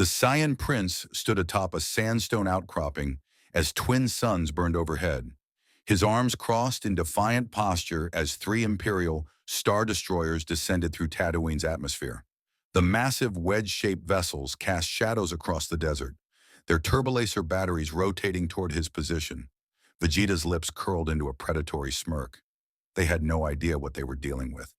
The Saiyan prince stood atop a sandstone outcropping as twin suns burned overhead, his arms crossed in defiant posture as three Imperial Star Destroyers descended through Tatooine's atmosphere. The massive wedge-shaped vessels cast shadows across the desert, their turbolaser batteries rotating toward his position. Vegeta's lips curled into a predatory smirk. They had no idea what they were dealing with.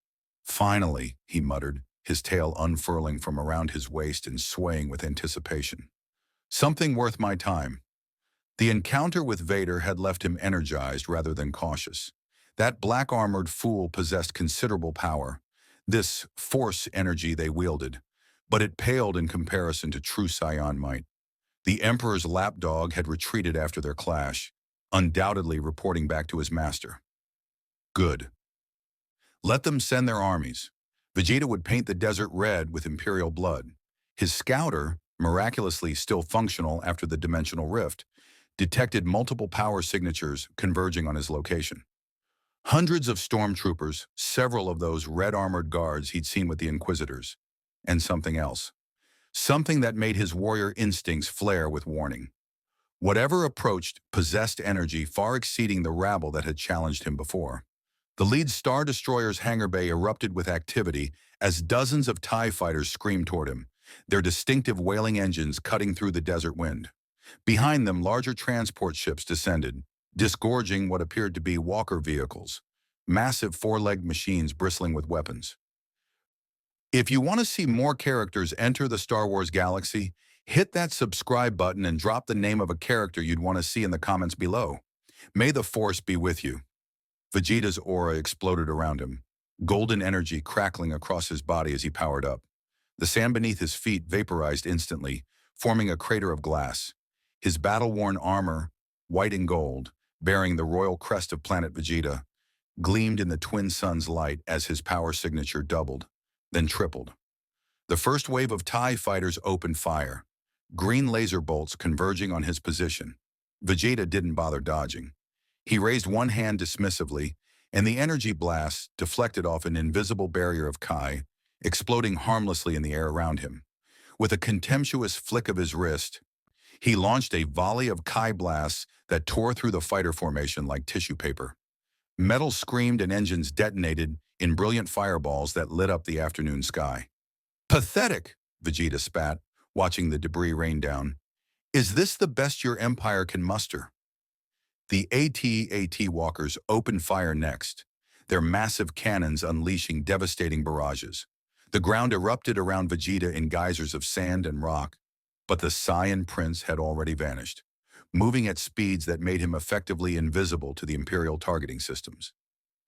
Finally, he muttered, his tail unfurling from around his waist and swaying with anticipation. Something worth my time. The encounter with Vader had left him energized rather than cautious. That black-armored fool possessed considerable power, this force energy they wielded, but it paled in comparison to true Saiyan might. The Emperor's lapdog had retreated after their clash, undoubtedly reporting back to his master. Good. Let them send their armies. Vegeta would paint the desert red with Imperial blood. His scouter, miraculously still functional after the dimensional rift, detected multiple power signatures converging on his location. Hundreds of stormtroopers, several of those red-armored guards he'd seen with the Inquisitors, and something else. Something that made his warrior instincts flare with warning. Whatever approached possessed energy far exceeding the rabble that had challenged him before. The lead Star Destroyer's hangar bay erupted with activity as dozens of TIE fighters screamed toward him, their distinctive wailing engines cutting through the desert wind. Behind them, larger transport ships descended, disgorging what appeared to be walker vehicles, massive four-legged machines bristling with weapons. If you want to see more characters enter the Star Wars galaxy, hit that subscribe button and drop the name of a character you'd want to see in the comments below. May the Force be with you. Vegeta's aura exploded around him, golden energy crackling across his body as he powered up. The sand beneath his feet vaporized instantly, forming a crater of glass. His battle-worn armor, white and gold, bearing the royal crest of planet Vegeta, gleamed in the twin sun's light as his power signature doubled, then tripled. The first wave of TIE fighters opened fire, green laser bolts converging on his position. Vegeta didn't bother dodging. He raised one hand dismissively, and the energy blast deflected off an invisible barrier of Kai, exploding harmlessly in the air around him. With a contemptuous flick of his wrist, he launched a volley of Kai blasts that tore through the fighter formation like tissue paper. Metal screamed and engines detonated in brilliant fireballs that lit up the afternoon sky. Pathetic, Vegeta spat, watching the debris rain down. Is this the best your empire can muster? The AT-AT walkers opened fire next, their massive cannons unleashing devastating barrages. The ground erupted around Vegeta in geysers of sand and rock, but the Saiyan prince had already vanished, moving at speeds that made him effectively invisible to the Imperial targeting systems.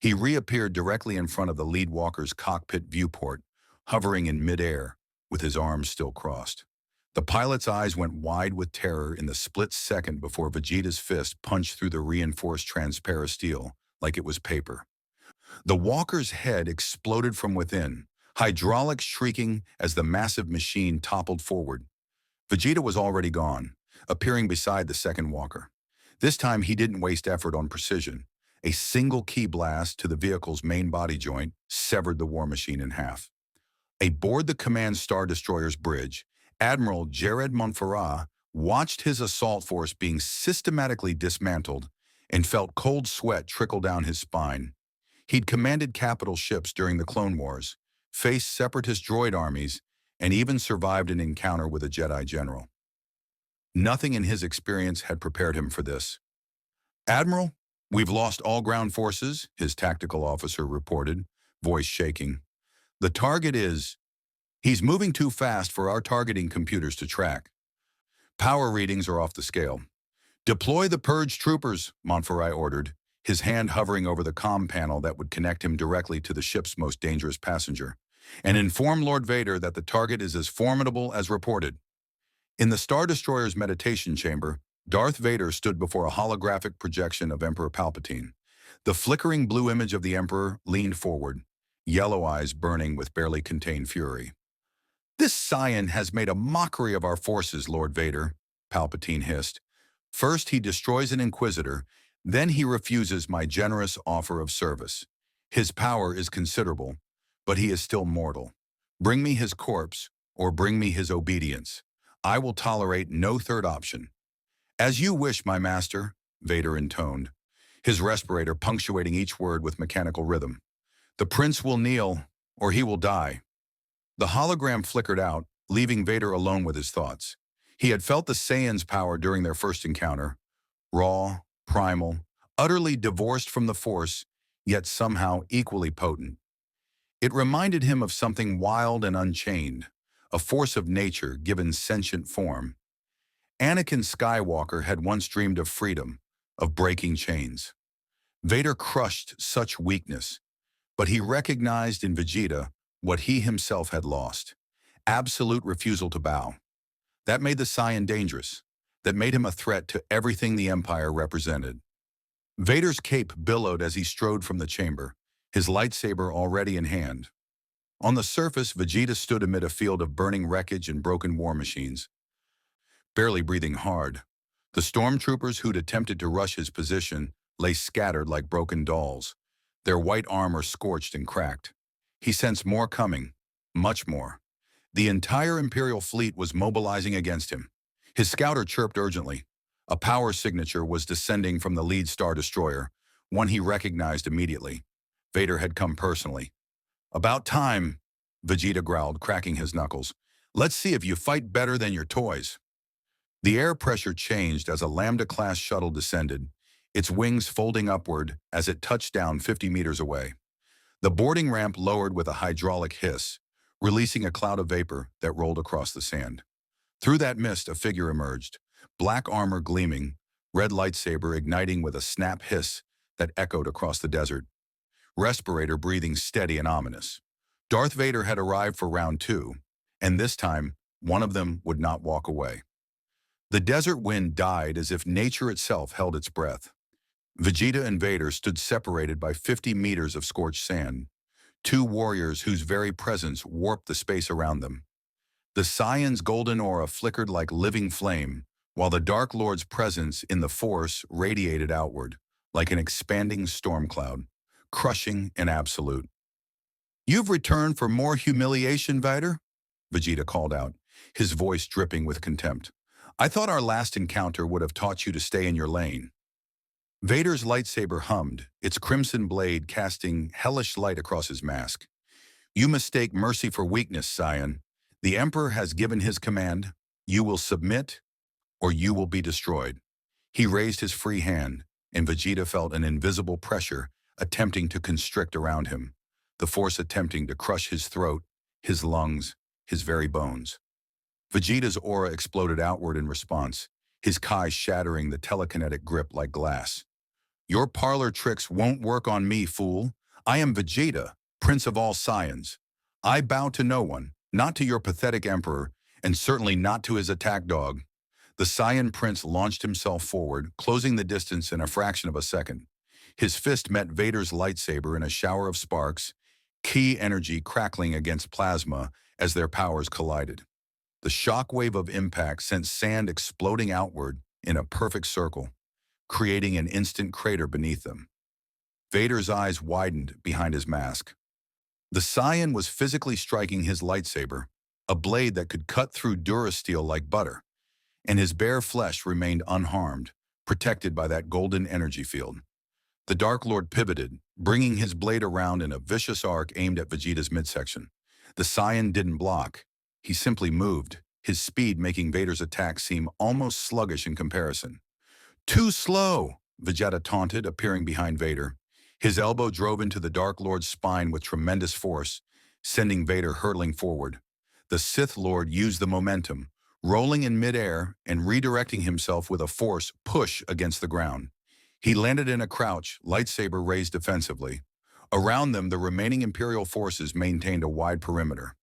He reappeared directly in front of the lead walker's cockpit viewport, hovering in midair, with his arms still crossed. The pilot's eyes went wide with terror in the split second before Vegeta's fist punched through the reinforced transparent steel like it was paper. The walker's head exploded from within, hydraulics shrieking as the massive machine toppled forward. Vegeta was already gone, appearing beside the second walker. This time he didn't waste effort on precision. A single key blast to the vehicle's main body joint severed the war machine in half. Aboard the command Star Destroyer's bridge, Admiral Jared Montferrat watched his assault force being systematically dismantled and felt cold sweat trickle down his spine. He'd commanded capital ships during the Clone Wars, faced separatist droid armies, and even survived an encounter with a Jedi general. Nothing in his experience had prepared him for this. Admiral, we've lost all ground forces, his tactical officer reported, voice shaking. The target is... He's moving too fast for our targeting computers to track. Power readings are off the scale. Deploy the purge troopers, Montferrat ordered, his hand hovering over the comm panel that would connect him directly to the ship's most dangerous passenger, and inform Lord Vader that the target is as formidable as reported. In the Star Destroyer's meditation chamber, Darth Vader stood before a holographic projection of Emperor Palpatine. The flickering blue image of the Emperor leaned forward, yellow eyes burning with barely contained fury. This Saiyan has made a mockery of our forces, Lord Vader, Palpatine hissed. First he destroys an Inquisitor, then he refuses my generous offer of service. His power is considerable, but he is still mortal. Bring me his corpse, or bring me his obedience. I will tolerate no third option. As you wish, my master, Vader intoned, his respirator punctuating each word with mechanical rhythm. The prince will kneel, or he will die. The hologram flickered out, leaving Vader alone with his thoughts. He had felt the Saiyans' power during their first encounter, raw, primal, utterly divorced from the Force, yet somehow equally potent. It reminded him of something wild and unchained, a force of nature given sentient form. Anakin Skywalker had once dreamed of freedom, of breaking chains. Vader crushed such weakness, but he recognized in Vegeta what he himself had lost: absolute refusal to bow. That made the Saiyan dangerous. That made him a threat to everything the Empire represented. Vader's cape billowed as he strode from the chamber, his lightsaber already in hand. On the surface, Vegeta stood amid a field of burning wreckage and broken war machines, barely breathing hard. The stormtroopers who'd attempted to rush his position lay scattered like broken dolls, their white armor scorched and cracked. He sensed more coming, much more. The entire Imperial fleet was mobilizing against him. His scouter chirped urgently. A power signature was descending from the lead Star Destroyer, one he recognized immediately. Vader had come personally. About time, Vegeta growled, cracking his knuckles. Let's see if you fight better than your toys. The air pressure changed as a Lambda-class shuttle descended, its wings folding upward as it touched down 50 meters away. The boarding ramp lowered with a hydraulic hiss, releasing a cloud of vapor that rolled across the sand. Through that mist, a figure emerged, black armor gleaming, red lightsaber igniting with a snap hiss that echoed across the desert. Respirator breathing steady and ominous. Darth Vader had arrived for round two, and this time, one of them would not walk away. The desert wind died as if nature itself held its breath. Vegeta and Vader stood separated by 50 meters of scorched sand, two warriors whose very presence warped the space around them. The Saiyan's golden aura flickered like living flame, while the Dark Lord's presence in the Force radiated outward, like an expanding storm cloud, crushing and absolute. You've returned for more humiliation, Vader? Vegeta called out, his voice dripping with contempt. I thought our last encounter would have taught you to stay in your lane. Vader's lightsaber hummed, its crimson blade casting hellish light across his mask. You mistake mercy for weakness, Saiyan. The Emperor has given his command. You will submit, or you will be destroyed. He raised his free hand, and Vegeta felt an invisible pressure attempting to constrict around him, the force attempting to crush his throat, his lungs, his very bones. Vegeta's aura exploded outward in response, his Kai shattering the telekinetic grip like glass. Your parlor tricks won't work on me, fool. I am Vegeta, Prince of all Saiyans. I bow to no one, not to your pathetic emperor, and certainly not to his attack dog. The Saiyan prince launched himself forward, closing the distance in a fraction of a second. His fist met Vader's lightsaber in a shower of sparks, ki energy crackling against plasma as their powers collided. The shockwave of impact sent sand exploding outward in a perfect circle, creating an instant crater beneath them. Vader's eyes widened behind his mask. The Saiyan was physically striking his lightsaber, a blade that could cut through durasteel like butter, and his bare flesh remained unharmed, protected by that golden energy field. The Dark Lord pivoted, bringing his blade around in a vicious arc aimed at Vegeta's midsection. The Saiyan didn't block. He simply moved, his speed making Vader's attack seem almost sluggish in comparison. Too slow, Vegeta taunted, appearing behind Vader. His elbow drove into the Dark Lord's spine with tremendous force, sending Vader hurtling forward. The Sith Lord used the momentum, rolling in midair and redirecting himself with a force push against the ground. He landed in a crouch, lightsaber raised defensively. Around them, the remaining Imperial forces maintained a wide perimeter.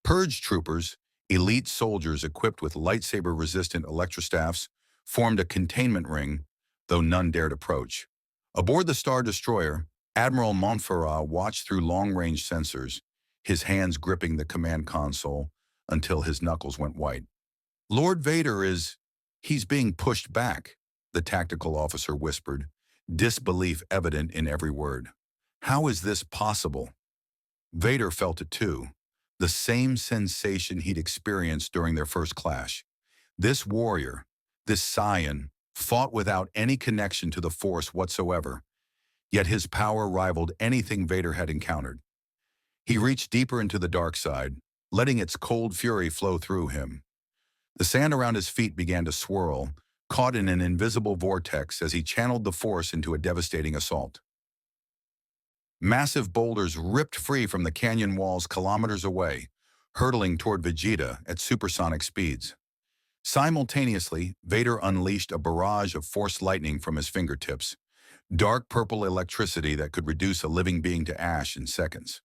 Purge troopers, elite soldiers equipped with lightsaber-resistant electrostaffs, formed a containment ring, though none dared approach. Aboard the Star Destroyer, Admiral Montferrat watched through long-range sensors, his hands gripping the command console until his knuckles went white. Lord Vader he's being pushed back, the tactical officer whispered, disbelief evident in every word. How is this possible? Vader felt it too, the same sensation he'd experienced during their first clash. This warrior, this Saiyan, fought without any connection to the Force whatsoever, yet his power rivaled anything Vader had encountered. He reached deeper into the dark side, letting its cold fury flow through him. The sand around his feet began to swirl, caught in an invisible vortex as he channeled the Force into a devastating assault. Massive boulders ripped free from the canyon walls kilometers away, hurtling toward Vegeta at supersonic speeds. Simultaneously, Vader unleashed a barrage of force lightning from his fingertips, dark purple electricity that could reduce a living being to ash in seconds.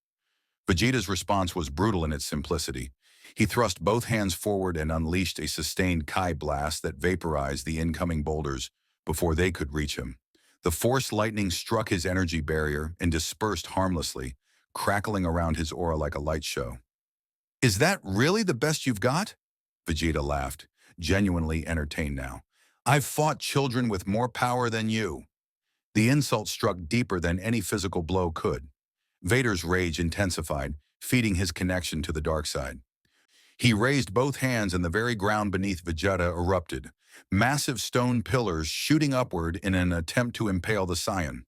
Vegeta's response was brutal in its simplicity. He thrust both hands forward and unleashed a sustained Kai blast that vaporized the incoming boulders before they could reach him. The force lightning struck his energy barrier and dispersed harmlessly, crackling around his aura like a light show. "Is that really the best you've got?" Vegeta laughed, genuinely entertained now. "I've fought children with more power than you." The insult struck deeper than any physical blow could. Vader's rage intensified, feeding his connection to the dark side. He raised both hands and the very ground beneath Vegeta erupted, massive stone pillars shooting upward in an attempt to impale the Saiyan.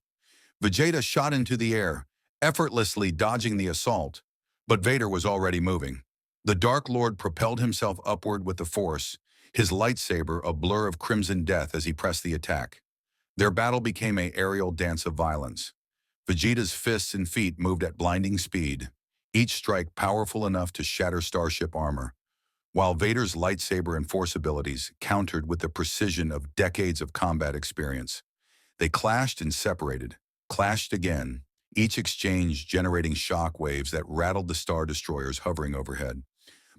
Vegeta shot into the air, effortlessly dodging the assault, but Vader was already moving. The Dark Lord propelled himself upward with the Force, his lightsaber a blur of crimson death as he pressed the attack. Their battle became an aerial dance of violence. Vegeta's fists and feet moved at blinding speed, each strike powerful enough to shatter starship armor, while Vader's lightsaber and force abilities countered with the precision of decades of combat experience. They clashed and separated, clashed again, each exchange generating shock waves that rattled the Star Destroyers hovering overhead.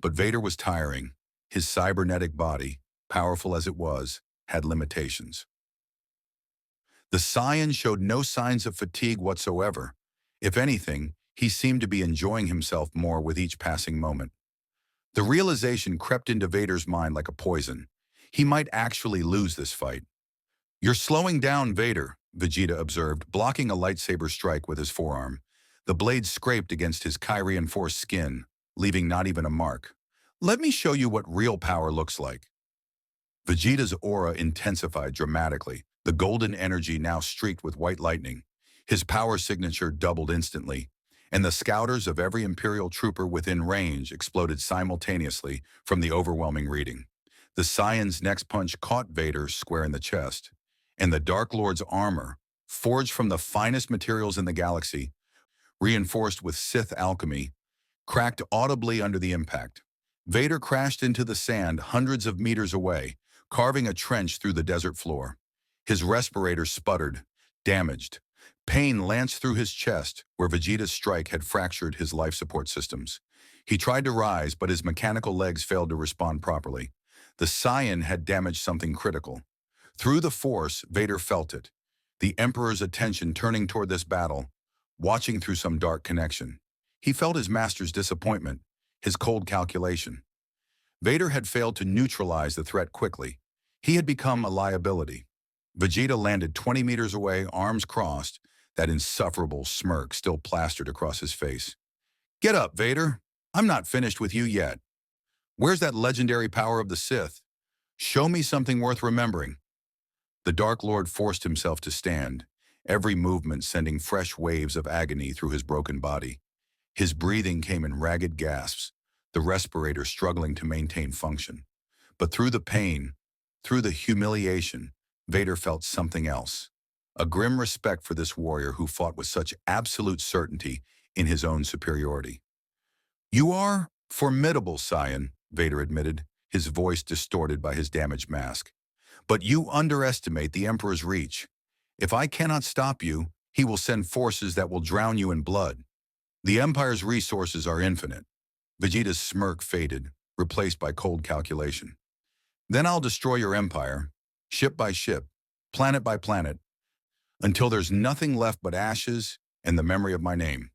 But Vader was tiring. His cybernetic body, powerful as it was, had limitations. The Saiyan showed no signs of fatigue whatsoever. If anything, he seemed to be enjoying himself more with each passing moment. The realization crept into Vader's mind like a poison. He might actually lose this fight. "You're slowing down, Vader," Vegeta observed, blocking a lightsaber strike with his forearm. The blade scraped against his Kai-reinforced skin, leaving not even a mark. "Let me show you what real power looks like." Vegeta's aura intensified dramatically, the golden energy now streaked with white lightning. His power signature doubled instantly, and the scouters of every Imperial trooper within range exploded simultaneously from the overwhelming reading. The Saiyan's next punch caught Vader square in the chest, and the Dark Lord's armor, forged from the finest materials in the galaxy, reinforced with Sith alchemy, cracked audibly under the impact. Vader crashed into the sand hundreds of meters away, carving a trench through the desert floor. His respirator sputtered, damaged. Pain lanced through his chest, where Vegeta's strike had fractured his life support systems. He tried to rise, but his mechanical legs failed to respond properly. The Saiyan had damaged something critical. Through the Force, Vader felt it, the Emperor's attention turning toward this battle, watching through some dark connection. He felt his master's disappointment, his cold calculation. Vader had failed to neutralize the threat quickly. He had become a liability. Vegeta landed 20 meters away, arms crossed, that insufferable smirk still plastered across his face. "Get up, Vader. I'm not finished with you yet. Where's that legendary power of the Sith? Show me something worth remembering." The Dark Lord forced himself to stand, every movement sending fresh waves of agony through his broken body. His breathing came in ragged gasps, the respirator struggling to maintain function. But through the pain, through the humiliation, Vader felt something else. A grim respect for this warrior who fought with such absolute certainty in his own superiority. "You are formidable, Saiyan," Vader admitted, his voice distorted by his damaged mask. "But you underestimate the Emperor's reach. If I cannot stop you, he will send forces that will drown you in blood. The Empire's resources are infinite." Vegeta's smirk faded, replaced by cold calculation. "Then I'll destroy your empire, ship by ship, planet by planet, until there's nothing left but ashes and the memory of my name."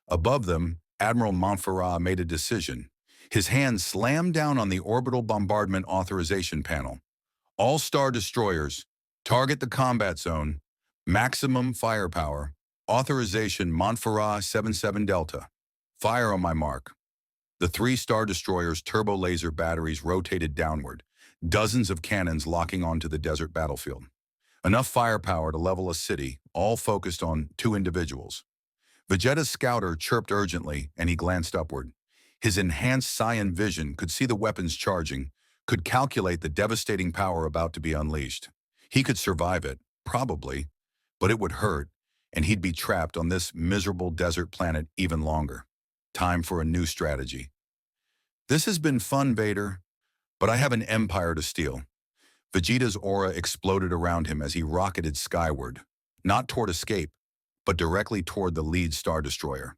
Above them, Admiral Montferrat made a decision. His hand slammed down on the orbital bombardment authorization panel. "All Star Destroyers, target the combat zone, maximum firepower, authorization Montferrat 77 Delta. Fire on my mark." The 3 Star Destroyers' turbo laser batteries rotated downward, dozens of cannons locking onto the desert battlefield. Enough firepower to level a city, all focused on two individuals. Vegeta's scouter chirped urgently, and he glanced upward. His enhanced Saiyan vision could see the weapons charging, could calculate the devastating power about to be unleashed. He could survive it, probably, but it would hurt, and he'd be trapped on this miserable desert planet even longer. Time for a new strategy. This has been fun, Vader, but I have an empire to steal. Vegeta's aura exploded around him as he rocketed skyward, not toward escape, but directly toward the lead Star Destroyer.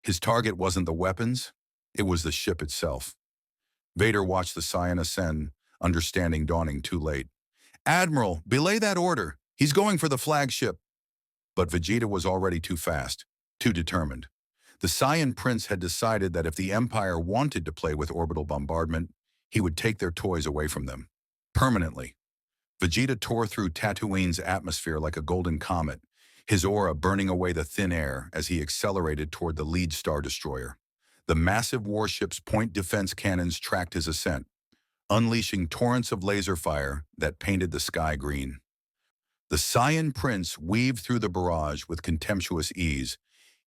His target wasn't the weapons, it was the ship itself. Vader watched the Saiyan ascend, understanding dawning too late. "Admiral, belay that order. He's going for the flagship." But Vegeta was already too fast, too determined. The Saiyan prince had decided that if the Empire wanted to play with orbital bombardment, he would take their toys away from them. Permanently. Vegeta tore through Tatooine's atmosphere like a golden comet, his aura burning away the thin air as he accelerated toward the lead Star Destroyer. The massive warship's point defense cannons tracked his ascent, unleashing torrents of laser fire that painted the sky green. The Saiyan prince weaved through the barrage with contemptuous ease,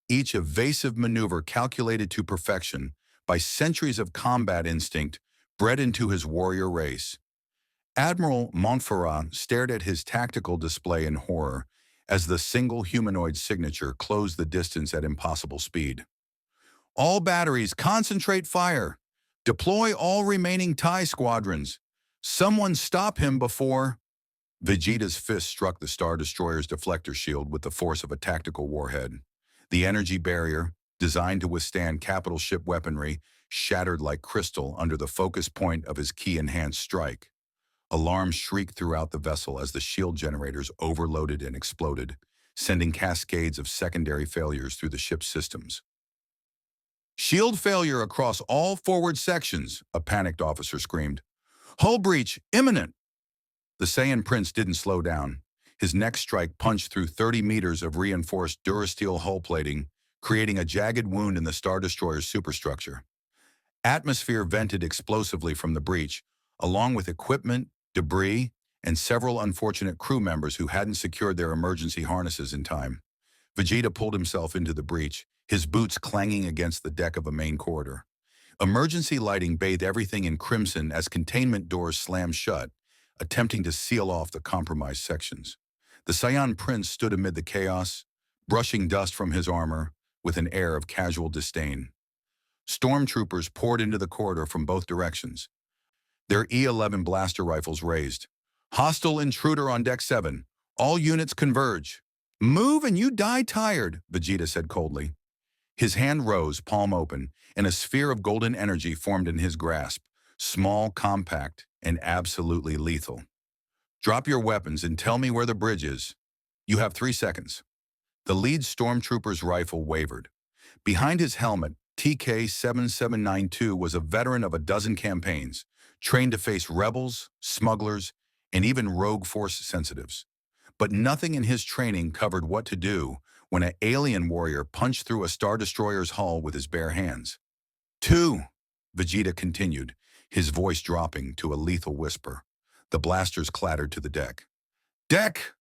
each evasive maneuver calculated to perfection by centuries of combat instinct bred into his warrior race. Admiral Montferrat stared at his tactical display in horror as the single humanoid signature closed the distance at impossible speed. "All batteries, concentrate fire! Deploy all remaining TIE squadrons! Someone stop him before—" Vegeta's fist struck the Star Destroyer's deflector shield with the force of a tactical warhead. The energy barrier, designed to withstand capital ship weaponry, shattered like crystal under the focus point of his ki-enhanced strike. Alarms shrieked throughout the vessel as the shield generators overloaded and exploded, sending cascades of secondary failures through the ship's systems. "Shield failure across all forward sections," a panicked officer screamed. "Hull breach imminent!" The Saiyan prince didn't slow down. His next strike punched through 30 meters of reinforced durasteel hull plating, creating a jagged wound in the Star Destroyer's superstructure. Atmosphere vented explosively from the breach, along with equipment, debris, and several unfortunate crew members who hadn't secured their emergency harnesses in time. Vegeta pulled himself into the breach, his boots clanging against the deck of a main corridor. Emergency lighting bathed everything in crimson as containment doors slammed shut, attempting to seal off the compromised sections. The Saiyan prince stood amid the chaos, brushing dust from his armor with an air of casual disdain. Stormtroopers poured into the corridor from both directions, their E-11 blaster rifles raised. "Hostile intruder on Deck 7. All units converge." "Move and you die tired," Vegeta said coldly. His hand rose, palm open, and a sphere of golden energy formed in his grasp, small, compact, and absolutely lethal. "Drop your weapons and tell me where the bridge is. You have 3 seconds." The lead stormtrooper's rifle wavered. Behind his helmet, TK-7792 was a veteran of a dozen campaigns, trained to face rebels, smugglers, and even rogue force sensitives. But nothing in his training covered what to do when an alien warrior punched through a Star Destroyer's hull with his bare hands. "2," Vegeta continued, his voice dropping to a lethal whisper. The blasters clattered to the deck. Deck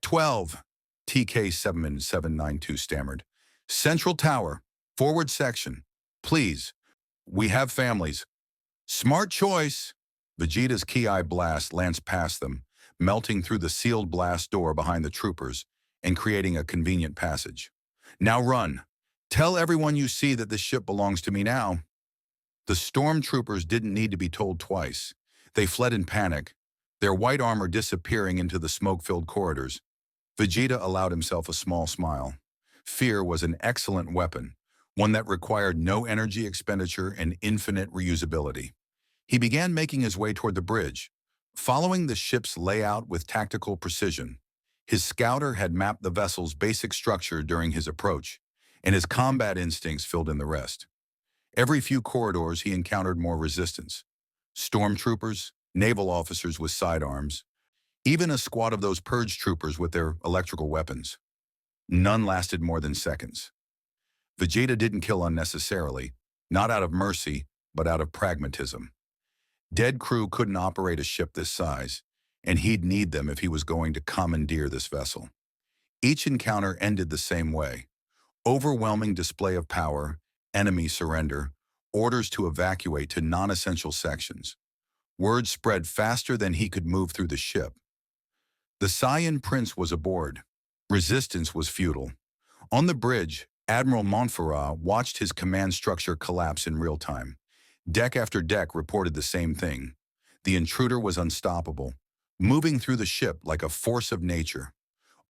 12, TK-7792 stammered. "Central tower, forward section. Please, we have families." "Smart choice." Vegeta's ki blast lanced past them, melting through the sealed blast door behind the troopers and creating a convenient passage. "Now run. Tell everyone you see that this ship belongs to me now." The stormtroopers didn't need to be told twice. They fled in panic, their white armor disappearing into the smoke-filled corridors. Vegeta allowed himself a small smile. Fear was an excellent weapon, one that required no energy expenditure and infinite reusability. He began making his way toward the bridge, following the ship's layout with tactical precision. His scouter had mapped the vessel's basic structure during his approach, and his combat instincts filled in the rest. Every few corridors he encountered more resistance. Stormtroopers, naval officers with sidearms, even a squad of those purge troopers with their electrical weapons. None lasted more than seconds. Vegeta didn't kill unnecessarily, not out of mercy, but out of pragmatism. Dead crew couldn't operate a ship this size, and he'd need them if he was going to commandeer this vessel. Each encounter ended the same way. Overwhelming display of power, enemy surrender, orders to evacuate to non-essential sections. Word spread faster than he could move through the ship. The Saiyan prince was aboard. Resistance was futile. On the bridge, Admiral Montferrat watched his command structure collapse in real time. Deck after deck reported the same thing. The intruder was unstoppable, moving through the ship like a force of nature.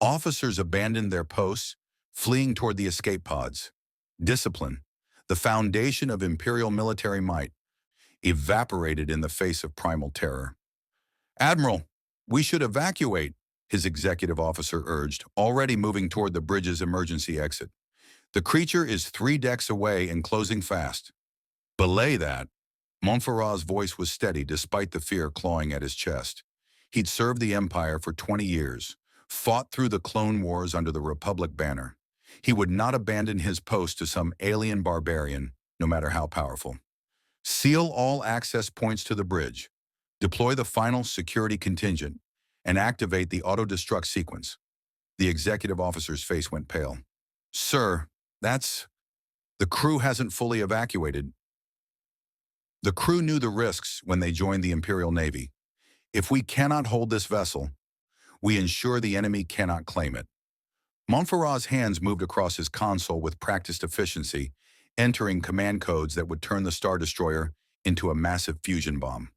Officers abandoned their posts, fleeing toward the escape pods. Discipline, the foundation of imperial military might, evaporated in the face of primal terror. "Admiral, we should evacuate," his executive officer urged, already moving toward the bridge's emergency exit. "The creature is 3 decks away and closing fast." "Belay that." Montferrat's voice was steady despite the fear clawing at his chest. He'd served the Empire for 20 years, fought through the Clone Wars under the Republic banner. He would not abandon his post to some alien barbarian, no matter how powerful. "Seal all access points to the bridge. Deploy the final security contingent, and activate the auto-destruct sequence." The executive officer's face went pale. "Sir, the crew hasn't fully evacuated." The crew knew the risks when they joined the Imperial Navy. "If we cannot hold this vessel, we ensure the enemy cannot claim it." Montferrat's hands moved across his console with practiced efficiency, entering command codes that would turn the Star Destroyer into a massive fusion bomb.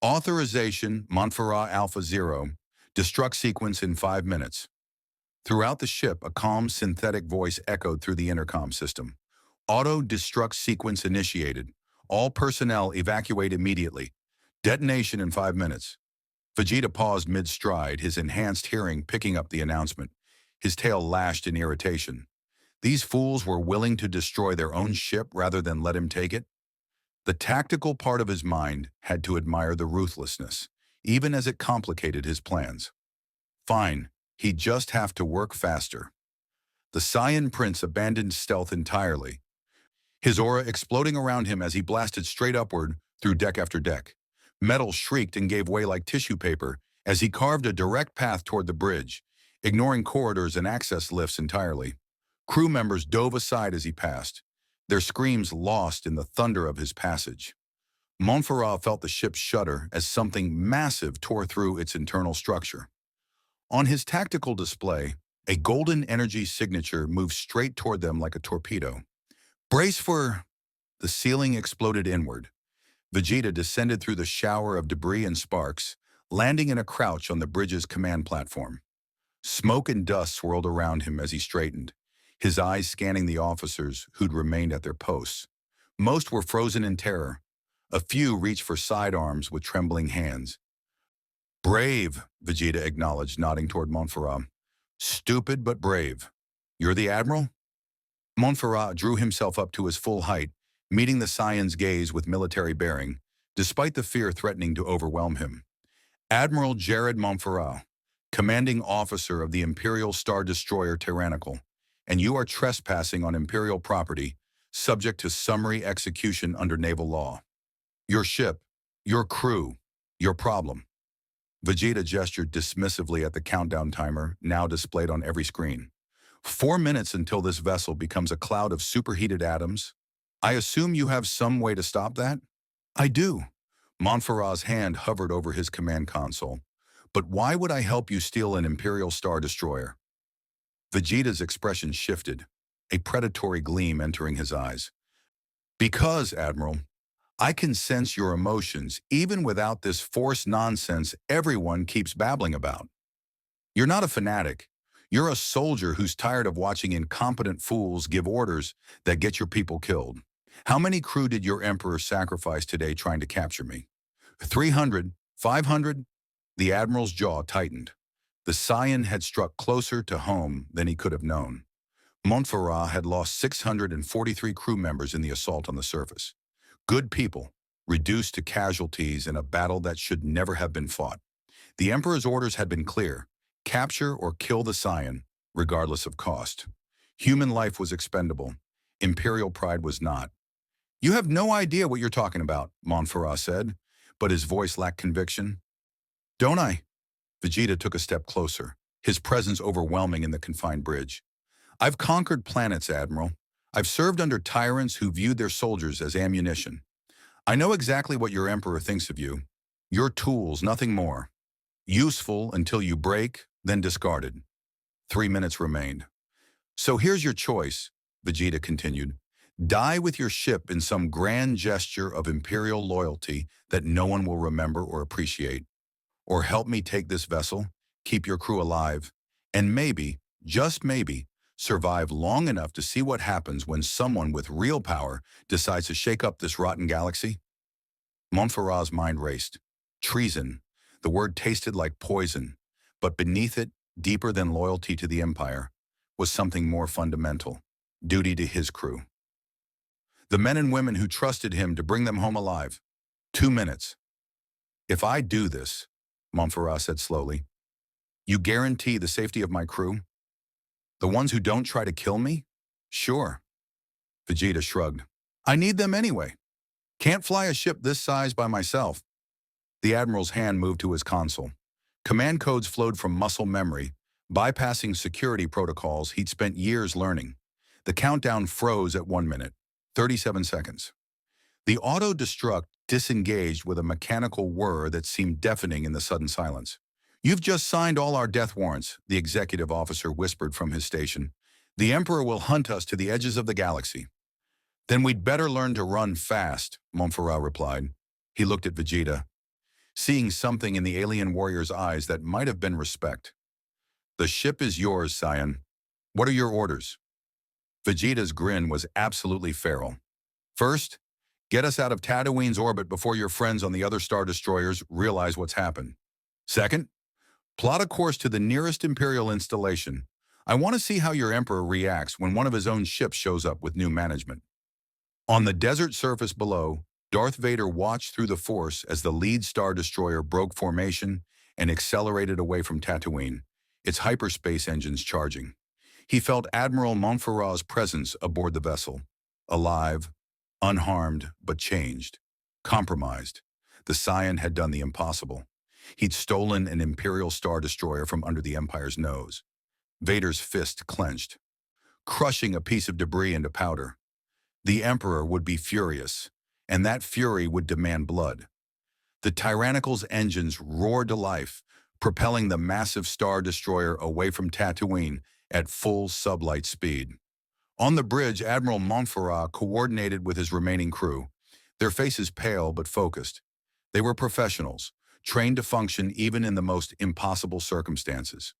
"Authorization, Montferrat Alpha Zero. Destruct sequence in 5 minutes." Throughout the ship, a calm, synthetic voice echoed through the intercom system. "Auto-destruct sequence initiated. All personnel evacuate immediately. Detonation in 5 minutes." Vegeta paused mid-stride, his enhanced hearing picking up the announcement. His tail lashed in irritation. These fools were willing to destroy their own ship rather than let him take it? The tactical part of his mind had to admire the ruthlessness, even as it complicated his plans. Fine, he'd just have to work faster. The Saiyan prince abandoned stealth entirely, his aura exploding around him as he blasted straight upward through deck after deck. Metal shrieked and gave way like tissue paper as he carved a direct path toward the bridge, ignoring corridors and access lifts entirely. Crew members dove aside as he passed, their screams lost in the thunder of his passage. Montferrat felt the ship shudder as something massive tore through its internal structure. On his tactical display, a golden energy signature moved straight toward them like a torpedo. "Brace for..." The ceiling exploded inward. Vegeta descended through the shower of debris and sparks, landing in a crouch on the bridge's command platform. Smoke and dust swirled around him as he straightened, his eyes scanning the officers who'd remained at their posts. Most were frozen in terror. A few reached for sidearms with trembling hands. "Brave," Vegeta acknowledged, nodding toward Montferrat. "Stupid but brave. You're the Admiral?" Montferrat drew himself up to his full height, meeting the Saiyan's gaze with military bearing, despite the fear threatening to overwhelm him. "Admiral Jared Montferrat, commanding officer of the Imperial Star Destroyer Tyrannical, and you are trespassing on Imperial property, subject to summary execution under naval law. Your ship, your crew, your problem." Vegeta gestured dismissively at the countdown timer, now displayed on every screen. 4 minutes until this vessel becomes a cloud of superheated atoms. I assume you have some way to stop that? I do. Montferrat's hand hovered over his command console. But why would I help you steal an Imperial Star Destroyer? Vegeta's expression shifted, a predatory gleam entering his eyes. Because, Admiral, I can sense your emotions even without this forced nonsense everyone keeps babbling about. You're not a fanatic. You're a soldier who's tired of watching incompetent fools give orders that get your people killed. How many crew did your Emperor sacrifice today trying to capture me? 300? 500? The Admiral's jaw tightened. The Saiyan had struck closer to home than he could have known. Montferrat had lost 643 crew members in the assault on the surface. Good people, reduced to casualties in a battle that should never have been fought. The Emperor's orders had been clear: capture or kill the Saiyan, regardless of cost. Human life was expendable. Imperial pride was not. You have no idea what you're talking about, Montferrat said. but his voice lacked conviction. Don't I? Vegeta took a step closer, his presence overwhelming in the confined bridge. I've conquered planets, Admiral. I've served under tyrants who viewed their soldiers as ammunition. I know exactly what your Emperor thinks of you. Your tools, nothing more. Useful until you break, then discarded. 3 minutes remained. So here's your choice, Vegeta continued. Die with your ship in some grand gesture of imperial loyalty that no one will remember or appreciate. Or help me take this vessel, keep your crew alive, and maybe, just maybe, survive long enough to see what happens when someone with real power decides to shake up this rotten galaxy. Montferrat's mind raced. Treason. The word tasted like poison, but beneath it, deeper than loyalty to the Empire, was something more fundamental. Duty to his crew. The men and women who trusted him to bring them home alive. 2 minutes. If I do this, Montferrat said slowly, you guarantee the safety of my crew? The ones who don't try to kill me? Sure. Vegeta shrugged. I need them anyway. Can't fly a ship this size by myself. The Admiral's hand moved to his console. Command codes flowed from muscle memory, bypassing security protocols he'd spent years learning. The countdown froze at 1 minute, 37 seconds. The auto-destruct disengaged with a mechanical whir that seemed deafening in the sudden silence. You've just signed all our death warrants, the executive officer whispered from his station. The Emperor will hunt us to the edges of the galaxy. Then we'd better learn to run fast, Montferrat replied. He looked at Vegeta, seeing something in the alien warrior's eyes that might have been respect. The ship is yours, Scion. What are your orders? Vegeta's grin was absolutely feral. First, get us out of Tatooine's orbit before your friends on the other Star Destroyers realize what's happened. Second, plot a course to the nearest Imperial installation. I want to see how your Emperor reacts when one of his own ships shows up with new management. On the desert surface below, Darth Vader watched through the Force as the lead Star Destroyer broke formation and accelerated away from Tatooine, its hyperspace engines charging. He felt Admiral Montferrat's presence aboard the vessel, alive, unharmed, but changed, compromised. The Scion had done the impossible. He'd stolen an Imperial Star Destroyer from under the Empire's nose. Vader's fist clenched, crushing a piece of debris into powder. The Emperor would be furious, and that fury would demand blood. The Tyrannical's engines roared to life, propelling the massive Star Destroyer away from Tatooine at full sublight speed. On the bridge, Admiral Montferrat coordinated with his remaining crew, their faces pale but focused. They were professionals, trained to function even in the most impossible circumstances.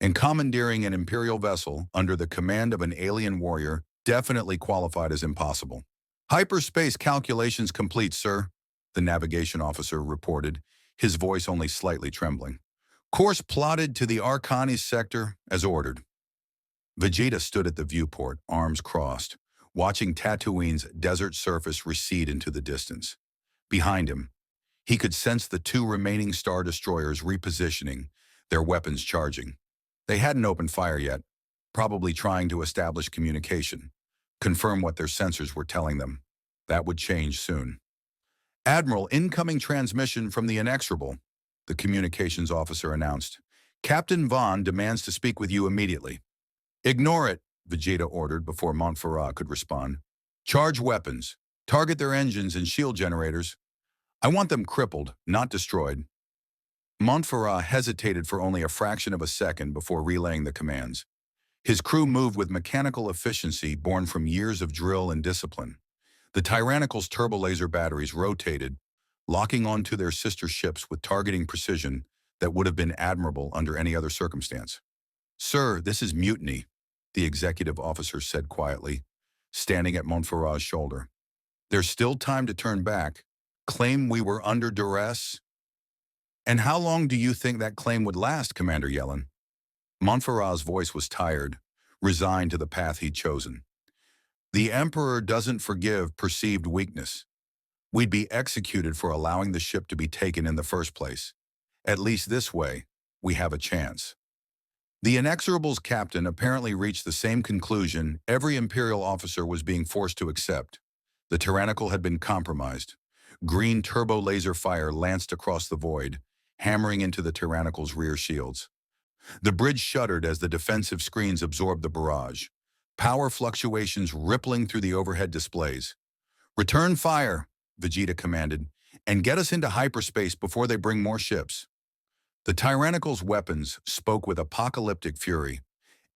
And commandeering an Imperial vessel under the command of an alien warrior definitely qualified as impossible. Hyperspace calculations complete, sir, the navigation officer reported, his voice only slightly trembling. Course plotted to the Arcanis sector as ordered. Vegeta stood at the viewport, arms crossed, watching Tatooine's desert surface recede into the distance. Behind him, he could sense the two remaining Star Destroyers repositioning, their weapons charging. They hadn't opened fire yet, probably trying to establish communication, confirm what their sensors were telling them. That would change soon. Admiral, incoming transmission from the Inexorable, the communications officer announced. Captain Vaughn demands to speak with you immediately. Ignore it, Vegeta ordered before Montferrat could respond. Charge weapons. Target their engines and shield generators. I want them crippled, not destroyed. Montferrat hesitated for only a fraction of a second before relaying the commands. His crew moved with mechanical efficiency born from years of drill and discipline. The Tyrannical's turbolaser batteries rotated, locking onto their sister ships with targeting precision that would have been admirable under any other circumstance. Sir, this is mutiny, the executive officer said quietly, standing at Montferrat's shoulder. There's still time to turn back, claim we were under duress. And how long do you think that claim would last, Commander Yellen? Montferrat's voice was tired, resigned to the path he'd chosen. The Emperor doesn't forgive perceived weakness. We'd be executed for allowing the ship to be taken in the first place. At least this way, we have a chance. The Inexorable's captain apparently reached the same conclusion every Imperial officer was being forced to accept. The Tyrannical had been compromised. Green turbo laser fire lanced across the void, hammering into the Tyrannical's rear shields. The bridge shuddered as the defensive screens absorbed the barrage, power fluctuations rippling through the overhead displays. "Return fire," Vegeta commanded, "and get us into hyperspace before they bring more ships." The Tyrannical's weapons spoke with apocalyptic fury.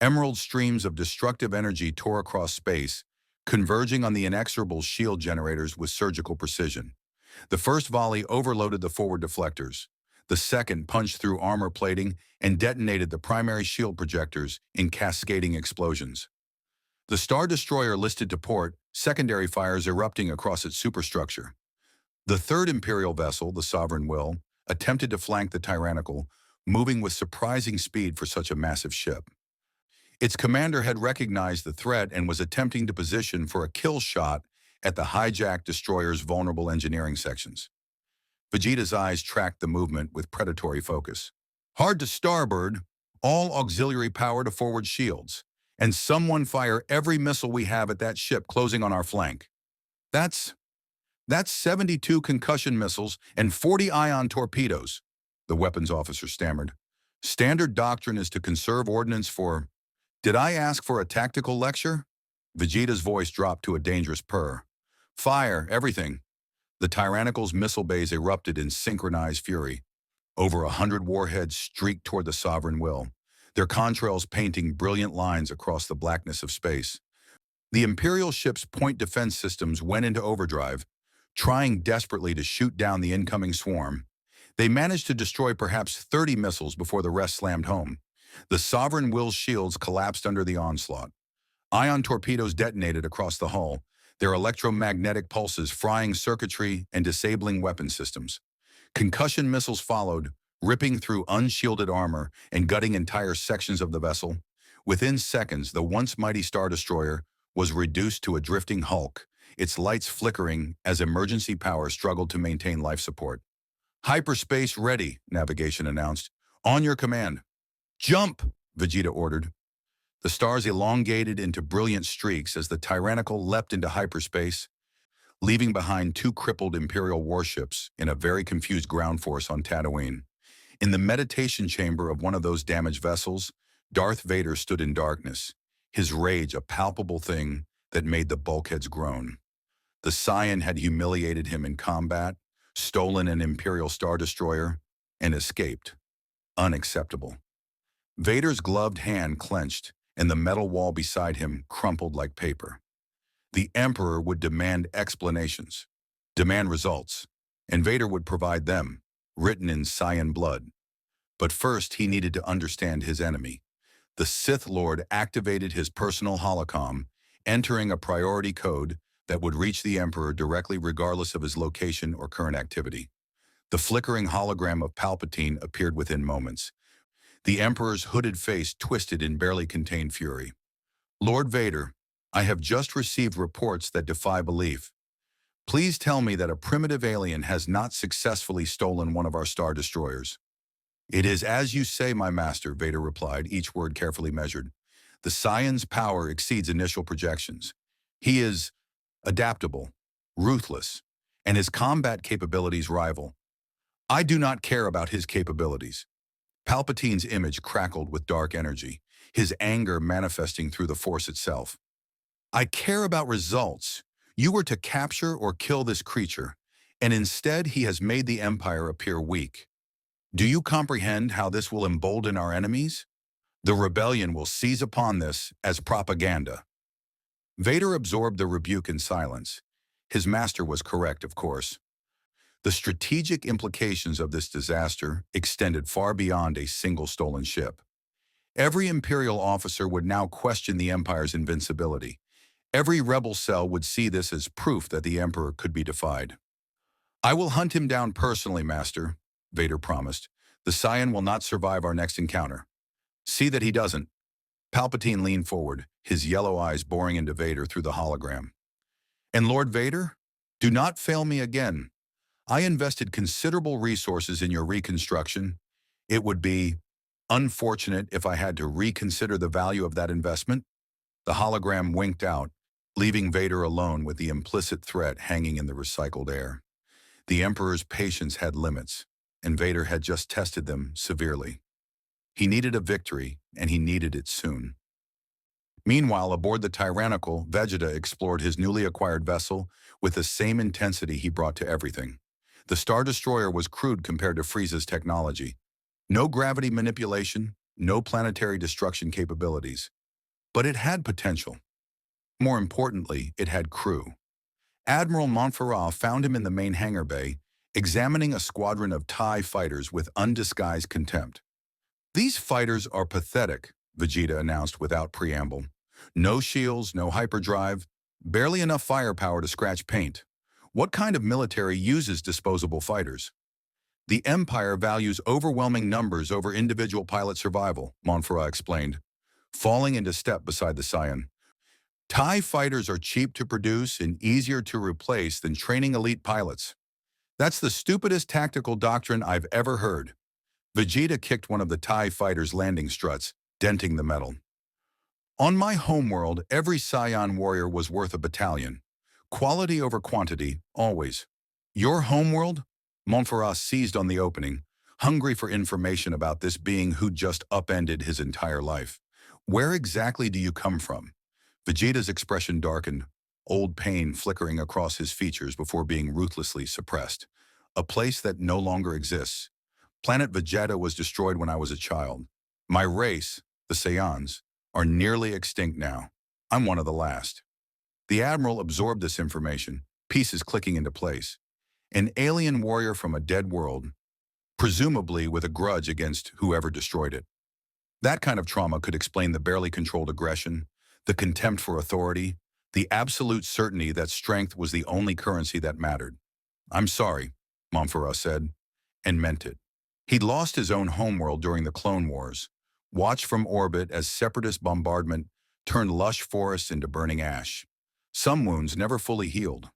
Emerald streams of destructive energy tore across space, converging on the inexorable shield generators with surgical precision. The first volley overloaded the forward deflectors. The second punched through armor plating and detonated the primary shield projectors in cascading explosions. The Star Destroyer listed to port, secondary fires erupting across its superstructure. The third Imperial vessel, the Sovereign Will, attempted to flank the Tyrannical, moving with surprising speed for such a massive ship. Its commander had recognized the threat and was attempting to position for a kill shot at the hijacked destroyer's vulnerable engineering sections. Vegeta's eyes tracked the movement with predatory focus. "Hard to starboard, all auxiliary power to forward shields, and someone fire every missile we have at that ship closing on our flank. That's 72 concussion missiles and 40 ion torpedoes," the weapons officer stammered. "Standard doctrine is to conserve ordnance for—" "Did I ask for a tactical lecture?" Vegeta's voice dropped to a dangerous purr. "Fire, everything." The Tyrannical's missile bays erupted in synchronized fury. Over 100 warheads streaked toward the Sovereign Will, their contrails painting brilliant lines across the blackness of space. The Imperial ship's point defense systems went into overdrive, trying desperately to shoot down the incoming swarm. They managed to destroy perhaps 30 missiles before the rest slammed home. The Sovereign Will's shields collapsed under the onslaught. Ion torpedoes detonated across the hull, their electromagnetic pulses frying circuitry and disabling weapon systems. Concussion missiles followed, ripping through unshielded armor and gutting entire sections of the vessel. Within seconds, the once mighty Star Destroyer was reduced to a drifting hulk, its lights flickering as emergency power struggled to maintain life support. "Hyperspace ready," navigation announced. "On your command." "Jump!" Vegeta ordered. The stars elongated into brilliant streaks as the Tyrannical leapt into hyperspace, leaving behind two crippled Imperial warships in a very confused ground force on Tatooine. In the meditation chamber of one of those damaged vessels, Darth Vader stood in darkness, his rage a palpable thing that made the bulkheads groan. The Scion had humiliated him in combat, stolen an Imperial Star Destroyer, and escaped. Unacceptable. Vader's gloved hand clenched, and the metal wall beside him crumpled like paper. The Emperor would demand explanations, demand results, and Vader would provide them, written in Scion blood. But first, he needed to understand his enemy. The Sith Lord activated his personal holocom, entering a priority code that would reach the Emperor directly regardless of his location or current activity. The flickering hologram of Palpatine appeared within moments. The Emperor's hooded face twisted in barely contained fury. "Lord Vader, I have just received reports that defy belief. Please tell me that a primitive alien has not successfully stolen one of our Star Destroyers." "It is as you say, my master," Vader replied, each word carefully measured. "The Scion's power exceeds initial projections. He is adaptable, ruthless, and his combat capabilities rival. I do not care about his capabilities." Palpatine's image crackled with dark energy, his anger manifesting through the Force itself. "I care about results. You were to capture or kill this creature, and instead he has made the Empire appear weak. Do you comprehend how this will embolden our enemies? The rebellion will seize upon this as propaganda." Vader absorbed the rebuke in silence. His master was correct, of course. The strategic implications of this disaster extended far beyond a single stolen ship. Every Imperial officer would now question the Empire's invincibility. Every rebel cell would see this as proof that the Emperor could be defied. "I will hunt him down personally, Master," Vader promised. "The Scion will not survive our next encounter." "See that he doesn't." Palpatine leaned forward, his yellow eyes boring into Vader through the hologram. "And Lord Vader, do not fail me again. I invested considerable resources in your reconstruction. It would be unfortunate if I had to reconsider the value of that investment." The hologram winked out, leaving Vader alone with the implicit threat hanging in the recycled air. The Emperor's patience had limits, and Vader had just tested them severely. He needed a victory, and he needed it soon. Meanwhile, aboard the tyrannical, Vegeta explored his newly acquired vessel with the same intensity he brought to everything. The Star Destroyer was crude compared to Frieza's technology. No gravity manipulation, no planetary destruction capabilities. But it had potential. More importantly, it had crew. Admiral Montferrat found him in the main hangar bay, examining a squadron of TIE fighters with undisguised contempt. "These fighters are pathetic," Vegeta announced without preamble. "No shields, no hyperdrive, barely enough firepower to scratch paint. What kind of military uses disposable fighters?" "The Empire values overwhelming numbers over individual pilot survival," Montferrat explained, falling into step beside the Saiyan. "TIE fighters are cheap to produce and easier to replace than training elite pilots. That's the stupidest tactical doctrine I've ever heard." Vegeta kicked one of the TIE fighter's landing struts, denting the metal. "On my homeworld, every Saiyan warrior was worth a battalion. Quality over quantity, always. Your homeworld?" Montferrat seized on the opening, hungry for information about this being who'd just upended his entire life. "Where exactly do you come from?" Vegeta's expression darkened, old pain flickering across his features before being ruthlessly suppressed. "A place that no longer exists. Planet Vegeta was destroyed when I was a child. My race, the Saiyans, are nearly extinct now. I'm one of the last." The Admiral absorbed this information, pieces clicking into place. An alien warrior from a dead world, presumably with a grudge against whoever destroyed it. That kind of trauma could explain the barely controlled aggression, the contempt for authority, the absolute certainty that strength was the only currency that mattered. "I'm sorry," Montferrat said, and meant it. He'd lost his own homeworld during the Clone Wars, watched from orbit as separatist bombardment turned lush forests into burning ash. Some wounds never fully healed.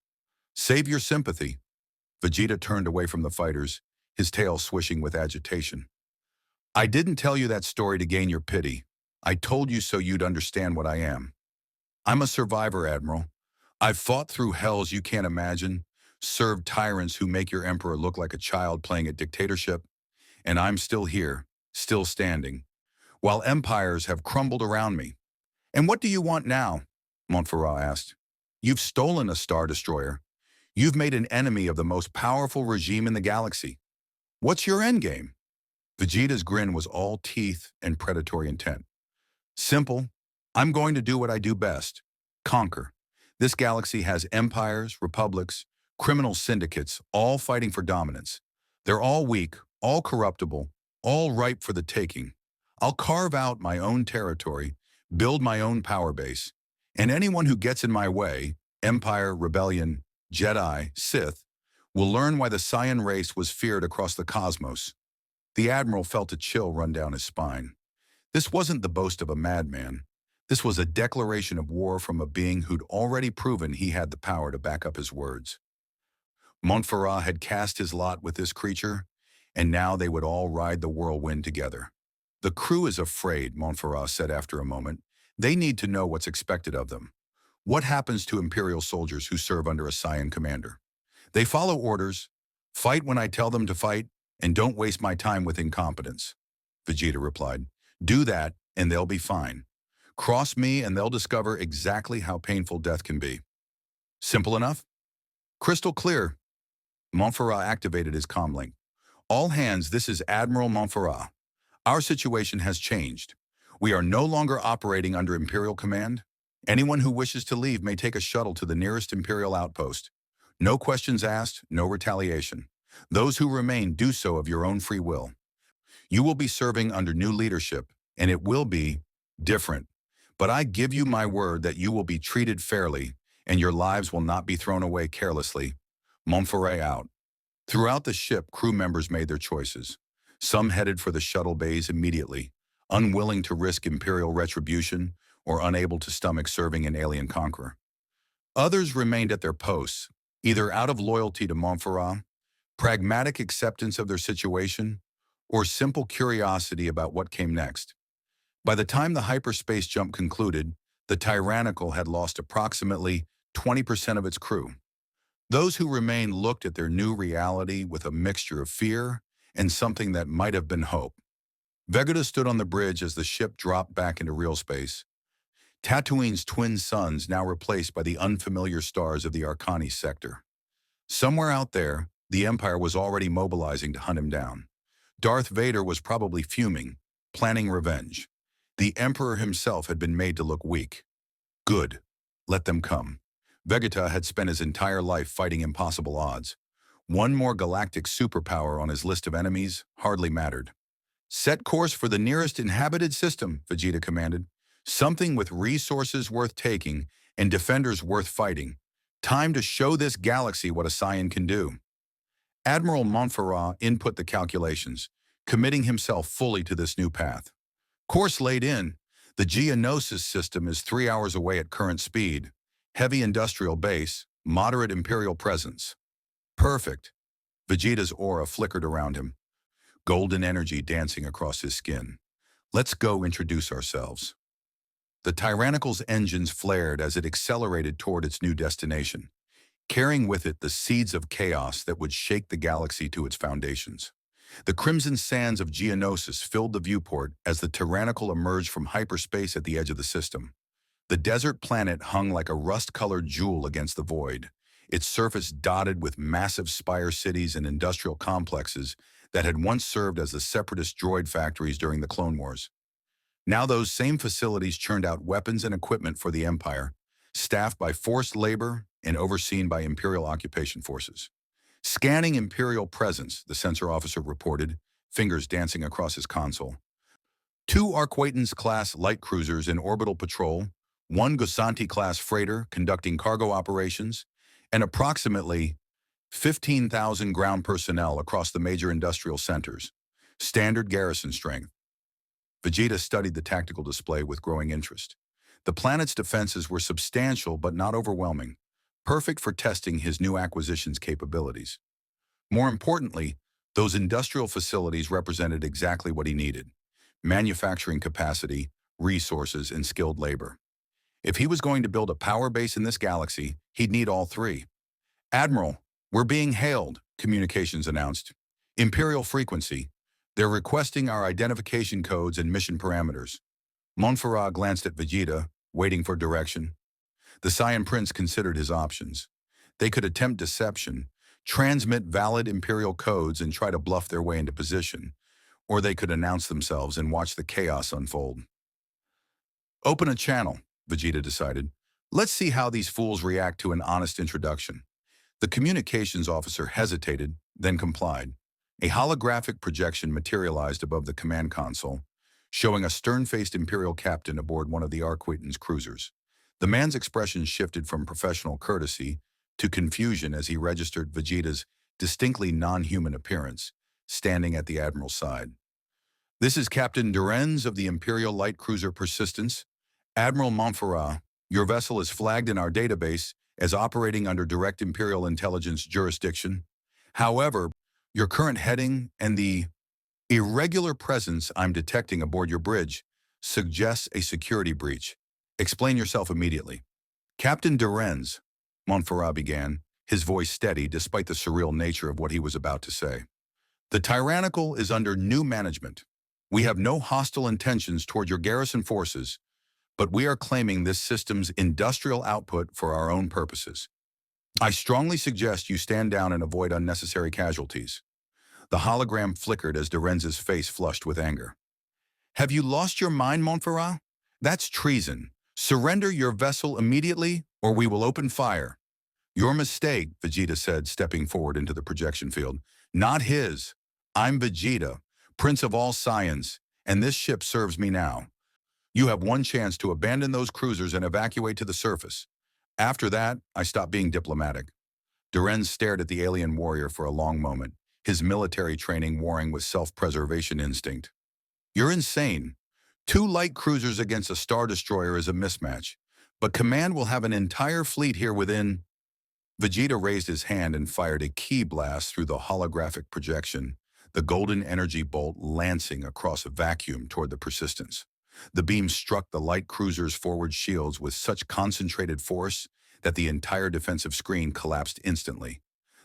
"Save your sympathy." Vegeta turned away from the fighters, his tail swishing with agitation. "I didn't tell you that story to gain your pity. I told you so you'd understand what I am. I'm a survivor, Admiral. I've fought through hells you can't imagine, served tyrants who make your emperor look like a child playing at dictatorship, and I'm still here, still standing, while empires have crumbled around me." "And what do you want now?" Montferrat asked. "You've stolen a Star Destroyer. You've made an enemy of the most powerful regime in the galaxy. What's your endgame?" Vegeta's grin was all teeth and predatory intent. "Simple. I'm going to do what I do best. Conquer. This galaxy has empires, republics, criminal syndicates, all fighting for dominance. They're all weak, all corruptible, all ripe for the taking. I'll carve out my own territory, build my own power base, and anyone who gets in my way, Empire, Rebellion, Jedi, Sith, will learn why the Saiyan race was feared across the cosmos." The Admiral felt a chill run down his spine. This wasn't the boast of a madman. This was a declaration of war from a being who'd already proven he had the power to back up his words. Montferrat had cast his lot with this creature, and now they would all ride the whirlwind together. "The crew is afraid," Montferrat said after a moment. "They need to know what's expected of them. What happens to Imperial soldiers who serve under a Saiyan commander? They follow orders, fight when I tell them to fight, and don't waste my time with incompetence." Vegeta replied. "Do that, and they'll be fine. Cross me, and they'll discover exactly how painful death can be." "Simple enough?" "Crystal clear." Montferrat activated his comlink. "All hands, this is Admiral Montferrat. Our situation has changed. We are no longer operating under Imperial command. Anyone who wishes to leave may take a shuttle to the nearest Imperial outpost. No questions asked, no retaliation. Those who remain do so of your own free will. You will be serving under new leadership, and it will be different. But I give you my word that you will be treated fairly, and your lives will not be thrown away carelessly. Montferrat out." Throughout the ship, crew members made their choices. Some headed for the shuttle bays immediately, unwilling to risk Imperial retribution or unable to stomach serving an alien conqueror. Others remained at their posts, either out of loyalty to Montferrat, pragmatic acceptance of their situation, or simple curiosity about what came next. By the time the hyperspace jump concluded, the Tyrannical had lost approximately 20% of its crew. Those who remained looked at their new reality with a mixture of fear and something that might have been hope. Vegeta stood on the bridge as the ship dropped back into real space. Tatooine's twin suns now replaced by the unfamiliar stars of the Arcani sector. Somewhere out there, the Empire was already mobilizing to hunt him down. Darth Vader was probably fuming, planning revenge. The Emperor himself had been made to look weak. Good. Let them come. Vegeta had spent his entire life fighting impossible odds. One more galactic superpower on his list of enemies hardly mattered. Set course for the nearest inhabited system, Vegeta commanded. Something with resources worth taking and defenders worth fighting. Time to show this galaxy what a Saiyan can do. Admiral Montferrat input the calculations, committing himself fully to this new path. Course laid in, the Geonosis system is 3 hours away at current speed. Heavy industrial base, moderate Imperial presence. Perfect. Vegeta's aura flickered around him, golden energy dancing across his skin. Let's go introduce ourselves. The Tyrannical's engines flared as it accelerated toward its new destination, carrying with it the seeds of chaos that would shake the galaxy to its foundations. The crimson sands of Geonosis filled the viewport as the Tyrannical emerged from hyperspace at the edge of the system. The desert planet hung like a rust-colored jewel against the void, its surface dotted with massive spire cities and industrial complexes that had once served as the separatist droid factories during the Clone Wars. Now those same facilities churned out weapons and equipment for the Empire, staffed by forced labor and overseen by Imperial occupation forces. Scanning Imperial presence, the sensor officer reported, fingers dancing across his console. 2 Arquaitans-class light cruisers in orbital patrol, 1 Gusanti-class freighter conducting cargo operations, and approximately 15,000 ground personnel across the major industrial centers. Standard garrison strength. Vegeta studied the tactical display with growing interest. The planet's defenses were substantial but not overwhelming, perfect for testing his new acquisition's capabilities. More importantly, those industrial facilities represented exactly what he needed: manufacturing capacity, resources, and skilled labor. If he was going to build a power base in this galaxy, he'd need all three. Admiral, we're being hailed, communications announced. Imperial frequency. They're requesting our identification codes and mission parameters. Montferrat glanced at Vegeta, waiting for direction. The Saiyan Prince considered his options. They could attempt deception, transmit valid Imperial codes and try to bluff their way into position, or they could announce themselves and watch the chaos unfold. Open a channel, Vegeta decided. Let's see how these fools react to an honest introduction. The communications officer hesitated, then complied. A holographic projection materialized above the command console, showing a stern-faced Imperial captain aboard one of the Arquaitans' cruisers. The man's expression shifted from professional courtesy to confusion as he registered Vegeta's distinctly non-human appearance, standing at the Admiral's side. This is Captain Durenz of the Imperial Light Cruiser Persistence. Admiral Montferrat, your vessel is flagged in our database as operating under direct Imperial intelligence jurisdiction. However, your current heading and the irregular presence I'm detecting aboard your bridge suggests a security breach. Explain yourself immediately. Captain Durenz, Montferrat began, his voice steady despite the surreal nature of what he was about to say. The Tyrannical is under new management. We have no hostile intentions toward your garrison forces, but we are claiming this system's industrial output for our own purposes. I strongly suggest you stand down and avoid unnecessary casualties. The hologram flickered as Durenz's face flushed with anger. Have you lost your mind, Montferrat? That's treason. Surrender your vessel immediately, or we will open fire. Your mistake, Vegeta said, stepping forward into the projection field. Not his. I'm Vegeta, Prince of all Saiyans, and this ship serves me now. You have one chance to abandon those cruisers and evacuate to the surface. After that, I stop being diplomatic. Durenz stared at the alien warrior for a long moment, his military training warring with self-preservation instinct. You're insane. 2 light cruisers against a star destroyer is a mismatch, but Command will have an entire fleet here within... Vegeta raised his hand and fired a ki blast through the holographic projection, the golden energy bolt lancing across a vacuum toward the Persistence. The beam struck the light cruiser's forward shields with such concentrated force that the entire defensive screen collapsed instantly.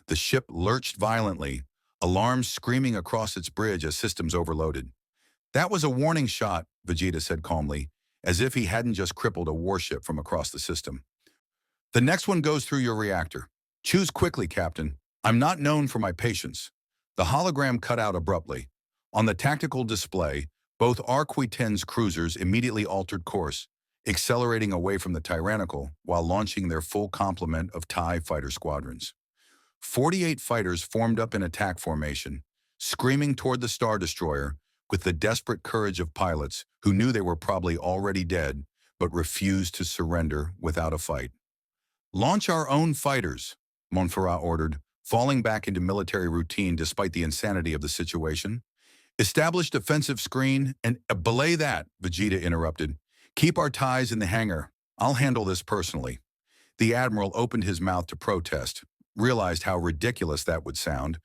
The ship lurched violently, alarms screaming across its bridge as systems overloaded. "That was a warning shot," Vegeta said calmly, as if he hadn't just crippled a warship from across the system. "The next one goes through your reactor. Choose quickly, Captain. I'm not known for my patience." The hologram cut out abruptly. On the tactical display, both Arquiten's cruisers immediately altered course, accelerating away from the Tyrannical while launching their full complement of TIE fighter squadrons. 48 fighters formed up in attack formation, screaming toward the Star Destroyer with the desperate courage of pilots who knew they were probably already dead but refused to surrender without a fight. "Launch our own fighters," Montferrat ordered, falling back into military routine despite the insanity of the situation. "Establish defensive screen and belay that," Vegeta interrupted. "Keep our ties in the hangar. I'll handle this personally." The Admiral opened his mouth to protest, realized how ridiculous that would sound,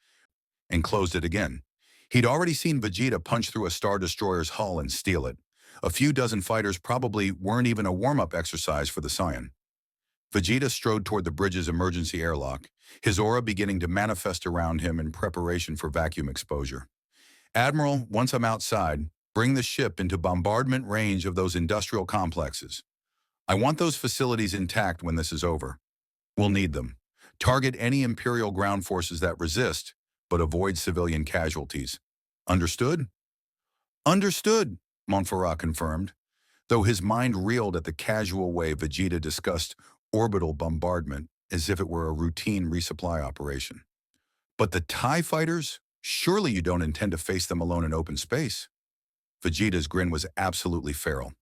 and closed it again. He'd already seen Vegeta punch through a Star Destroyer's hull and steal it. A few dozen fighters probably weren't even a warm-up exercise for the Saiyan. Vegeta strode toward the bridge's emergency airlock, his aura beginning to manifest around him in preparation for vacuum exposure. "Admiral, once I'm outside, bring the ship into bombardment range of those industrial complexes. I want those facilities intact when this is over. We'll need them. Target any Imperial ground forces that resist, but avoid civilian casualties. Understood?" "Understood," Montferrat confirmed, though his mind reeled at the casual way Vegeta discussed orbital bombardment as if it were a routine resupply operation. "But the TIE fighters? Surely you don't intend to face them alone in open space?" Vegeta's grin was absolutely feral.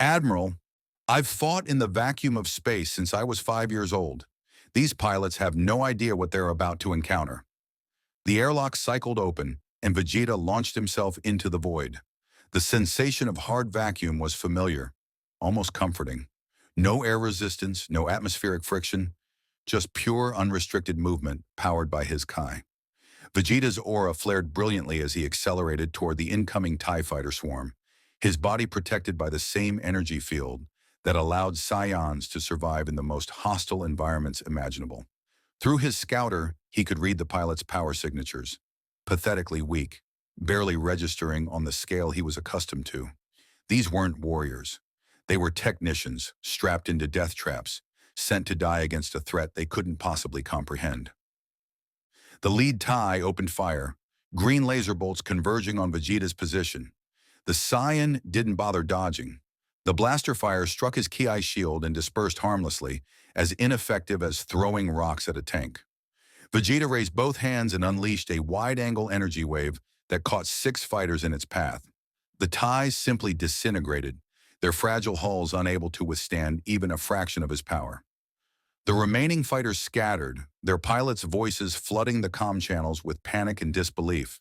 "Admiral, I've fought in the vacuum of space since I was 5 years old. These pilots have no idea what they're about to encounter." The airlock cycled open, and Vegeta launched himself into the void. The sensation of hard vacuum was familiar, almost comforting. No air resistance, no atmospheric friction, just pure unrestricted movement powered by his Kai. Vegeta's aura flared brilliantly as he accelerated toward the incoming TIE fighter swarm, his body protected by the same energy field that allowed Saiyans to survive in the most hostile environments imaginable. Through his scouter, he could read the pilot's power signatures, pathetically weak, barely registering on the scale he was accustomed to. These weren't warriors. They were technicians, strapped into death traps, sent to die against a threat they couldn't possibly comprehend. The lead TIE opened fire, green laser bolts converging on Vegeta's position. The Saiyan didn't bother dodging. The blaster fire struck his Ki shield and dispersed harmlessly, as ineffective as throwing rocks at a tank. Vegeta raised both hands and unleashed a wide-angle energy wave that caught 6 fighters in its path. The TIEs simply disintegrated, their fragile hulls unable to withstand even a fraction of his power. The remaining fighters scattered, their pilots' voices flooding the comm channels with panic and disbelief.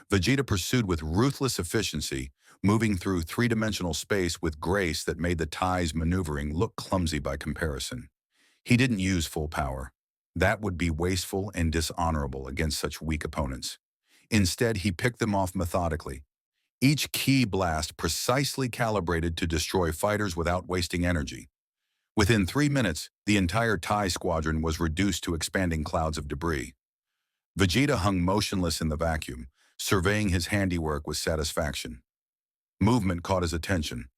Vegeta pursued with ruthless efficiency, moving through three-dimensional space with grace that made the TIEs' maneuvering look clumsy by comparison. He didn't use full power. That would be wasteful and dishonorable against such weak opponents. Instead, he picked them off methodically, each key blast precisely calibrated to destroy fighters without wasting energy. Within 3 minutes, the entire TIE squadron was reduced to expanding clouds of debris. Vegeta hung motionless in the vacuum, surveying his handiwork with satisfaction. Movement caught his attention.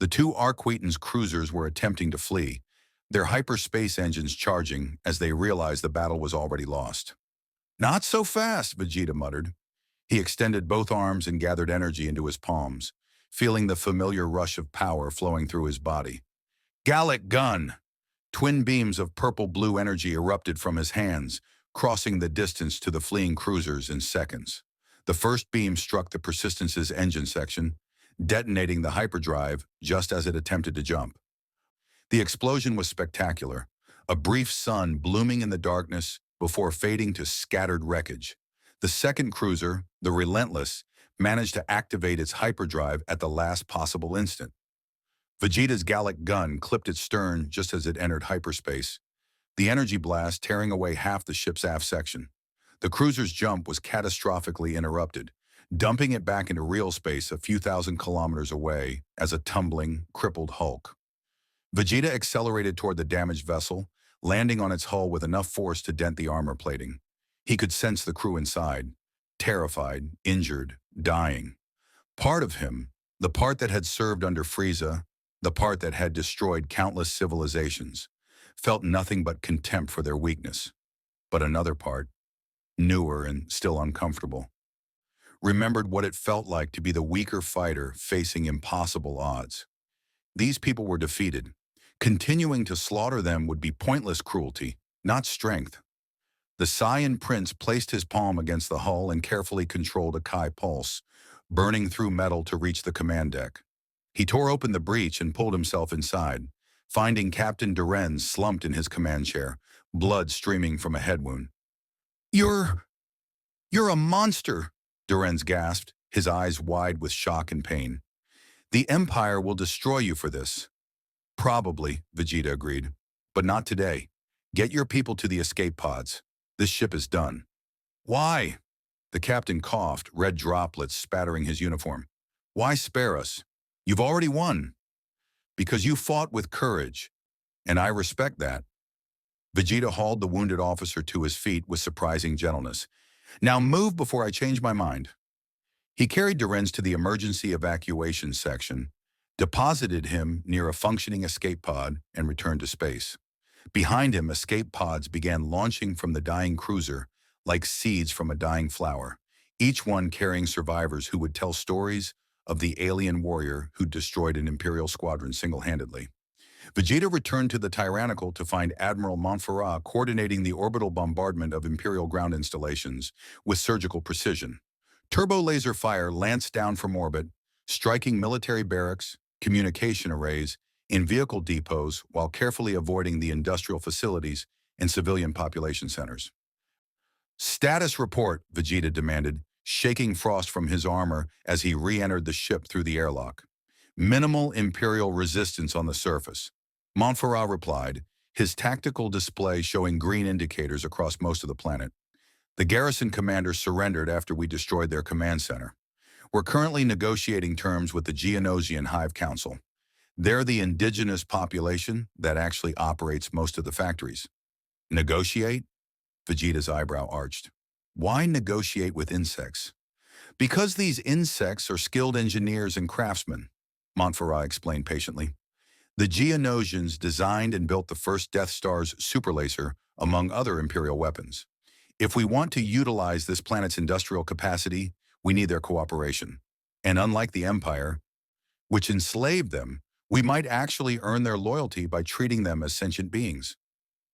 The 2 Arquiten's cruisers were attempting to flee, their hyperspace engines charging as they realized the battle was already lost. "Not so fast," Vegeta muttered. He extended both arms and gathered energy into his palms, feeling the familiar rush of power flowing through his body. "Gallic gun!" Twin beams of purple-blue energy erupted from his hands, crossing the distance to the fleeing cruisers in seconds. The first beam struck the Persistence's engine section, detonating the hyperdrive just as it attempted to jump. The explosion was spectacular, a brief sun blooming in the darkness before fading to scattered wreckage. The second cruiser, the Relentless, managed to activate its hyperdrive at the last possible instant. Vegeta's Gallic gun clipped its stern just as it entered hyperspace, the energy blast tearing away half the ship's aft section. The cruiser's jump was catastrophically interrupted, dumping it back into real space a few thousand kilometers away as a tumbling, crippled hulk. Vegeta accelerated toward the damaged vessel, landing on its hull with enough force to dent the armor plating. He could sense the crew inside, terrified, injured, dying. Part of him, the part that had served under Frieza, the part that had destroyed countless civilizations, felt nothing but contempt for their weakness. But another part, newer and still uncomfortable, remembered what it felt like to be the weaker fighter facing impossible odds. These people were defeated. Continuing to slaughter them would be pointless cruelty, not strength. The Saiyan prince placed his palm against the hull and carefully controlled a Kai pulse, burning through metal to reach the command deck. He tore open the breach and pulled himself inside, finding Captain Duren slumped in his command chair, blood streaming from a head wound. You're... you're a monster, Duren's gasped, his eyes wide with shock and pain. The Empire will destroy you for this. Probably, Vegeta agreed. But not today. Get your people to the escape pods. This ship is done. Why? The captain coughed, red droplets spattering his uniform. Why spare us? You've already won. Because you fought with courage, and I respect that. Vegeta hauled the wounded officer to his feet with surprising gentleness. Now move before I change my mind. He carried Durenz to the emergency evacuation section, deposited him near a functioning escape pod, and returned to space. Behind him, escape pods began launching from the dying cruiser like seeds from a dying flower, each one carrying survivors who would tell stories of the alien warrior who destroyed an Imperial squadron single-handedly. Vegeta returned to the Tyrannical to find Admiral Montferrat coordinating the orbital bombardment of Imperial ground installations with surgical precision. Turbo laser fire lanced down from orbit, striking military barracks, communication arrays, in vehicle depots while carefully avoiding the industrial facilities and civilian population centers. Status report, Vegeta demanded, shaking frost from his armor as he re-entered the ship through the airlock. Minimal Imperial resistance on the surface. Montferrat replied, his tactical display showing green indicators across most of the planet. The garrison commander surrendered after we destroyed their command center. We're currently negotiating terms with the Geonosian Hive Council. They're the indigenous population that actually operates most of the factories. Negotiate? Vegeta's eyebrow arched. Why negotiate with insects? Because these insects are skilled engineers and craftsmen, Montferrat explained patiently. The Geonosians designed and built the first Death Star's superlaser, among other Imperial weapons. If we want to utilize this planet's industrial capacity, we need their cooperation. And unlike the Empire, which enslaved them, we might actually earn their loyalty by treating them as sentient beings.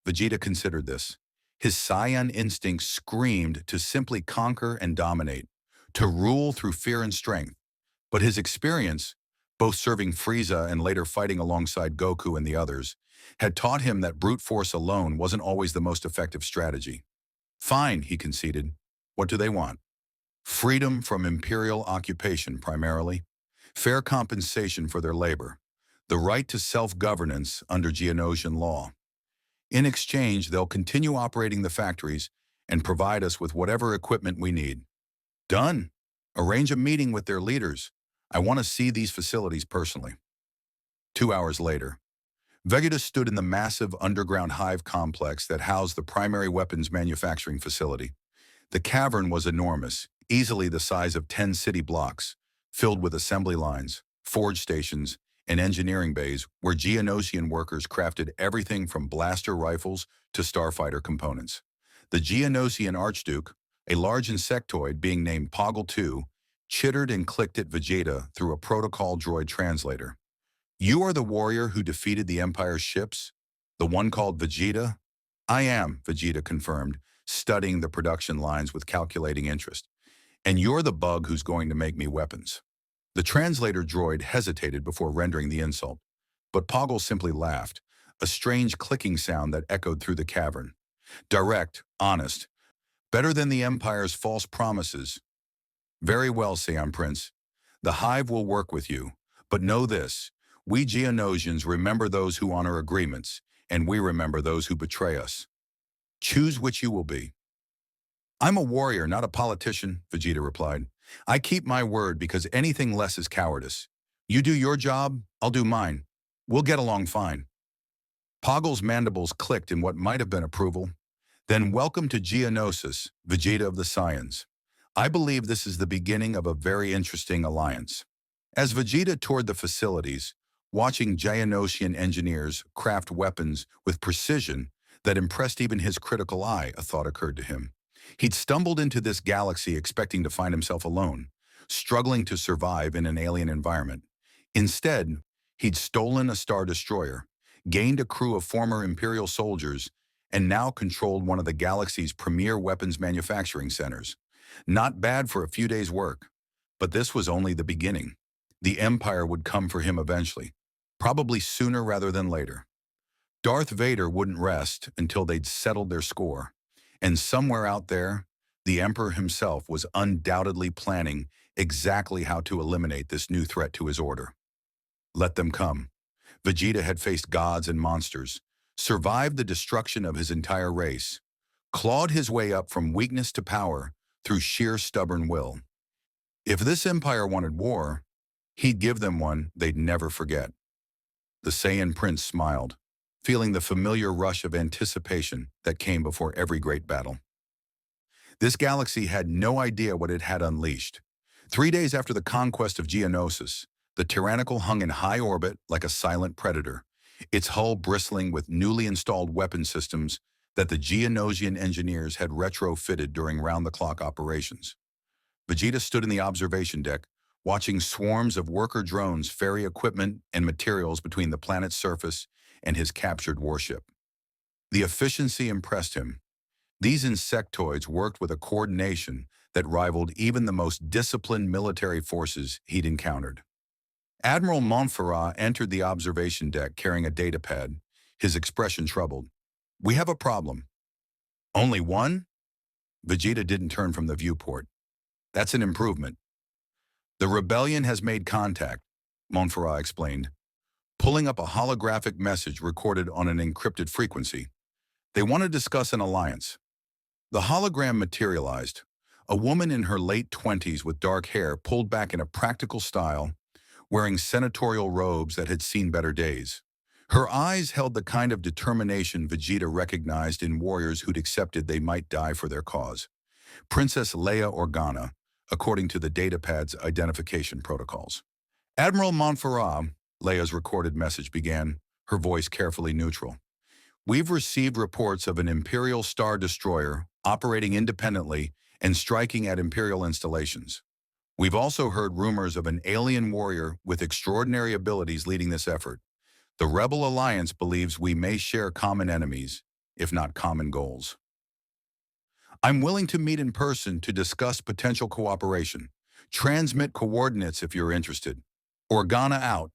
Vegeta considered this. His Saiyan instinct screamed to simply conquer and dominate, to rule through fear and strength. But his experience, both serving Frieza and later fighting alongside Goku and the others, had taught him that brute force alone wasn't always the most effective strategy. Fine, he conceded. What do they want? Freedom from Imperial occupation, primarily. Fair compensation for their labor. The right to self-governance under Geonosian law. In exchange, they'll continue operating the factories and provide us with whatever equipment we need. Done. Arrange a meeting with their leaders. I want to see these facilities personally. 2 hours later, Vegeta stood in the massive underground hive complex that housed the primary weapons manufacturing facility. The cavern was enormous, easily the size of 10 city blocks, filled with assembly lines, forge stations, and engineering bays where Geonosian workers crafted everything from blaster rifles to starfighter components. The Geonosian Archduke, a large insectoid being named Poggle II, chittered and clicked at Vegeta through a protocol droid translator. You are the warrior who defeated the Empire's ships? The one called Vegeta? I am, Vegeta confirmed, studying the production lines with calculating interest. And you're the bug who's going to make me weapons. The translator droid hesitated before rendering the insult, but Poggle simply laughed, a strange clicking sound that echoed through the cavern. Direct, honest, better than the Empire's false promises. Very well, Saiyan Prince. The Hive will work with you, but know this, we Geonosians remember those who honor agreements, and we remember those who betray us. Choose which you will be. I'm a warrior, not a politician, Vegeta replied. I keep my word because anything less is cowardice. You do your job, I'll do mine. We'll get along fine. Poggle's mandibles clicked in what might have been approval. Then welcome to Geonosis, Vegeta of the Saiyans. I believe this is the beginning of a very interesting alliance. As Vegeta toured the facilities, watching Geonosian engineers craft weapons with precision that impressed even his critical eye, a thought occurred to him. He'd stumbled into this galaxy expecting to find himself alone, struggling to survive in an alien environment. Instead, he'd stolen a Star Destroyer, gained a crew of former Imperial soldiers, and now controlled one of the galaxy's premier weapons manufacturing centers. Not bad for a few days' work. But this was only the beginning. The Empire would come for him eventually, probably sooner rather than later. Darth Vader wouldn't rest until they'd settled their score. And somewhere out there, the Emperor himself was undoubtedly planning exactly how to eliminate this new threat to his order. Let them come. Vegeta had faced gods and monsters, survived the destruction of his entire race, clawed his way up from weakness to power through sheer stubborn will. If this empire wanted war, he'd give them one they'd never forget. The Saiyan prince smiled, feeling the familiar rush of anticipation that came before every great battle. This galaxy had no idea what it had unleashed. 3 days after the conquest of Geonosis, the Tyrannical hung in high orbit like a silent predator, its hull bristling with newly installed weapon systems that the Geonosian engineers had retrofitted during round-the-clock operations. Vegeta stood in the observation deck, watching swarms of worker drones ferry equipment and materials between the planet's surface and his captured warship. The efficiency impressed him. These insectoids worked with a coordination that rivaled even the most disciplined military forces he'd encountered. Admiral Montferrat entered the observation deck carrying a datapad, his expression troubled. "We have a problem." "Only one?" Vegeta didn't turn from the viewport. "That's an improvement." "The rebellion has made contact," Montferrat explained, pulling up a holographic message recorded on an encrypted frequency. "They want to discuss an alliance." The hologram materialized. A woman in her late 20s with dark hair pulled back in a practical style, wearing senatorial robes that had seen better days. Her eyes held the kind of determination Vegeta recognized in warriors who'd accepted they might die for their cause. Princess Leia Organa, according to the datapad's identification protocols. "Admiral Montferrat," Leia's recorded message began, her voice carefully neutral. "We've received reports of an Imperial Star Destroyer operating independently and striking at Imperial installations. We've also heard rumors of an alien warrior with extraordinary abilities leading this effort. The Rebel Alliance believes we may share common enemies, if not common goals. I'm willing to meet in person to discuss potential cooperation. Transmit coordinates if you're interested. Organa out."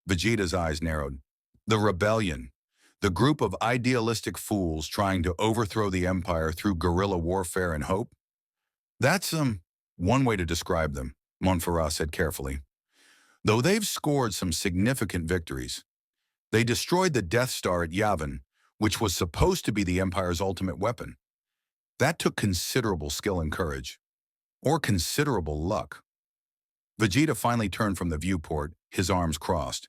Vegeta's eyes narrowed. The rebellion. The group of idealistic fools trying to overthrow the Empire through guerrilla warfare and hope? "That's, one way to describe them," Montferrat said carefully. "Though they've scored some significant victories. They destroyed the Death Star at Yavin, which was supposed to be the Empire's ultimate weapon. That took considerable skill and courage. Or considerable luck." Vegeta finally turned from the viewport, his arms crossed.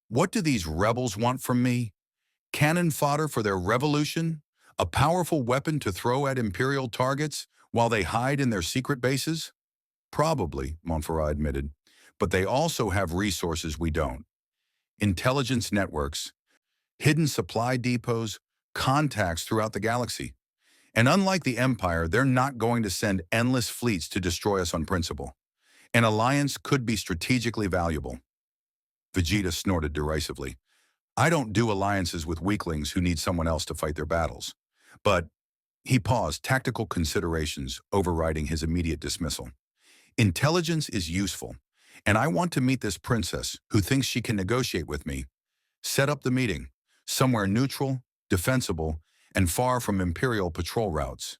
"What do these rebels want from me? Cannon fodder for their revolution? A powerful weapon to throw at Imperial targets while they hide in their secret bases?" "Probably," Montferrat admitted, "but they also have resources we don't. Intelligence networks, hidden supply depots, contacts throughout the galaxy. And unlike the Empire, they're not going to send endless fleets to destroy us on principle. An alliance could be strategically valuable." Vegeta snorted derisively. "I don't do alliances with weaklings who need someone else to fight their battles." But he paused, tactical considerations overriding his immediate dismissal. "Intelligence is useful, and I want to meet this princess who thinks she can negotiate with me. Set up the meeting, somewhere neutral, defensible, and far from Imperial patrol routes."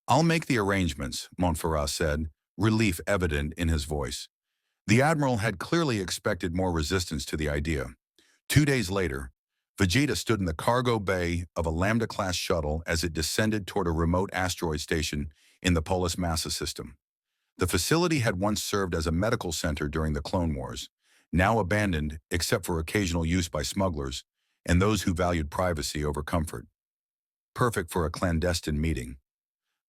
"I'll make the arrangements," Montferrat said, relief evident in his voice. The Admiral had clearly expected more resistance to the idea. 2 days later, Vegeta stood in the cargo bay of a Lambda-class shuttle as it descended toward a remote asteroid station in the Polis Massa system. The facility had once served as a medical center during the Clone Wars. now abandoned except for occasional use by smugglers and those who valued privacy over comfort. Perfect for a clandestine meeting.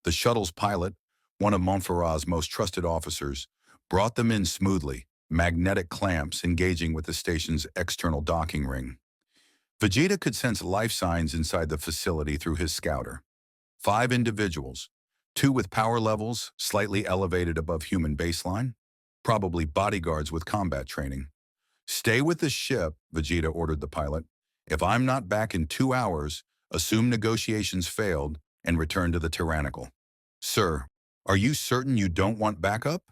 The shuttle's pilot, one of Montferrat's most trusted officers, brought them in smoothly, magnetic clamps engaging with the station's external docking ring. Vegeta could sense life signs inside the facility through his scouter. 5 individuals, 2 with power levels slightly elevated above human baseline, probably bodyguards with combat training. Stay with the ship, Vegeta ordered the pilot. If I'm not back in 2 hours, assume negotiations failed and return to the Tyrannical. Sir, are you certain you don't want backup?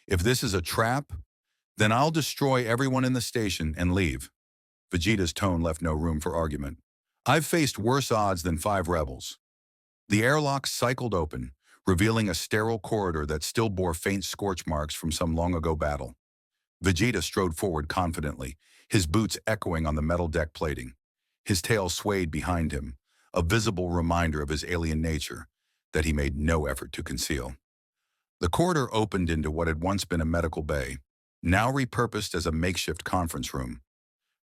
If this is a trap, then I'll destroy everyone in the station and leave. Vegeta's tone left no room for argument. I've faced worse odds than 5 rebels. The airlock cycled open, revealing a sterile corridor that still bore faint scorch marks from some long-ago battle. Vegeta strode forward confidently, his boots echoing on the metal deck plating. His tail swayed behind him, a visible reminder of his alien nature that he made no effort to conceal. The corridor opened into what had once been a medical bay, now repurposed as a makeshift conference room.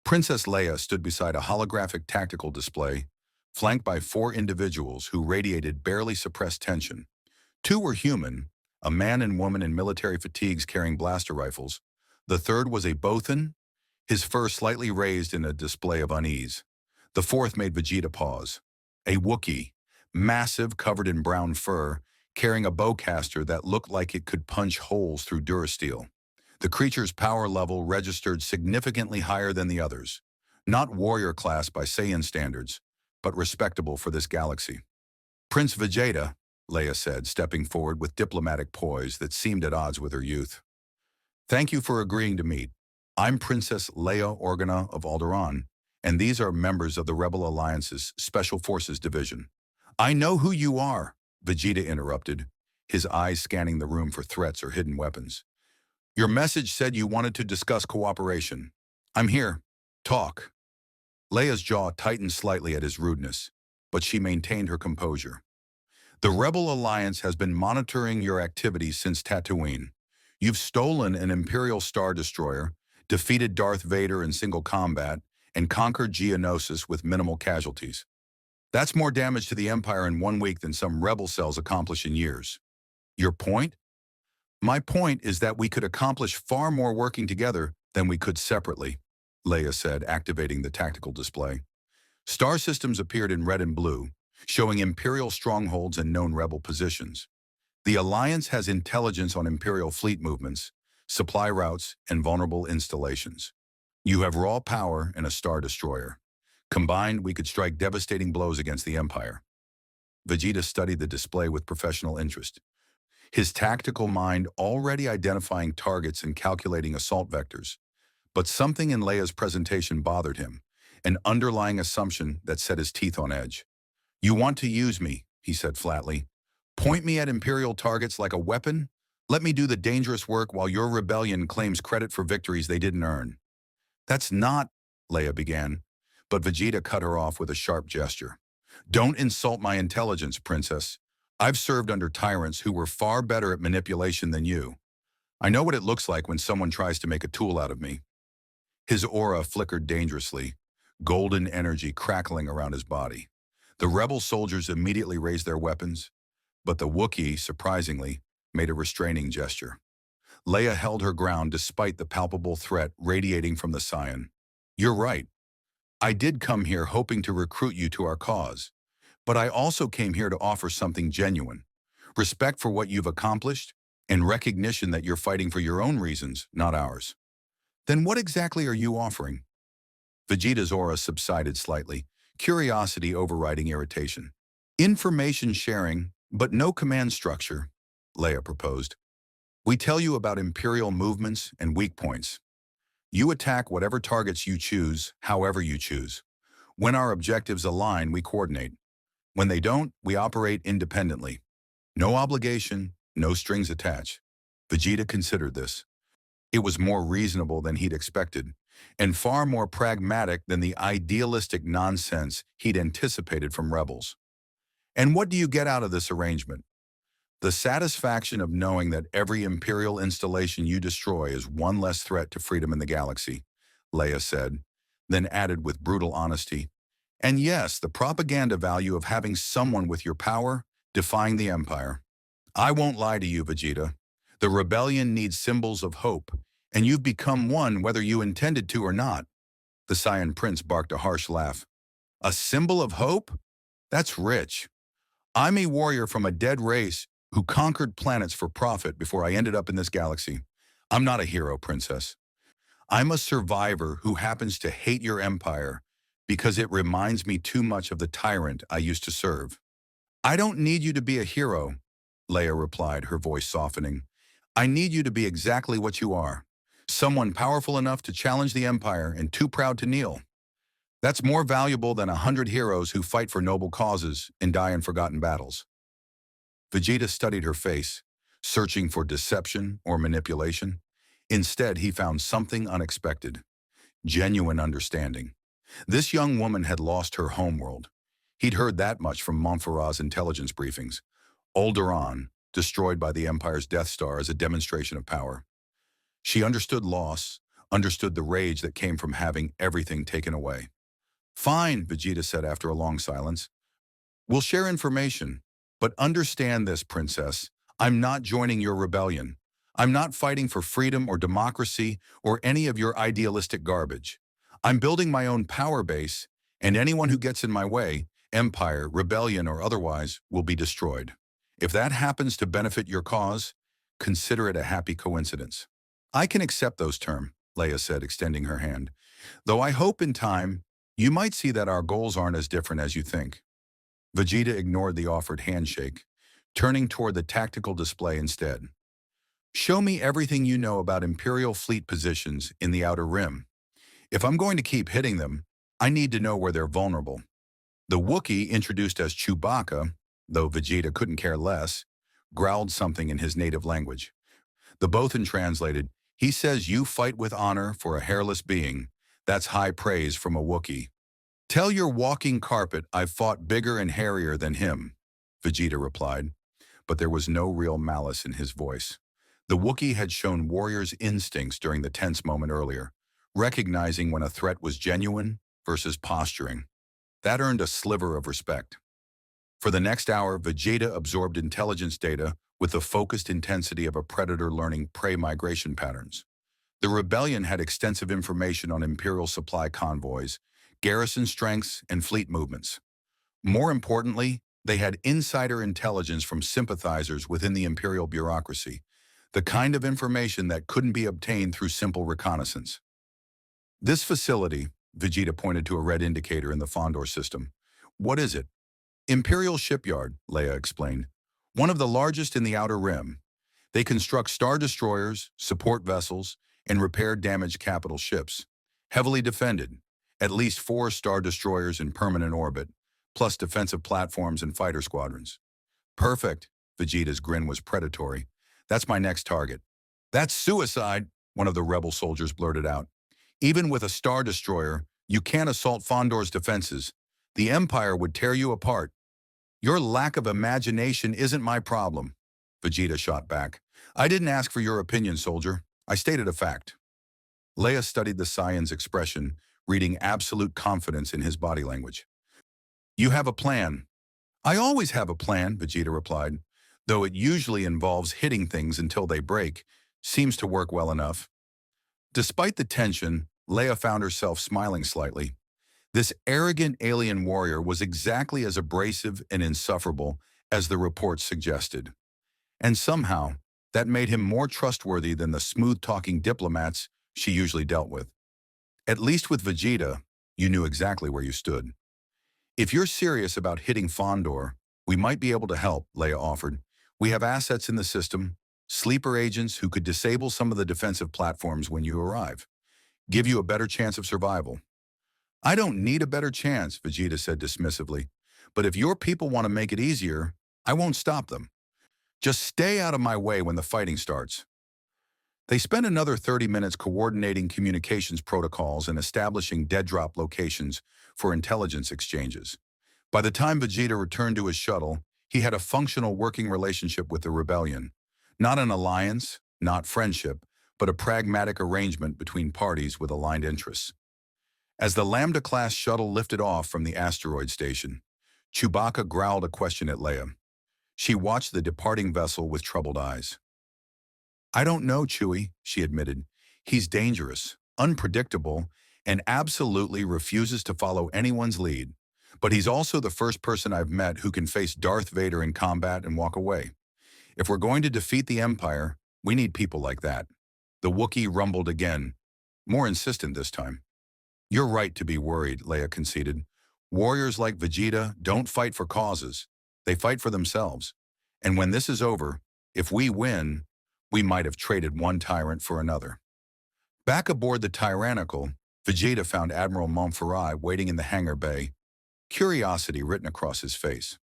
Princess Leia stood beside a holographic tactical display, flanked by 4 individuals who radiated barely suppressed tension. 2 were human, a man and woman in military fatigues carrying blaster rifles. The third was a Bothan, his fur slightly raised in a display of unease. The fourth made Vegeta pause. A Wookiee, massive, covered in brown fur, carrying a bowcaster that looked like it could punch holes through durasteel. The creature's power level registered significantly higher than the others. Not warrior class by Saiyan standards, but respectable for this galaxy. Prince Vegeta, Leia said, stepping forward with diplomatic poise that seemed at odds with her youth. Thank you for agreeing to meet. I'm Princess Leia Organa of Alderaan, and these are members of the Rebel Alliance's Special Forces Division. I know who you are, Vegeta interrupted, his eyes scanning the room for threats or hidden weapons. Your message said you wanted to discuss cooperation. I'm here. Talk. Leia's jaw tightened slightly at his rudeness, but she maintained her composure. The Rebel Alliance has been monitoring your activities since Tatooine. You've stolen an Imperial Star Destroyer, defeated Darth Vader in single combat, and conquered Geonosis with minimal casualties. That's more damage to the Empire in 1 week than some rebel cells accomplish in years. Your point? My point is that we could accomplish far more working together than we could separately, Leia said, activating the tactical display. Star systems appeared in red and blue, showing Imperial strongholds and known rebel positions. The Alliance has intelligence on Imperial fleet movements, supply routes, and vulnerable installations. You have raw power and a Star Destroyer. Combined, we could strike devastating blows against the Empire. Vegeta studied the display with professional interest, his tactical mind already identifying targets and calculating assault vectors. But something in Leia's presentation bothered him, an underlying assumption that set his teeth on edge. You want to use me, he said flatly. Point me at Imperial targets like a weapon? Let me do the dangerous work while your rebellion claims credit for victories they didn't earn. That's not, Leia began, but Vegeta cut her off with a sharp gesture. Don't insult my intelligence, Princess. I've served under tyrants who were far better at manipulation than you. I know what it looks like when someone tries to make a tool out of me. His aura flickered dangerously, golden energy crackling around his body. The rebel soldiers immediately raised their weapons, but the Wookiee, surprisingly, made a restraining gesture. Leia held her ground despite the palpable threat radiating from the Scion. You're right. I did come here hoping to recruit you to our cause, but I also came here to offer something genuine. Respect for what you've accomplished, and recognition that you're fighting for your own reasons, not ours. Then what exactly are you offering? Vegeta's aura subsided slightly, curiosity overriding irritation. Information sharing, but no command structure, Leia proposed. We tell you about Imperial movements and weak points. You attack whatever targets you choose, however you choose. When our objectives align, we coordinate. When they don't, we operate independently. No obligation, no strings attached. Vegeta considered this. It was more reasonable than he'd expected, and far more pragmatic than the idealistic nonsense he'd anticipated from rebels. And what do you get out of this arrangement? The satisfaction of knowing that every Imperial installation you destroy is one less threat to freedom in the galaxy, Leia said, then added with brutal honesty. And yes, the propaganda value of having someone with your power defying the Empire. I won't lie to you, Vegeta. The rebellion needs symbols of hope, and you've become one whether you intended to or not. The Saiyan Prince barked a harsh laugh. A symbol of hope? That's rich. I'm a warrior from a dead race who conquered planets for profit before I ended up in this galaxy. I'm not a hero, Princess. I'm a survivor who happens to hate your empire because it reminds me too much of the tyrant I used to serve. I don't need you to be a hero, Leia replied, her voice softening. I need you to be exactly what you are. Someone powerful enough to challenge the Empire and too proud to kneel. That's more valuable than 100 heroes who fight for noble causes and die in forgotten battles. Vegeta studied her face, searching for deception or manipulation. Instead, he found something unexpected, genuine understanding. This young woman had lost her homeworld. He'd heard that much from Montferrat's intelligence briefings. Alderaan, destroyed by the Empire's Death Star as a demonstration of power. She understood loss, understood the rage that came from having everything taken away. Fine, Vegeta said after a long silence. We'll share information, but understand this, Princess. I'm not joining your rebellion. I'm not fighting for freedom or democracy or any of your idealistic garbage. I'm building my own power base, and anyone who gets in my way, empire, rebellion, or otherwise, will be destroyed. If that happens to benefit your cause, consider it a happy coincidence. I can accept those terms, Leia said, extending her hand. Though I hope in time, you might see that our goals aren't as different as you think. Vegeta ignored the offered handshake, turning toward the tactical display instead. Show me everything you know about Imperial fleet positions in the Outer Rim. If I'm going to keep hitting them, I need to know where they're vulnerable. The Wookiee, introduced as Chewbacca, though Vegeta couldn't care less, growled something in his native language. The Bothan translated, he says you fight with honor for a hairless being. That's high praise from a Wookiee. Tell your walking carpet I've fought bigger and hairier than him, Vegeta replied, but there was no real malice in his voice. The Wookiee had shown warriors' instincts during the tense moment earlier, recognizing when a threat was genuine versus posturing. That earned a sliver of respect. For the next hour, Vegeta absorbed intelligence data with the focused intensity of a predator learning prey migration patterns. The rebellion had extensive information on Imperial supply convoys, garrison strengths, and fleet movements. More importantly, they had insider intelligence from sympathizers within the Imperial bureaucracy, the kind of information that couldn't be obtained through simple reconnaissance. This facility, Vegeta pointed to a red indicator in the Fondor system. What is it? Imperial Shipyard, Leia explained. One of the largest in the Outer Rim. They construct star destroyers, support vessels, and repair damaged capital ships. Heavily defended. At least 4 star destroyers in permanent orbit, plus defensive platforms and fighter squadrons. Perfect. Vegeta's grin was predatory. That's my next target. That's suicide, one of the rebel soldiers blurted out. Even with a star destroyer, you can't assault Fondor's defenses. The Empire would tear you apart. Your lack of imagination isn't my problem, Vegeta shot back. I didn't ask for your opinion, soldier. I stated a fact. Leia studied the Saiyan's expression, reading absolute confidence in his body language. You have a plan. I always have a plan, Vegeta replied, though it usually involves hitting things until they break. Seems to work well enough. Despite the tension, Leia found herself smiling slightly. This arrogant alien warrior was exactly as abrasive and insufferable as the reports suggested. And somehow, that made him more trustworthy than the smooth-talking diplomats she usually dealt with. At least with Vegeta, you knew exactly where you stood. If you're serious about hitting Fondor, we might be able to help, Leia offered. We have assets in the system, sleeper agents who could disable some of the defensive platforms when you arrive. Give you a better chance of survival. I don't need a better chance, Vegeta said dismissively. But if your people want to make it easier, I won't stop them. Just stay out of my way when the fighting starts. They spent another 30 minutes coordinating communications protocols and establishing dead drop locations for intelligence exchanges. By the time Vegeta returned to his shuttle, He had a functional working relationship with the rebellion. Not an alliance, not friendship, but a pragmatic arrangement between parties with aligned interests. As the Lambda-class shuttle lifted off from the asteroid station, Chewbacca growled a question at Leia. She watched the departing vessel with troubled eyes. "I don't know, Chewie," she admitted. "He's dangerous, unpredictable, and absolutely refuses to follow anyone's lead. But he's also the first person I've met who can face Darth Vader in combat and walk away. If we're going to defeat the Empire, we need people like that." The Wookiee rumbled again, more insistent this time. "You're right to be worried," Leia conceded. "Warriors like Vegeta don't fight for causes. They fight for themselves. And when this is over, if we win, we might have traded one tyrant for another." Back aboard the Tyrannical, Vegeta found Admiral Montferrat waiting in the hangar bay, curiosity written across his face.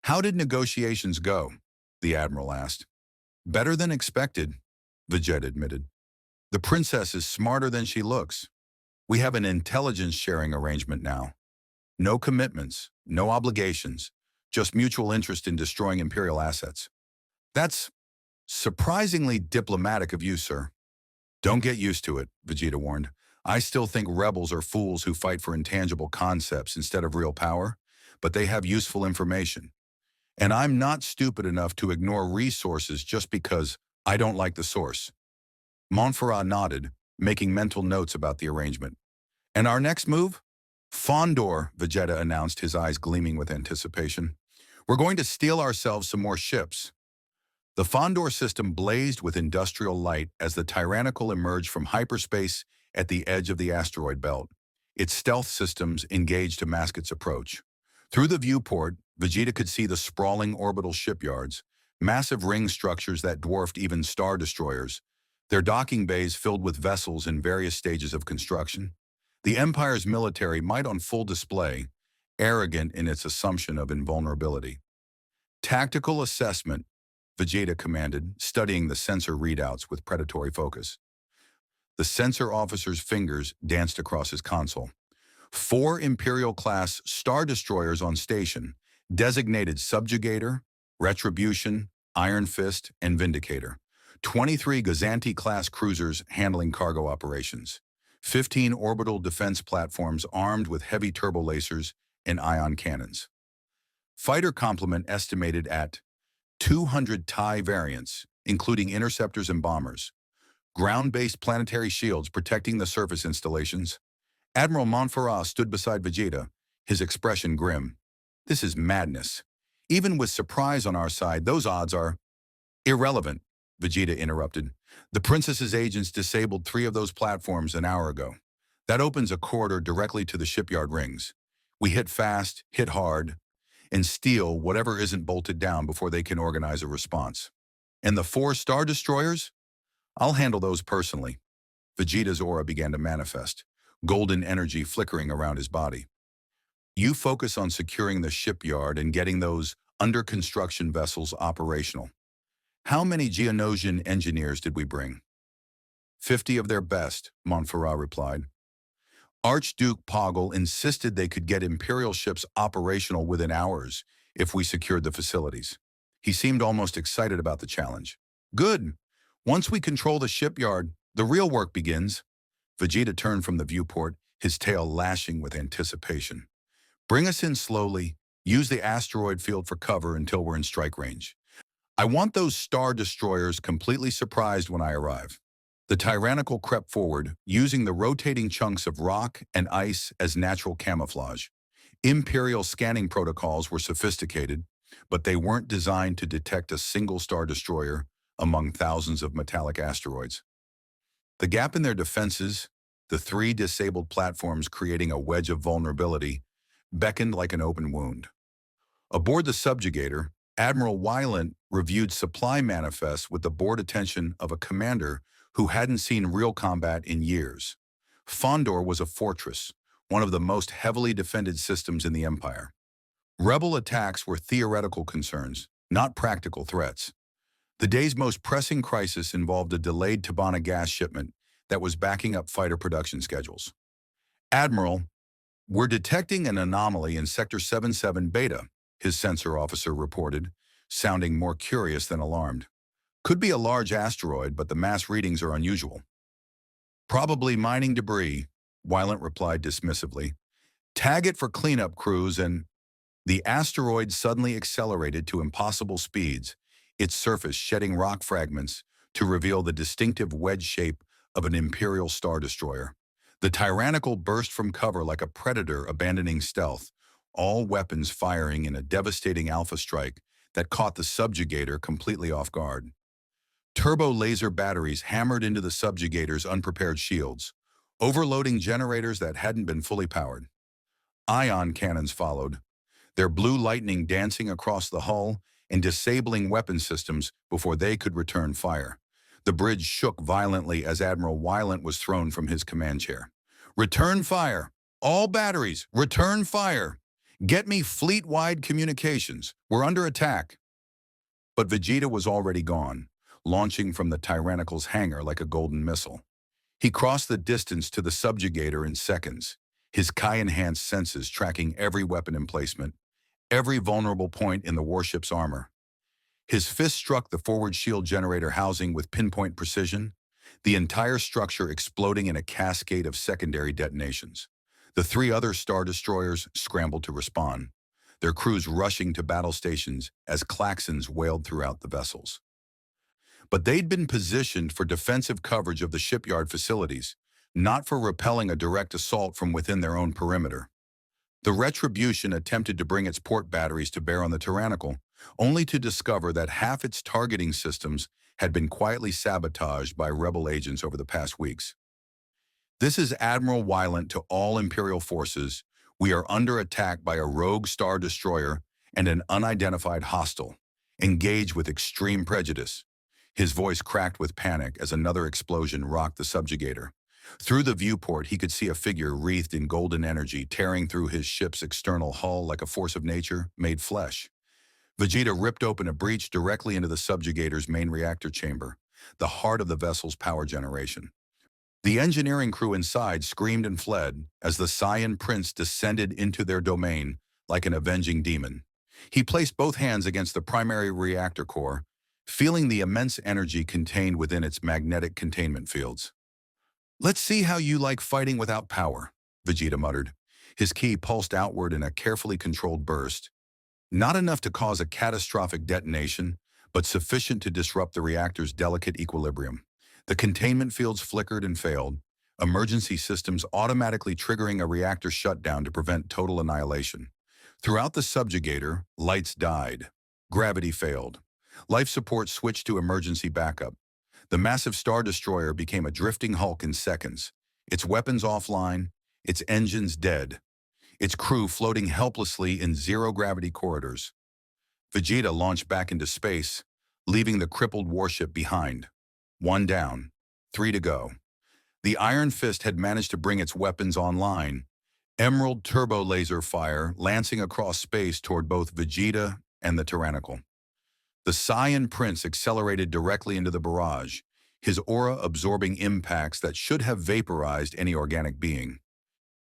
"How did negotiations go?" the Admiral asked. "Better than expected," Vegeta admitted. "The princess is smarter than she looks. We have an intelligence-sharing arrangement now. No commitments, no obligations, just mutual interest in destroying Imperial assets." "That's surprisingly diplomatic of you, sir." "Don't get used to it," Vegeta warned. "I still think rebels are fools who fight for intangible concepts instead of real power, but they have useful information. And I'm not stupid enough to ignore resources just because I don't like the source." Montferrat nodded, making mental notes about the arrangement. "And our next move?" "Fondor," Vegeta announced, his eyes gleaming with anticipation. "We're going to steal ourselves some more ships." The Fondor system blazed with industrial light as the Tyrannical emerged from hyperspace at the edge of the asteroid belt. Its stealth systems engaged to mask its approach. Through the viewport, Vegeta could see the sprawling orbital shipyards, massive ring structures that dwarfed even star destroyers, their docking bays filled with vessels in various stages of construction. The Empire's military might on full display, arrogant in its assumption of invulnerability. "Tactical assessment," Vegeta commanded, studying the sensor readouts with predatory focus. The sensor officer's fingers danced across his console. 4 Imperial-class Star Destroyers on station, designated Subjugator, Retribution, Iron Fist, and Vindicator. 23 Gazanti-class cruisers handling cargo operations. 15 orbital defense platforms armed with heavy turbolasers and ion cannons. Fighter complement estimated at 200 TIE variants, including interceptors and bombers. Ground-based planetary shields protecting the surface installations. Admiral Montferrat stood beside Vegeta, his expression grim. "This is madness. Even with surprise on our side, those odds are—" "Irrelevant," Vegeta interrupted. "The Princess's agents disabled 3 of those platforms an hour ago. That opens a corridor directly to the shipyard rings. We hit fast, hit hard, and steal whatever isn't bolted down before they can organize a response. And the 4 Star Destroyers? I'll handle those personally." Vegeta's aura began to manifest, golden energy flickering around his body. "You focus on securing the shipyard and getting those under-construction vessels operational. How many Geonosian engineers did we bring?" 50 of their best," Montferrat replied. "Archduke Poggle insisted they could get Imperial ships operational within hours if we secured the facilities. He seemed almost excited about the challenge." "Good. Once we control the shipyard, the real work begins." Vegeta turned from the viewport, his tail lashing with anticipation. "Bring us in slowly. Use the asteroid field for cover until we're in strike range. I want those Star Destroyers completely surprised when I arrive." The Tyrannical crept forward, using the rotating chunks of rock and ice as natural camouflage. Imperial scanning protocols were sophisticated, but they weren't designed to detect a single Star Destroyer among thousands of metallic asteroids. The gap in their defenses, the 3 disabled platforms creating a wedge of vulnerability, beckoned like an open wound. Aboard the Subjugator, Admiral Wylant reviewed supply manifests with the bored attention of a commander who hadn't seen real combat in years. Fondor was a fortress, one of the most heavily defended systems in the Empire. Rebel attacks were theoretical concerns, not practical threats. The day's most pressing crisis involved a delayed Tabana gas shipment that was backing up fighter production schedules. "Admiral, we're detecting an anomaly in Sector 77 Beta," his sensor officer reported, sounding more curious than alarmed. Could be a large asteroid, but the mass readings are unusual. Probably mining debris, Wylant replied dismissively. Tag it for cleanup crews and... The asteroid suddenly accelerated to impossible speeds, its surface shedding rock fragments to reveal the distinctive wedge shape of an Imperial Star Destroyer. The Tyrannical burst from cover like a predator abandoning stealth, all weapons firing in a devastating alpha strike that caught the subjugator completely off guard. Turbo laser batteries hammered into the subjugator's unprepared shields, overloading generators that hadn't been fully powered. Ion cannons followed, their blue lightning dancing across the hull and disabling weapon systems before they could return fire. The bridge shook violently as Admiral Wylant was thrown from his command chair. Return fire! All batteries, return fire! Get me fleet-wide communications. We're under attack. But Vegeta was already gone, launching from the Tyrannical's hangar like a golden missile. He crossed the distance to the subjugator in seconds, his Kai-enhanced senses tracking every weapon emplacement, every vulnerable point in the warship's armor. His fist struck the forward shield generator housing with pinpoint precision, the entire structure exploding in a cascade of secondary detonations. The three other Star Destroyers scrambled to respond, their crews rushing to battle stations as klaxons wailed throughout the vessels. But they'd been positioned for defensive coverage of the shipyard facilities, not for repelling a direct assault from within their own perimeter. The Retribution attempted to bring its port batteries to bear on the Tyrannical, only to discover that half its targeting systems had been quietly sabotaged by rebel agents over the past weeks. This is Admiral Wylant to all Imperial forces. We are under attack by a rogue Star Destroyer and an unidentified hostile. Engage with extreme prejudice. His voice cracked with panic as another explosion rocked the subjugator. Through the viewport, he could see a figure wreathed in golden energy tearing through his ship's external hull like a force of nature made flesh. Vegeta ripped open a breach directly into the subjugator's main reactor chamber, the heart of the vessel's power generation. The engineering crew inside screamed and fled as the Saiyan Prince descended into their domain like an avenging demon. He placed both hands against the primary reactor core, feeling the immense energy contained within its magnetic containment fields. Let's see how you like fighting without power, Vegeta muttered. His ki pulsed outward in a carefully controlled burst, not enough to cause a catastrophic detonation, but sufficient to disrupt the reactor's delicate equilibrium. The containment fields flickered and failed, emergency systems automatically triggering a reactor shutdown to prevent total annihilation. Throughout the subjugator, lights died. Gravity failed. Life support switched to emergency backup. The massive Star Destroyer became a drifting hulk in seconds, its weapons offline, its engines dead, its crew floating helplessly in zero-gravity corridors. Vegeta launched back into space, leaving the crippled warship behind. 1 down, 3 to go. The Iron Fist had managed to bring its weapons online, emerald turbo laser fire lancing across space toward both Vegeta and the Tyrannical. The Saiyan Prince accelerated directly into the barrage, his aura absorbing impacts that should have vaporized any organic being.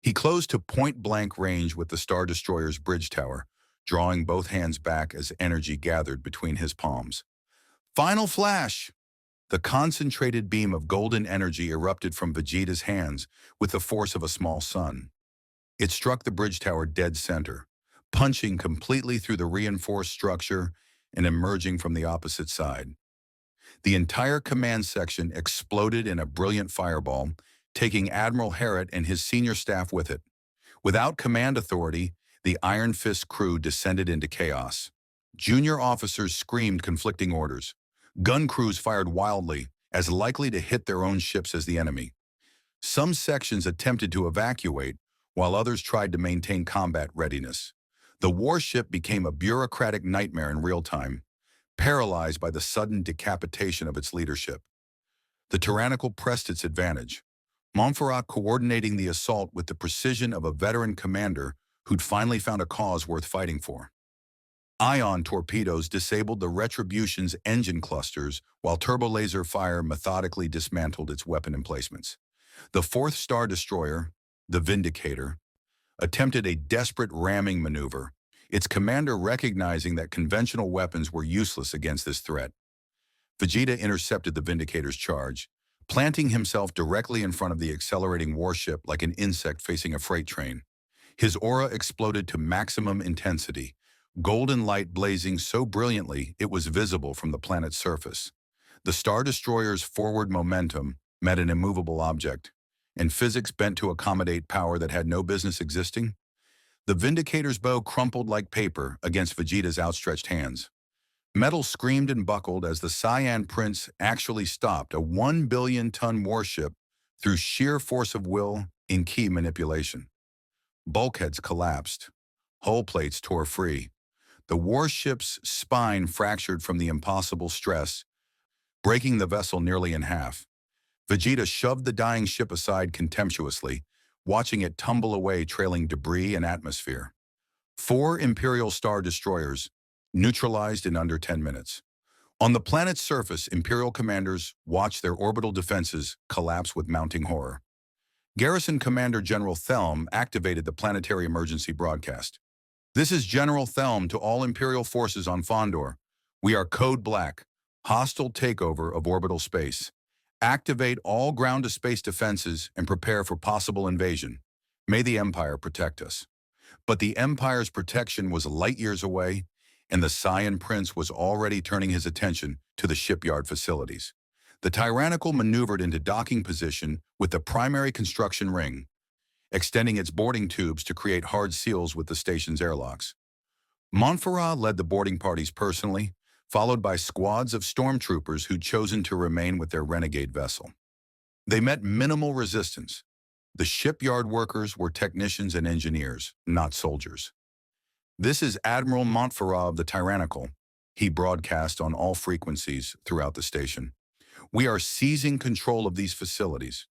He closed to point-blank range with the Star Destroyer's bridge tower, drawing both hands back as energy gathered between his palms. Final flash! The concentrated beam of golden energy erupted from Vegeta's hands with the force of a small sun. It struck the bridge tower dead center, punching completely through the reinforced structure and emerging from the opposite side. The entire command section exploded in a brilliant fireball, taking Admiral Herritt and his senior staff with it. Without command authority, the Iron Fist crew descended into chaos. Junior officers screamed conflicting orders. Gun crews fired wildly, as likely to hit their own ships as the enemy. Some sections attempted to evacuate, while others tried to maintain combat readiness. The warship became a bureaucratic nightmare in real time, paralyzed by the sudden decapitation of its leadership. The Tyrannical pressed its advantage, Montferrat coordinating the assault with the precision of a veteran commander who'd finally found a cause worth fighting for. Ion torpedoes disabled the Retribution's engine clusters, while turbo-laser fire methodically dismantled its weapon emplacements. The fourth Star Destroyer, the Vindicator, attempted a desperate ramming maneuver, its commander recognizing that conventional weapons were useless against this threat. Vegeta intercepted the Vindicator's charge, planting himself directly in front of the accelerating warship like an insect facing a freight train. His aura exploded to maximum intensity, golden light blazing so brilliantly it was visible from the planet's surface. The Star Destroyer's forward momentum met an immovable object, and physics bent to accommodate power that had no business existing. The Vindicator's bow crumpled like paper against Vegeta's outstretched hands. Metal screamed and buckled as the Cyan Prince actually stopped a 1 billion-ton warship through sheer force of will in key manipulation. Bulkheads collapsed. Hull plates tore free. The warship's spine fractured from the impossible stress, breaking the vessel nearly in half. Vegeta shoved the dying ship aside contemptuously, watching it tumble away trailing debris and atmosphere. 4 Imperial Star Destroyers, neutralized in under 10 minutes. On the planet's surface, Imperial commanders watched their orbital defenses collapse with mounting horror. Garrison Commander General Thelm activated the planetary emergency broadcast. "This is General Thelm to all Imperial forces on Fondor. We are Code Black, hostile takeover of orbital space. Activate all ground-to-space defenses and prepare for possible invasion. May the Empire protect us." But the Empire's protection was light years away, and the Cyan Prince was already turning his attention to the shipyard facilities. The Tyrannical maneuvered into docking position with the primary construction ring, extending its boarding tubes to create hard seals with the station's airlocks. Montferrat led the boarding parties personally, followed by squads of stormtroopers who'd chosen to remain with their renegade vessel. They met minimal resistance. The shipyard workers were technicians and engineers, not soldiers. "This is Admiral Montferrat of the Tyrannical," he broadcast on all frequencies throughout the station. "We are seizing control of these facilities.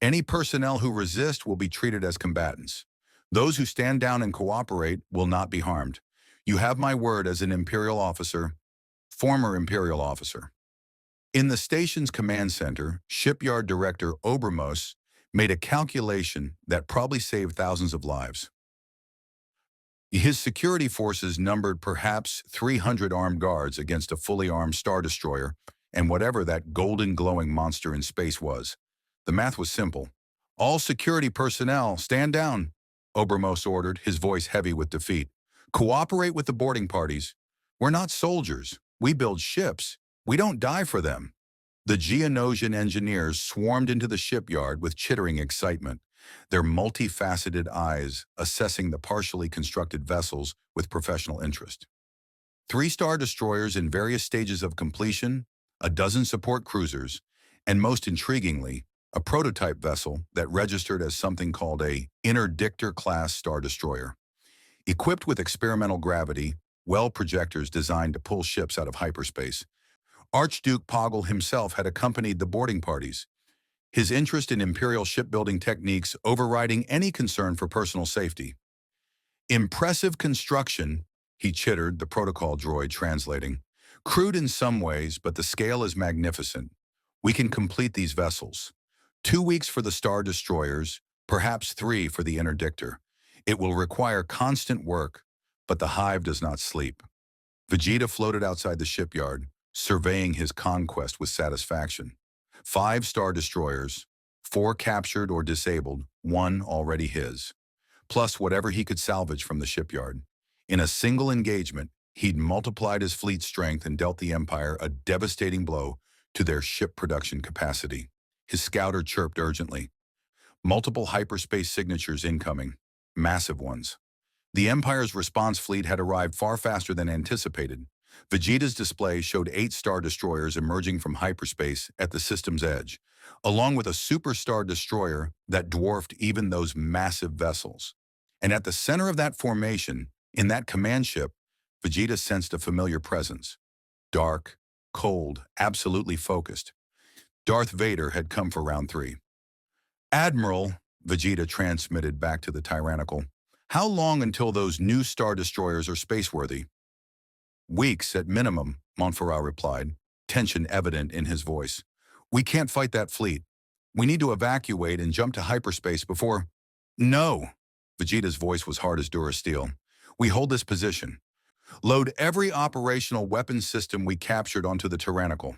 Any personnel who resist will be treated as combatants. Those who stand down and cooperate will not be harmed. You have my word as an Imperial officer, former Imperial officer." In the station's command center, shipyard director Obermos made a calculation that probably saved thousands of lives. His security forces numbered perhaps 300 armed guards against a fully armed Star Destroyer and whatever that golden glowing monster in space was. The math was simple. "All security personnel, stand down," Obermos ordered, his voice heavy with defeat. "Cooperate with the boarding parties. We're not soldiers. We build ships. We don't die for them." The Geonosian engineers swarmed into the shipyard with chittering excitement, their multifaceted eyes assessing the partially constructed vessels with professional interest. 3 Star Destroyers in various stages of completion, a dozen support cruisers, and most intriguingly, a prototype vessel that registered as something called a Interdictor-class Star Destroyer. Equipped with experimental gravity, well projectors designed to pull ships out of hyperspace, Archduke Poggle himself had accompanied the boarding parties, his interest in Imperial shipbuilding techniques overriding any concern for personal safety. "Impressive construction," he chittered, the protocol droid translating. "Crude in some ways, but the scale is magnificent. We can complete these vessels. 2 weeks for the Star Destroyers, perhaps 3 for the Interdictor. It will require constant work, but the hive does not sleep." Vegeta floated outside the shipyard, surveying his conquest with satisfaction. 5 Star Destroyers, 4 captured or disabled, 1 already his, plus whatever he could salvage from the shipyard. In a single engagement, he'd multiplied his fleet strength and dealt the Empire a devastating blow to their ship production capacity. His scouter chirped urgently. Multiple hyperspace signatures incoming, massive ones. The Empire's response fleet had arrived far faster than anticipated. Vegeta's display showed 8 Star Destroyers emerging from hyperspace at the system's edge, along with a Super Star Destroyer that dwarfed even those massive vessels. And at the center of that formation, in that command ship, Vegeta sensed a familiar presence. Dark, cold, absolutely focused. Darth Vader had come for round 3. "Admiral," Vegeta transmitted back to the Tyrannical, "how long until those new Star Destroyers are spaceworthy?" "Weeks at minimum," Montferrat replied, tension evident in his voice. "We can't fight that fleet. We need to evacuate and jump to hyperspace before—" "No!" Vegeta's voice was hard as Durasteel. We hold this position. Load every operational weapons system we captured onto the Tyrannical.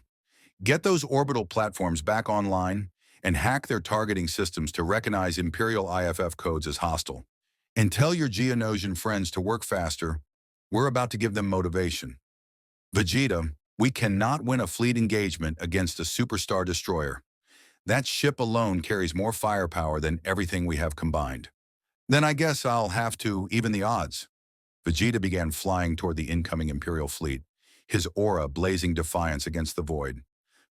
Get those orbital platforms back online and hack their targeting systems to recognize Imperial IFF codes as hostile. And tell your Geonosian friends to work faster. We're about to give them motivation. Vegeta, we cannot win a fleet engagement against a superstar destroyer. That ship alone carries more firepower than everything we have combined. Then I guess I'll have to even the odds. Vegeta began flying toward the incoming Imperial fleet, his aura blazing defiance against the void.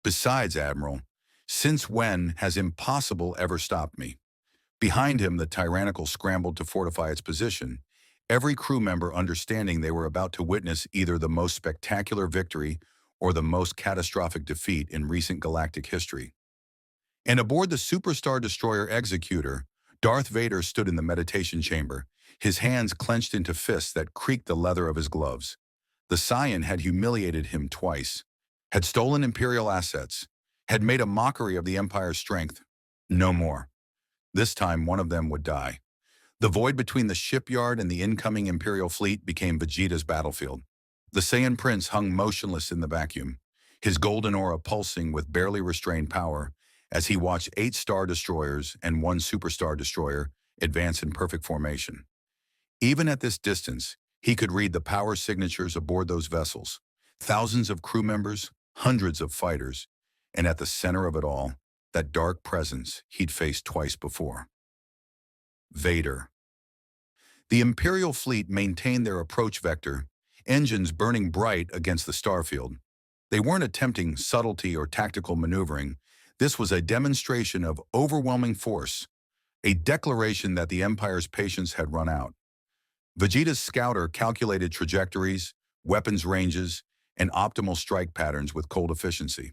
Besides, Admiral, since when has impossible ever stopped me? Behind him, the Tyrannical scrambled to fortify its position, every crew member understanding they were about to witness either the most spectacular victory or the most catastrophic defeat in recent galactic history. And aboard the superstar destroyer Executor, Darth Vader stood in the meditation chamber, his hands clenched into fists that creaked the leather of his gloves. The Saiyan had humiliated him twice, had stolen Imperial assets, had made a mockery of the Empire's strength. No more. This time, one of them would die. The void between the shipyard and the incoming Imperial fleet became Vegeta's battlefield. The Saiyan prince hung motionless in the vacuum, his golden aura pulsing with barely restrained power as he watched 8 star destroyers and 1 superstar destroyer advance in perfect formation. Even at this distance, he could read the power signatures aboard those vessels. Thousands of crew members, hundreds of fighters, and at the center of it all, that dark presence he'd faced twice before. Vader. The Imperial fleet maintained their approach vector, engines burning bright against the starfield. They weren't attempting subtlety or tactical maneuvering. This was a demonstration of overwhelming force, a declaration that the Empire's patience had run out. Vegeta's scouter calculated trajectories, weapons ranges, and optimal strike patterns with cold efficiency.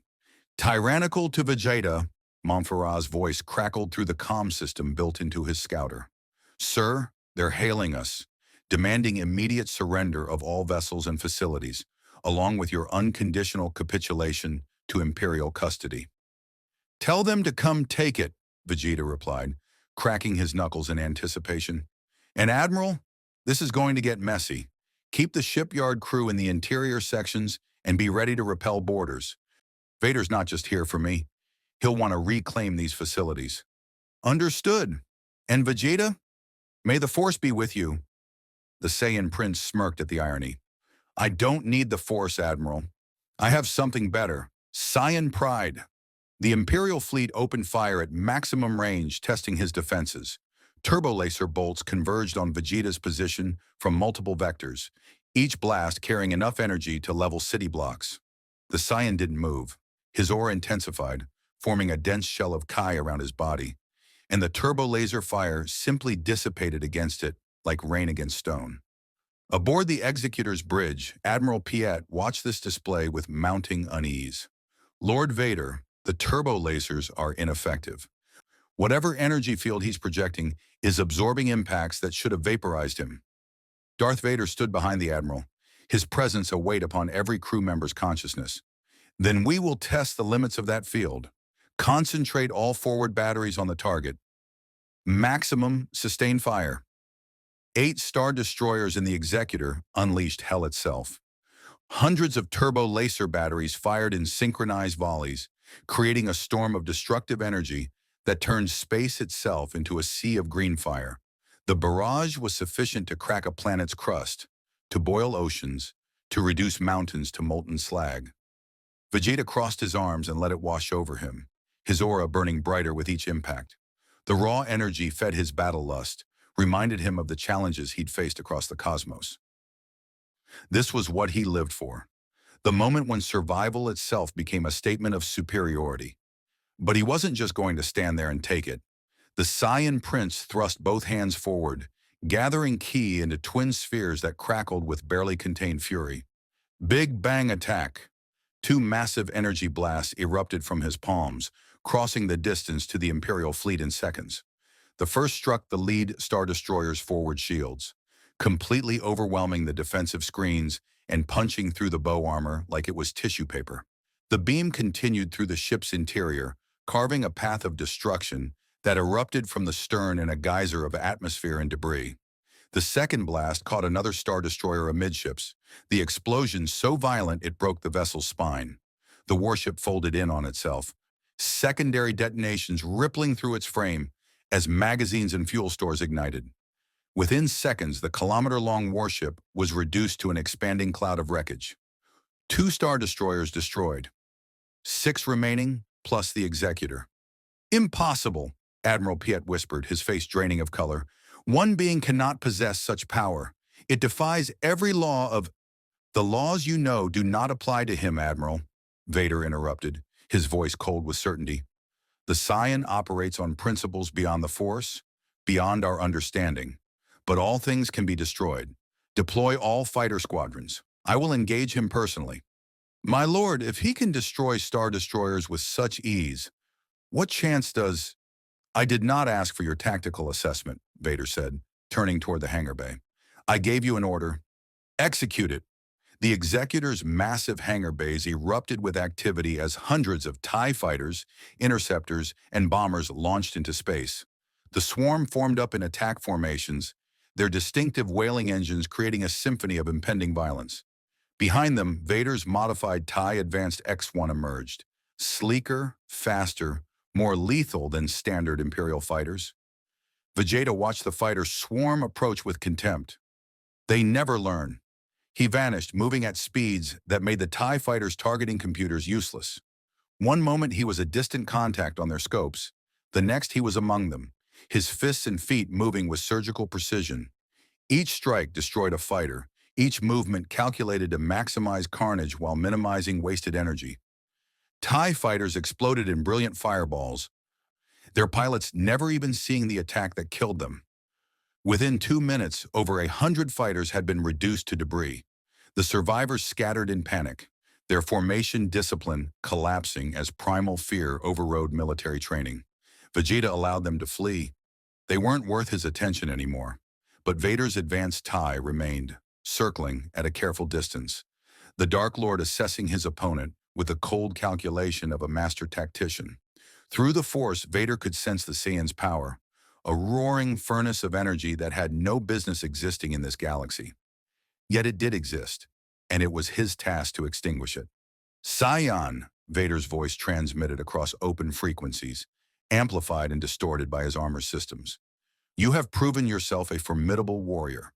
Tyrannical to Vegeta, Montferrat's voice crackled through the comm system built into his scouter. Sir, they're hailing us, demanding immediate surrender of all vessels and facilities, along with your unconditional capitulation to Imperial custody. Tell them to come take it, Vegeta replied, cracking his knuckles in anticipation. And Admiral, this is going to get messy. Keep the shipyard crew in the interior sections and be ready to repel boarders. Vader's not just here for me. He'll want to reclaim these facilities. Understood. And Vegeta? May the Force be with you. The Saiyan prince smirked at the irony. I don't need the Force, Admiral. I have something better. Saiyan pride. The Imperial fleet opened fire at maximum range, testing his defenses. Turbolaser bolts converged on Vegeta's position from multiple vectors, each blast carrying enough energy to level city blocks. The Saiyan didn't move. His aura intensified, forming a dense shell of Kai around his body, and the turbolaser fire simply dissipated against it like rain against stone. Aboard the Executor's bridge, Admiral Piet watched this display with mounting unease. Lord Vader, the turbolasers are ineffective. Whatever energy field he's projecting is absorbing impacts that should have vaporized him. Darth Vader stood behind the Admiral, his presence a weight upon every crew member's consciousness. Then we will test the limits of that field. Concentrate all forward batteries on the target. Maximum sustained fire. 8 star destroyers in the Executor unleashed hell itself. Hundreds of turbo laser batteries fired in synchronized volleys, creating a storm of destructive energy that turned space itself into a sea of green fire. The barrage was sufficient to crack a planet's crust, to boil oceans, to reduce mountains to molten slag. Vegeta crossed his arms and let it wash over him, his aura burning brighter with each impact. The raw energy fed his battle lust, reminded him of the challenges he'd faced across the cosmos. This was what he lived for, the moment when survival itself became a statement of superiority. But he wasn't just going to stand there and take it. The Saiyan prince thrust both hands forward, gathering ki into twin spheres that crackled with barely contained fury. Big Bang attack. 2 massive energy blasts erupted from his palms, crossing the distance to the Imperial fleet in seconds. The first struck the lead Star Destroyer's forward shields, completely overwhelming the defensive screens and punching through the bow armor like it was tissue paper. The beam continued through the ship's interior, carving a path of destruction that erupted from the stern in a geyser of atmosphere and debris. The second blast caught another Star Destroyer amidships, the explosion so violent it broke the vessel's spine. The warship folded in on itself, secondary detonations rippling through its frame as magazines and fuel stores ignited. Within seconds, the kilometer-long warship was reduced to an expanding cloud of wreckage. 2 Star Destroyers destroyed, 6 remaining, plus the Executor. Impossible, Admiral Piet whispered, his face draining of color. One being cannot possess such power. It defies every law of... The laws you know do not apply to him, Admiral, Vader interrupted, his voice cold with certainty. The Scion operates on principles beyond the Force, beyond our understanding. But all things can be destroyed. Deploy all fighter squadrons. I will engage him personally. My lord, if he can destroy Star Destroyers with such ease, what chance does... I did not ask for your tactical assessment, Vader said, turning toward the hangar bay. I gave you an order. Execute it. The Executor's massive hangar bays erupted with activity as hundreds of TIE fighters, interceptors, and bombers launched into space. The swarm formed up in attack formations, their distinctive wailing engines creating a symphony of impending violence. Behind them, Vader's modified TIE Advanced X-1 emerged, sleeker, faster, more lethal than standard Imperial fighters. Vegeta watched the fighters swarm approach with contempt. They never learn. He vanished, moving at speeds that made the TIE fighters' targeting computers useless. One moment he was a distant contact on their scopes, the next he was among them, his fists and feet moving with surgical precision. Each strike destroyed a fighter, each movement calculated to maximize carnage while minimizing wasted energy. TIE fighters exploded in brilliant fireballs, their pilots never even seeing the attack that killed them. Within 2 minutes, over 100 fighters had been reduced to debris. The survivors scattered in panic, their formation discipline collapsing as primal fear overrode military training. Vegeta allowed them to flee. They weren't worth his attention anymore. But Vader's advanced TIE remained, circling at a careful distance, the Dark Lord assessing his opponent with the cold calculation of a master tactician. Through the Force, Vader could sense the Saiyan's power, a roaring furnace of energy that had no business existing in this galaxy. Yet it did exist, and it was his task to extinguish it. Scion, Vader's voice transmitted across open frequencies, amplified and distorted by his armor systems. You have proven yourself a formidable warrior.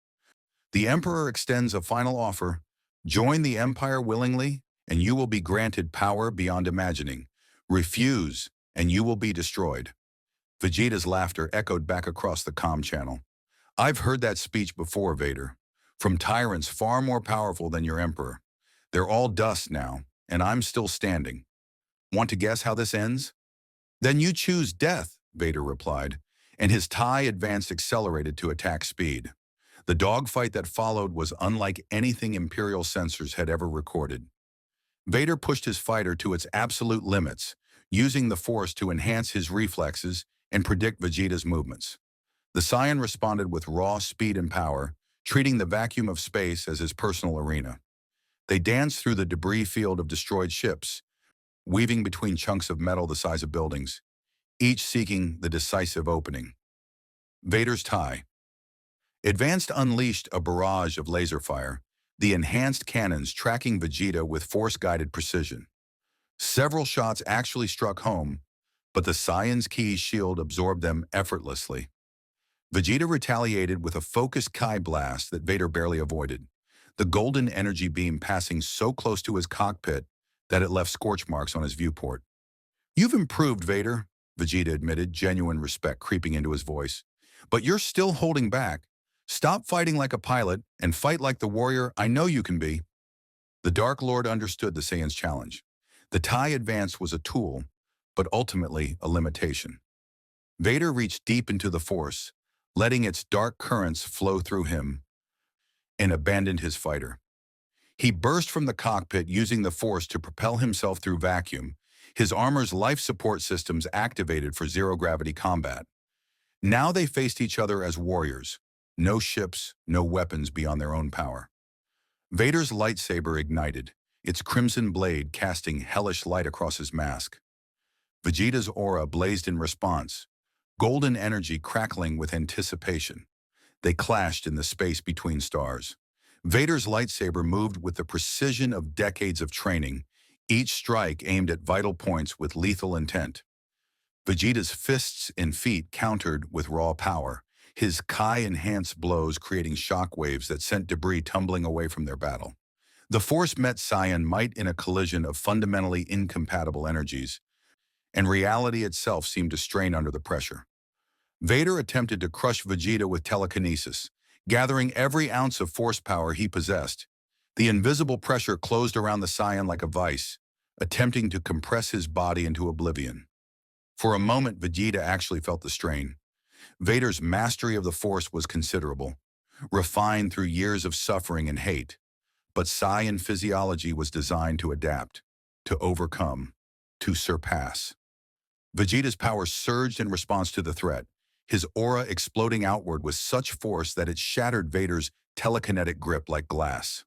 The Emperor extends a final offer. Join the Empire willingly, and you will be granted power beyond imagining. Refuse, and you will be destroyed. Vegeta's laughter echoed back across the comm channel. I've heard that speech before, Vader. From tyrants far more powerful than your Emperor. They're all dust now, and I'm still standing. Want to guess how this ends? Then you choose death, Vader replied, and his TIE advanced accelerated to attack speed. The dogfight that followed was unlike anything Imperial sensors had ever recorded. Vader pushed his fighter to its absolute limits, using the Force to enhance his reflexes and predict Vegeta's movements. The Scion responded with raw speed and power, treating the vacuum of space as his personal arena. They danced through the debris field of destroyed ships, weaving between chunks of metal the size of buildings, each seeking the decisive opening. Vader's TIE. Advanced unleashed a barrage of laser fire, the enhanced cannons tracking Vegeta with Force-guided precision. Several shots actually struck home, but the Scion's Ki shield absorbed them effortlessly. Vegeta retaliated with a focused Ki blast that Vader barely avoided, the golden energy beam passing so close to his cockpit that it left scorch marks on his viewport. You've improved, Vader, Vegeta admitted, genuine respect creeping into his voice. But you're still holding back. Stop fighting like a pilot and fight like the warrior I know you can be. The Dark Lord understood the Saiyan's challenge. The TIE Advance was a tool, but ultimately a limitation. Vader reached deep into the Force, letting its dark currents flow through him, and abandoned his fighter. He burst from the cockpit using the Force to propel himself through vacuum, his armor's life support systems activated for zero-gravity combat. Now they faced each other as warriors, no ships, no weapons beyond their own power. Vader's lightsaber ignited, its crimson blade casting hellish light across his mask. Vegeta's aura blazed in response, golden energy crackling with anticipation. They clashed in the space between stars. Vader's lightsaber moved with the precision of decades of training, each strike aimed at vital points with lethal intent. Vegeta's fists and feet countered with raw power, his Kai-enhanced blows creating shockwaves that sent debris tumbling away from their battle. The Force met Saiyan might in a collision of fundamentally incompatible energies, and reality itself seemed to strain under the pressure. Vader attempted to crush Vegeta with telekinesis, gathering every ounce of force power he possessed. The invisible pressure closed around the Saiyan like a vice, attempting to compress his body into oblivion. For a moment, Vegeta actually felt the strain. Vader's mastery of the Force was considerable, refined through years of suffering and hate. But Saiyan physiology was designed to adapt, to overcome, to surpass. Vegeta's power surged in response to the threat, his aura exploding outward with such force that it shattered Vader's telekinetic grip like glass.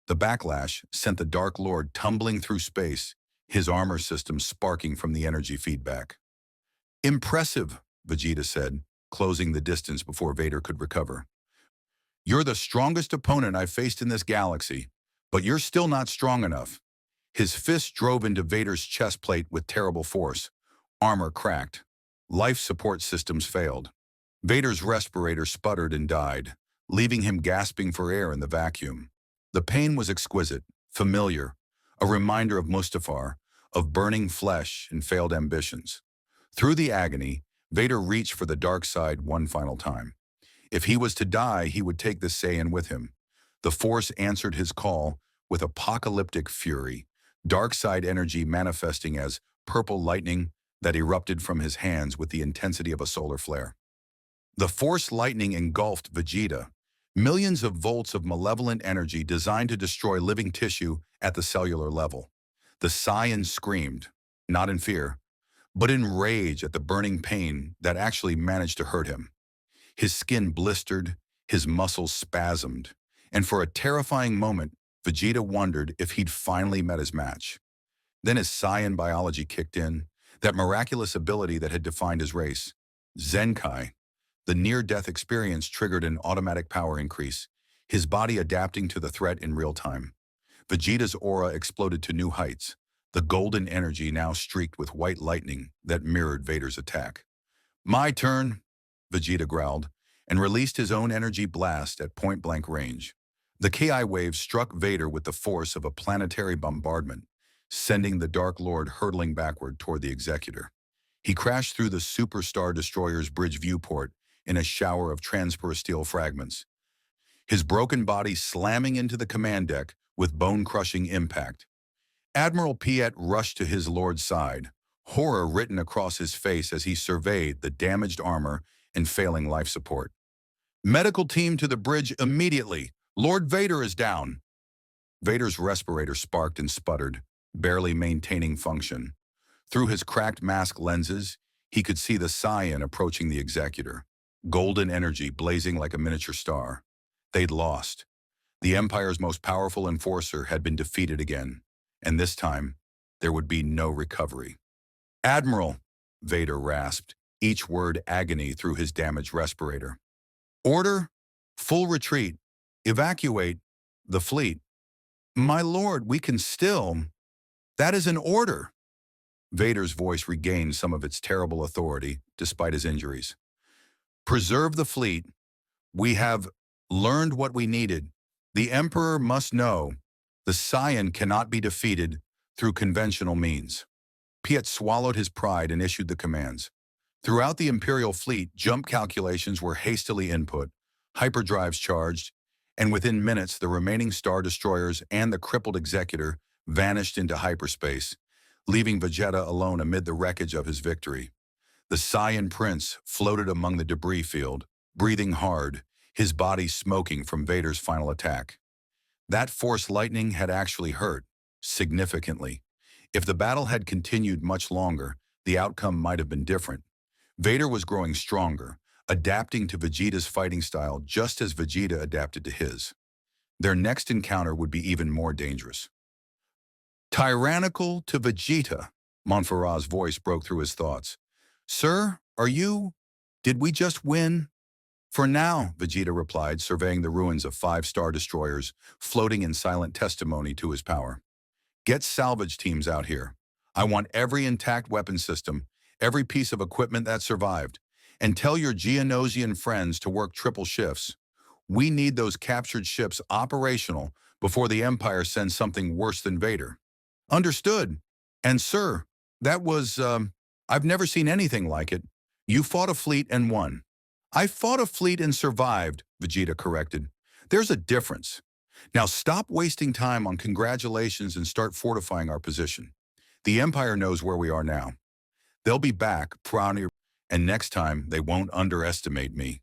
The backlash sent the Dark Lord tumbling through space, his armor system sparking from the energy feedback. "Impressive," Vegeta said, closing the distance before Vader could recover. "You're the strongest opponent I've faced in this galaxy, but you're still not strong enough." His fist drove into Vader's chest plate with terrible force. Armor cracked. Life support systems failed. Vader's respirator sputtered and died, leaving him gasping for air in the vacuum. The pain was exquisite, familiar, a reminder of Mustafar, of burning flesh and failed ambitions. Through the agony, Vader reached for the dark side one final time. If he was to die, he would take the Saiyan with him. The Force answered his call with apocalyptic fury, dark side energy manifesting as purple lightning that erupted from his hands with the intensity of a solar flare. The Force lightning engulfed Vegeta, millions of volts of malevolent energy designed to destroy living tissue at the cellular level. The Saiyan screamed, not in fear, but in rage at the burning pain that actually managed to hurt him. His skin blistered, his muscles spasmed, and for a terrifying moment, Vegeta wondered if he'd finally met his match. Then his Saiyan biology kicked in, that miraculous ability that had defined his race. Zenkai, the near-death experience triggered an automatic power increase, his body adapting to the threat in real time. Vegeta's aura exploded to new heights, the golden energy now streaked with white lightning that mirrored Vader's attack. "My turn," Vegeta growled, and released his own energy blast at point-blank range. The Ki wave struck Vader with the force of a planetary bombardment, sending the Dark Lord hurtling backward toward the Executor. He crashed through the Super Star Destroyer's bridge viewport in a shower of transperisteel fragments, his broken body slamming into the command deck with bone-crushing impact. Admiral Piet rushed to his lord's side, horror written across his face as he surveyed the damaged armor and failing life support. "Medical team to the bridge immediately! Lord Vader is down!" Vader's respirator sparked and sputtered, barely maintaining function. Through his cracked mask lenses, he could see the Saiyan approaching the Executor, golden energy blazing like a miniature star. They'd lost. The Empire's most powerful enforcer had been defeated again, and this time, there would be no recovery. "Admiral," Vader rasped, each word agony through his damaged respirator. "Order, full retreat, evacuate the fleet." "My lord, we can still—" "That is an order." Vader's voice regained some of its terrible authority, despite his injuries. "Preserve the fleet. We have learned what we needed. The Emperor must know the Saiyan cannot be defeated through conventional means." Piet swallowed his pride and issued the commands. Throughout the Imperial fleet, jump calculations were hastily input, hyperdrives charged, and within minutes the remaining Star Destroyers and the crippled Executor vanished into hyperspace, leaving Vegeta alone amid the wreckage of his victory. The Saiyan Prince floated among the debris field, breathing hard, his body smoking from Vader's final attack. That Force lightning had actually hurt, significantly. If the battle had continued much longer, the outcome might have been different. Vader was growing stronger, adapting to Vegeta's fighting style just as Vegeta adapted to his. Their next encounter would be even more dangerous. "Tyrannical to Vegeta," Montferrat's voice broke through his thoughts. "Sir, are you— did we just win?" For now, Vegeta replied, surveying the ruins of 5 Star Destroyers, floating in silent testimony to his power. Get salvage teams out here. I want every intact weapon system, every piece of equipment that survived, and tell your Geonosian friends to work triple shifts. We need those captured ships operational before the Empire sends something worse than Vader. Understood. And sir, that was, I've never seen anything like it. You fought a fleet and won. I fought a fleet and survived, Vegeta corrected. There's a difference. Now stop wasting time on congratulations and start fortifying our position. The Empire knows where we are now. They'll be back, and next time they won't underestimate me.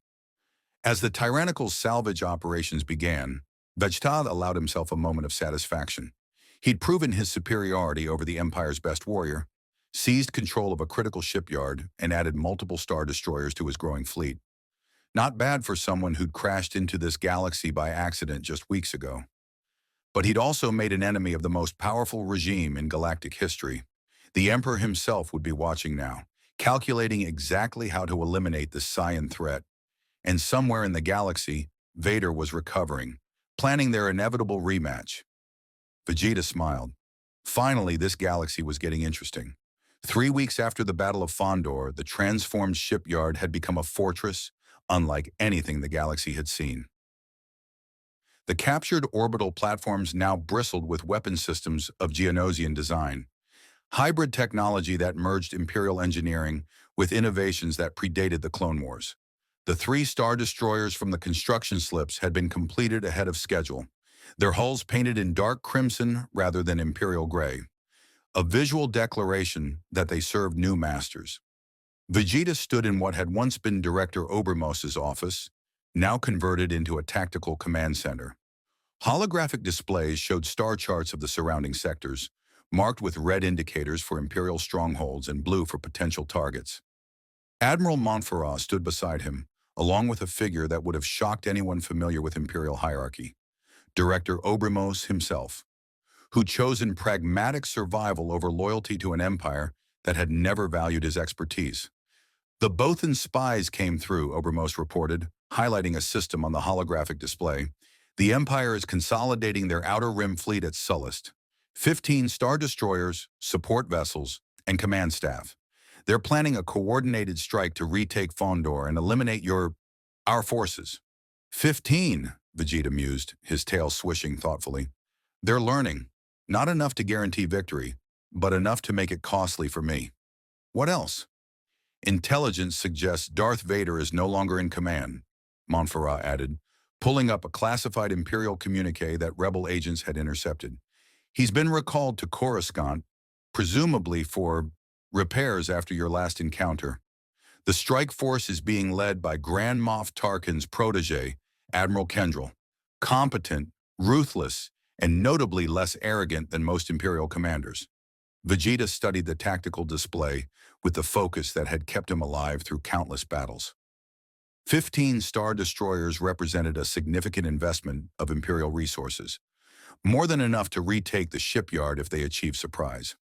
As the tyrannical salvage operations began, Vegeta allowed himself a moment of satisfaction. He'd proven his superiority over the Empire's best warrior, seized control of a critical shipyard, and added multiple Star Destroyers to his growing fleet. Not bad for someone who'd crashed into this galaxy by accident just weeks ago. But he'd also made an enemy of the most powerful regime in galactic history. The Emperor himself would be watching now, calculating exactly how to eliminate the Saiyan threat. And somewhere in the galaxy, Vader was recovering, planning their inevitable rematch. Vegeta smiled. Finally, this galaxy was getting interesting. 3 weeks after the Battle of Fondor, the transformed shipyard had become a fortress unlike anything the galaxy had seen. The captured orbital platforms now bristled with weapon systems of Geonosian design, hybrid technology that merged Imperial engineering with innovations that predated the Clone Wars. The 3 Star Destroyers from the construction slips had been completed ahead of schedule, their hulls painted in dark crimson rather than Imperial gray, a visual declaration that they served new masters. Vegeta stood in what had once been Director Obermos's office, now converted into a tactical command center. Holographic displays showed star charts of the surrounding sectors, marked with red indicators for Imperial strongholds and blue for potential targets. Admiral Montferrat stood beside him, along with a figure that would have shocked anyone familiar with Imperial hierarchy, Director Obermos himself, who'd chosen pragmatic survival over loyalty to an empire that had never valued his expertise. The Bothan spies came through, Obermos reported, highlighting a system on the holographic display. The Empire is consolidating their Outer Rim fleet at Sullust. 15 Star Destroyers, support vessels, and command staff. They're planning a coordinated strike to retake Fondor and eliminate our forces. 15, Vegeta mused, his tail swishing thoughtfully. They're learning. Not enough to guarantee victory, but enough to make it costly for me. What else? Intelligence suggests Darth Vader is no longer in command, Montferrat added, pulling up a classified Imperial communique that rebel agents had intercepted. He's been recalled to Coruscant, presumably for repairs after your last encounter. The strike force is being led by Grand Moff Tarkin's protege, Admiral Kendrell, competent, ruthless, and notably less arrogant than most Imperial commanders. Vegeta studied the tactical display with the focus that had kept him alive through countless battles. 15 Star Destroyers represented a significant investment of Imperial resources, more than enough to retake the shipyard if they achieved surprise.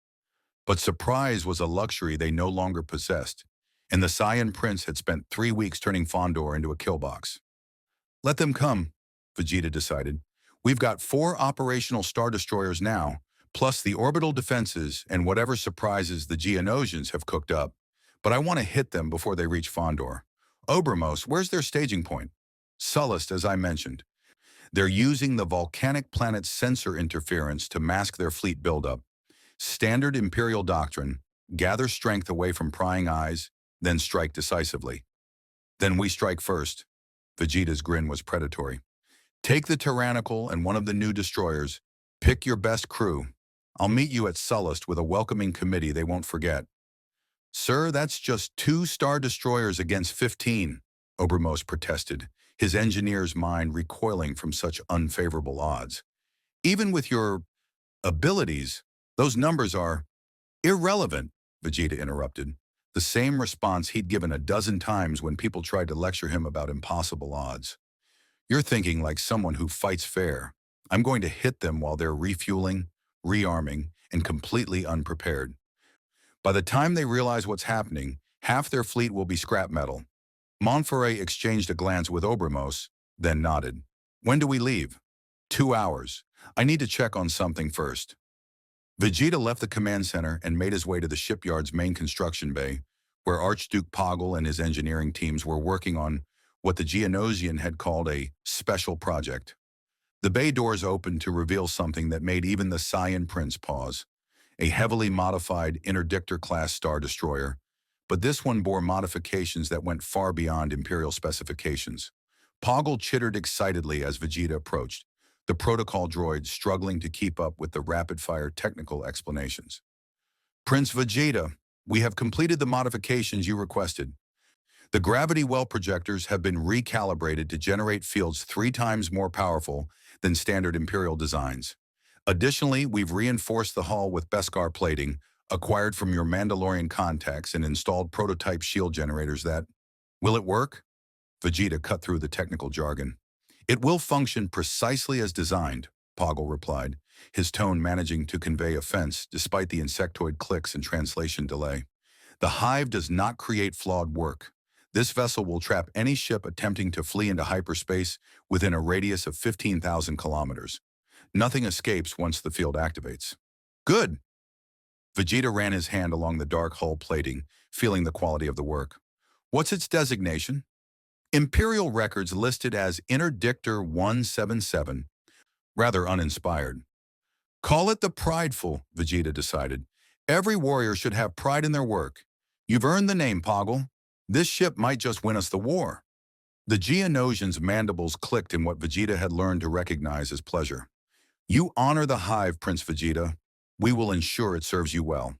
But surprise was a luxury they no longer possessed, and the Saiyan Prince had spent 3 weeks turning Fondor into a killbox. Let them come, Vegeta decided. We've got 4 operational Star Destroyers now, plus the orbital defenses and whatever surprises the Geonosians have cooked up. But I want to hit them before they reach Fondor. Obermos, where's their staging point? Sullust, as I mentioned. They're using the volcanic planet's sensor interference to mask their fleet buildup. Standard Imperial doctrine, gather strength away from prying eyes, then strike decisively. Then we strike first. Vegeta's grin was predatory. Take the Tyrannical and one of the new destroyers. Pick your best crew. I'll meet you at Sullust with a welcoming committee they won't forget. Sir, that's just 2 Star Destroyers against 15, Obermos protested, his engineer's mind recoiling from such unfavorable odds. Even with your abilities, those numbers are irrelevant, Vegeta interrupted, the same response he'd given a dozen times when people tried to lecture him about impossible odds. You're thinking like someone who fights fair. I'm going to hit them while they're refueling, rearming, and completely unprepared. By the time they realize what's happening, half their fleet will be scrap metal. Montferrat exchanged a glance with Obramos, then nodded. When do we leave? 2 hours. I need to check on something first. Vegeta left the command center and made his way to the shipyard's main construction bay, where Archduke Poggle and his engineering teams were working on what the Geonosian had called a special project. The bay doors opened to reveal something that made even the Saiyan Prince pause, a heavily modified Interdictor-class Star Destroyer, but this one bore modifications that went far beyond Imperial specifications. Poggle chittered excitedly as Vegeta approached, the protocol droid struggling to keep up with the rapid-fire technical explanations. Prince Vegeta, we have completed the modifications you requested. The gravity well projectors have been recalibrated to generate fields 3 times more powerful than standard Imperial designs. Additionally, we've reinforced the hull with Beskar plating, acquired from your Mandalorian contacts, and installed prototype shield generators that... Will it work? Vegeta cut through the technical jargon. It will function precisely as designed, Poggle replied, his tone managing to convey offense despite the insectoid clicks and translation delay. The Hive does not create flawed work. This vessel will trap any ship attempting to flee into hyperspace within a radius of 15,000 kilometers. Nothing escapes once the field activates. Good. Vegeta ran his hand along the dark hull plating, feeling the quality of the work. What's its designation? Imperial records listed as Interdictor 177, rather uninspired. Call it the Prideful, Vegeta decided. Every warrior should have pride in their work. You've earned the name, Poggle. This ship might just win us the war. The Geonosian's mandibles clicked in what Vegeta had learned to recognize as pleasure. You honor the Hive, Prince Vegeta. We will ensure it serves you well.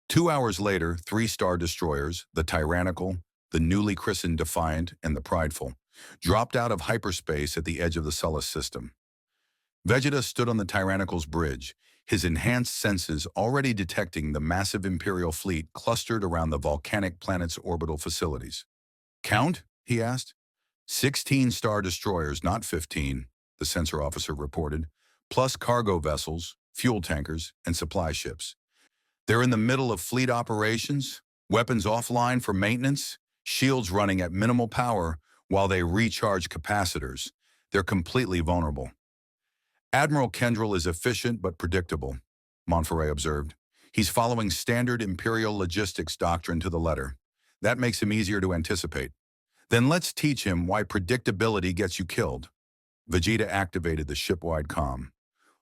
2 hours later, 3 Star Destroyers, the Tyrannical, the newly christened Defiant, and the Prideful, dropped out of hyperspace at the edge of the Sullust system. Vegeta stood on the Tyrannical's bridge, his enhanced senses already detecting the massive Imperial fleet clustered around the volcanic planet's orbital facilities. Count? He asked. 16 Star Destroyers, not 15, the sensor officer reported, plus cargo vessels, fuel tankers, and supply ships. They're in the middle of fleet operations, weapons offline for maintenance, shields running at minimal power while they recharge capacitors. They're completely vulnerable. Admiral Kendrell is efficient but predictable, Montferrat observed. He's following standard Imperial logistics doctrine to the letter. That makes him easier to anticipate. Then let's teach him why predictability gets you killed. Vegeta activated the ship-wide comm.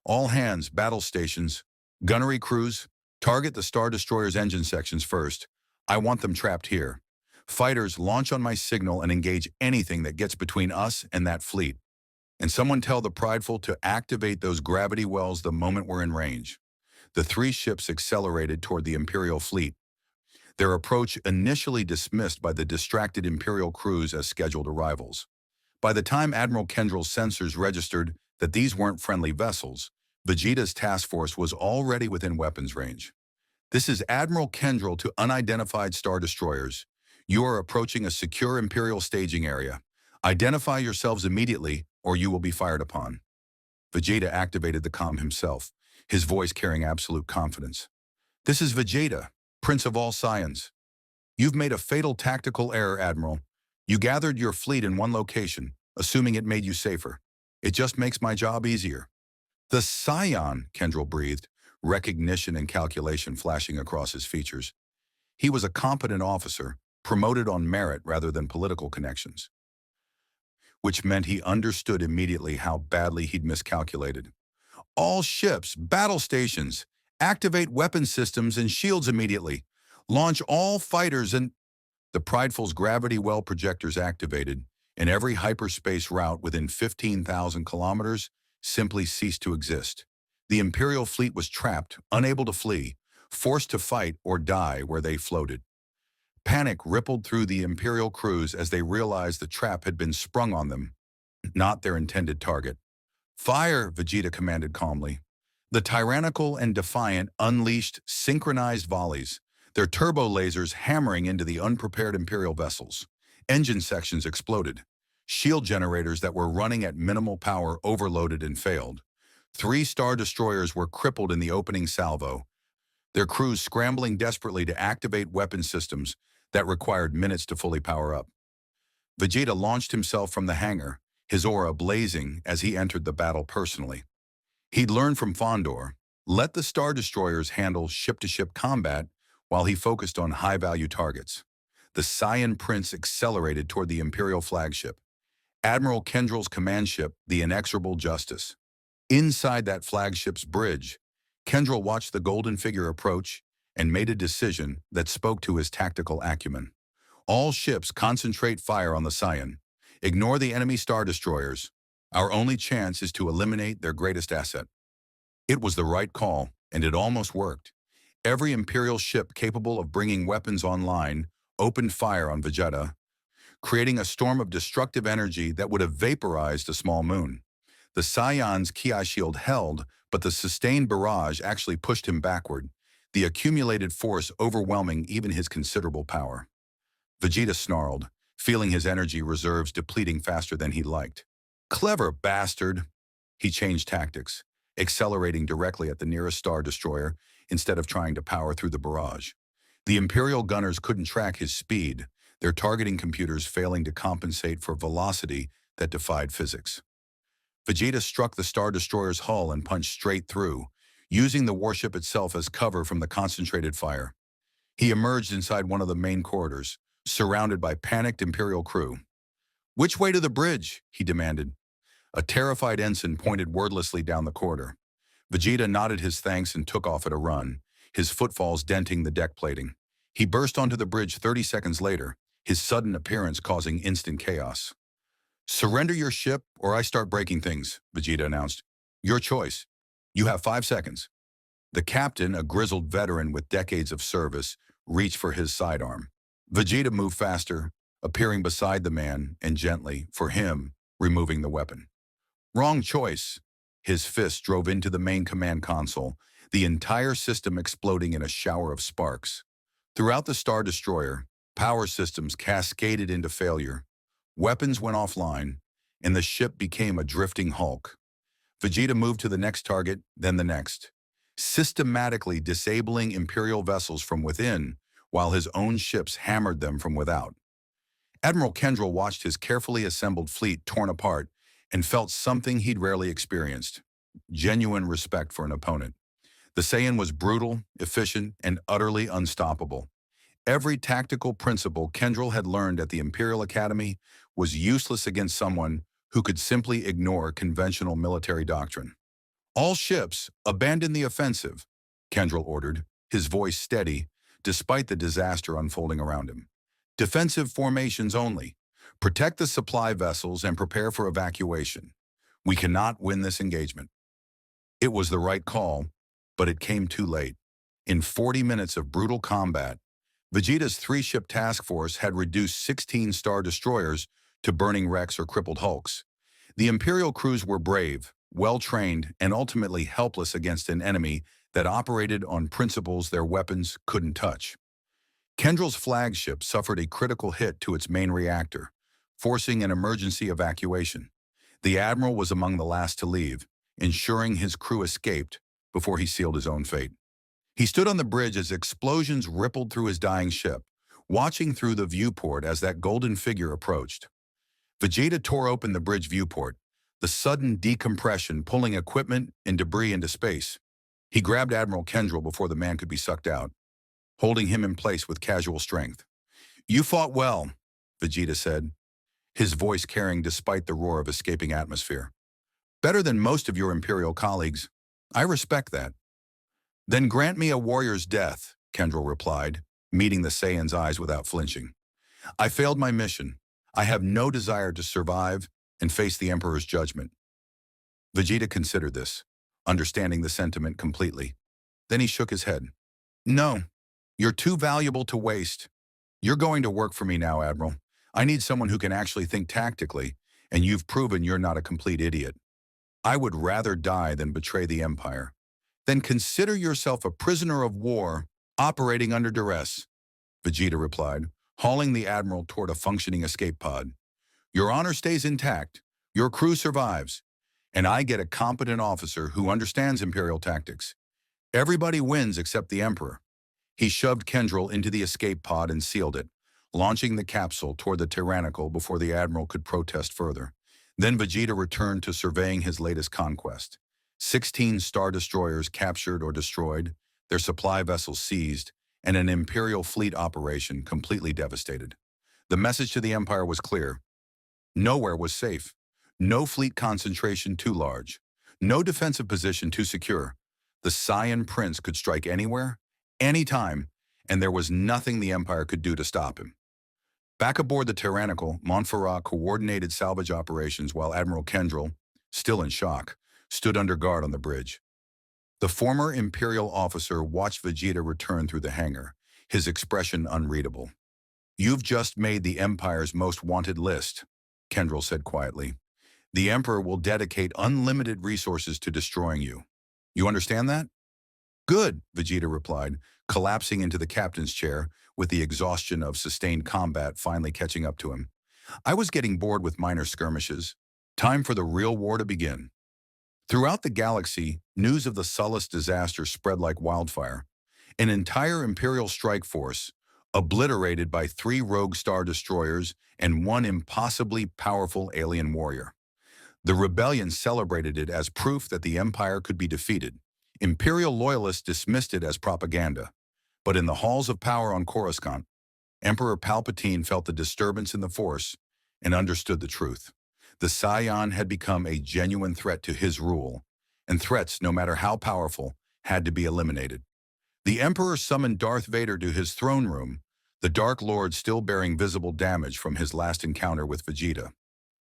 All hands, battle stations, gunnery crews, target the Star Destroyer's engine sections first. I want them trapped here. Fighters, launch on my signal and engage anything that gets between us and that fleet. And someone tell the Prideful to activate those gravity wells the moment we're in range. The 3 ships accelerated toward the Imperial fleet, their approach initially dismissed by the distracted Imperial crews as scheduled arrivals. By the time Admiral Kendrell's sensors registered that these weren't friendly vessels, Vegeta's task force was already within weapons range. This is Admiral Kendrell to unidentified Star Destroyers. You are approaching a secure Imperial staging area. Identify yourselves immediately, or you will be fired upon. Vegeta activated the comm himself, his voice carrying absolute confidence. This is Vegeta, Prince of all Saiyans. You've made a fatal tactical error, Admiral. You gathered your fleet in one location, assuming it made you safer. It just makes my job easier. The Saiyan, Kendrell breathed, recognition and calculation flashing across his features. He was a competent officer, promoted on merit rather than political connections, which meant he understood immediately how badly he'd miscalculated. All ships, battle stations, activate weapon systems and shields immediately. Launch all fighters and... The Prideful's gravity well projectors activated, and every hyperspace route within 15,000 kilometers simply ceased to exist. The Imperial fleet was trapped, unable to flee, forced to fight or die where they floated. Panic rippled through the Imperial crews as they realized the trap had been sprung on them, not their intended target. Fire, Vegeta commanded calmly. The Tyrannical and Defiant unleashed synchronized volleys, their turbo lasers hammering into the unprepared Imperial vessels. Engine sections exploded. Shield generators that were running at minimal power overloaded and failed. 3 Star Destroyers were crippled in the opening salvo, their crews scrambling desperately to activate weapon systems that required minutes to fully power up. Vegeta launched himself from the hangar, his aura blazing as he entered the battle personally. He'd learned from Fondor, let the Star Destroyers handle ship-to-ship combat while he focused on high-value targets. The Saiyan Prince accelerated toward the Imperial flagship, Admiral Kendrill's command ship, the Inexorable Justice. Inside that flagship's bridge, Kendrill watched the golden figure approach and made a decision that spoke to his tactical acumen. All ships concentrate fire on the Saiyan. Ignore the enemy Star Destroyers. Our only chance is to eliminate their greatest asset. It was the right call, and it almost worked. Every Imperial ship capable of bringing weapons online opened fire on Vegeta, creating a storm of destructive energy that would have vaporized a small moon. The Saiyan's Ki shield held, but the sustained barrage actually pushed him backward, the accumulated force overwhelming even his considerable power. Vegeta snarled, feeling his energy reserves depleting faster than he liked. Clever bastard! He changed tactics, accelerating directly at the nearest Star Destroyer instead of trying to power through the barrage. The Imperial gunners couldn't track his speed, their targeting computers failing to compensate for velocity that defied physics. Vegeta struck the Star Destroyer's hull and punched straight through, using the warship itself as cover from the concentrated fire. He emerged inside one of the main corridors, surrounded by panicked Imperial crew. "Which way to the bridge?" he demanded. A terrified ensign pointed wordlessly down the corridor. Vegeta nodded his thanks and took off at a run, his footfalls denting the deck plating. He burst onto the bridge 30 seconds later, his sudden appearance causing instant chaos. "Surrender your ship or I start breaking things," Vegeta announced. "Your choice. You have 5 seconds." The captain, a grizzled veteran with decades of service, reached for his sidearm. Vegeta moved faster, appearing beside the man and gently, for him, removing the weapon. "Wrong choice." His fist drove into the main command console, the entire system exploding in a shower of sparks. Throughout the Star Destroyer, power systems cascaded into failure. Weapons went offline, and the ship became a drifting hulk. Vegeta moved to the next target, then the next, systematically disabling Imperial vessels from within, while his own ships hammered them from without. Admiral Kendrill watched his carefully assembled fleet torn apart and felt something he'd rarely experienced: genuine respect for an opponent. The Saiyan was brutal, efficient, and utterly unstoppable. Every tactical principle Kendrill had learned at the Imperial Academy was useless against someone who could simply ignore conventional military doctrine. "All ships, abandon the offensive," Kendrill ordered, his voice steady, despite the disaster unfolding around him. "Defensive formations only. Protect the supply vessels and prepare for evacuation. We cannot win this engagement." It was the right call, but it came too late. In 40 minutes of brutal combat, Vegeta's 3-ship task force had reduced 16 Star Destroyers to burning wrecks or crippled hulks. The Imperial crews were brave, well-trained, and ultimately helpless against an enemy that operated on principles their weapons couldn't touch. Kendrill's flagship suffered a critical hit to its main reactor, forcing an emergency evacuation. The Admiral was among the last to leave, ensuring his crew escaped before he sealed his own fate. He stood on the bridge as explosions rippled through his dying ship, watching through the viewport as that golden figure approached. Vegeta tore open the bridge viewport, the sudden decompression pulling equipment and debris into space. He grabbed Admiral Kendrill before the man could be sucked out, holding him in place with casual strength. "You fought well," Vegeta said, his voice carrying despite the roar of escaping atmosphere. "Better than most of your Imperial colleagues. I respect that." "Then grant me a warrior's death," Kendrill replied, meeting the Saiyan's eyes without flinching. "I failed my mission. I have no desire to survive and face the Emperor's judgment." Vegeta considered this, understanding the sentiment completely. Then he shook his head. "No, you're too valuable to waste. You're going to work for me now, Admiral. I need someone who can actually think tactically, and you've proven you're not a complete idiot. I would rather die than betray the Empire. Then consider yourself a prisoner of war operating under duress," Vegeta replied, hauling the Admiral toward a functioning escape pod. "Your honor stays intact, your crew survives, and I get a competent officer who understands Imperial tactics. Everybody wins except the Emperor." He shoved Kendrill into the escape pod and sealed it, launching the capsule toward the Tyrannical before the Admiral could protest further. Then Vegeta returned to surveying his latest conquest. 16 Star Destroyers captured or destroyed, their supply vessels seized, and an Imperial fleet operation completely devastated. The message to the Empire was clear. Nowhere was safe. No fleet concentration too large. No defensive position too secure. The Saiyan Prince could strike anywhere, anytime, and there was nothing the Empire could do to stop him. Back aboard the Tyrannical, Montferrat coordinated salvage operations while Admiral Kendrell, still in shock, stood under guard on the bridge. The former Imperial officer watched Vegeta return through the hangar, his expression unreadable. "You've just made the Empire's most wanted list," Kendrell said quietly. "The Emperor will dedicate unlimited resources to destroying you. You understand that?" "Good," Vegeta replied, collapsing into the captain's chair, with the exhaustion of sustained combat finally catching up to him. "I was getting bored with minor skirmishes. Time for the real war to begin." Throughout the galaxy, news of the Sullust disaster spread like wildfire. An entire Imperial strike force, obliterated by 3 rogue Star Destroyers and 1 impossibly powerful alien warrior. The rebellion celebrated it as proof that the Empire could be defeated. Imperial loyalists dismissed it as propaganda. But in the halls of power on Coruscant, Emperor Palpatine felt the disturbance in the Force and understood the truth. The Scion had become a genuine threat to his rule, and threats, no matter how powerful, had to be eliminated. The Emperor summoned Darth Vader to his throne room, the Dark Lord still bearing visible damage from his last encounter with Vegeta.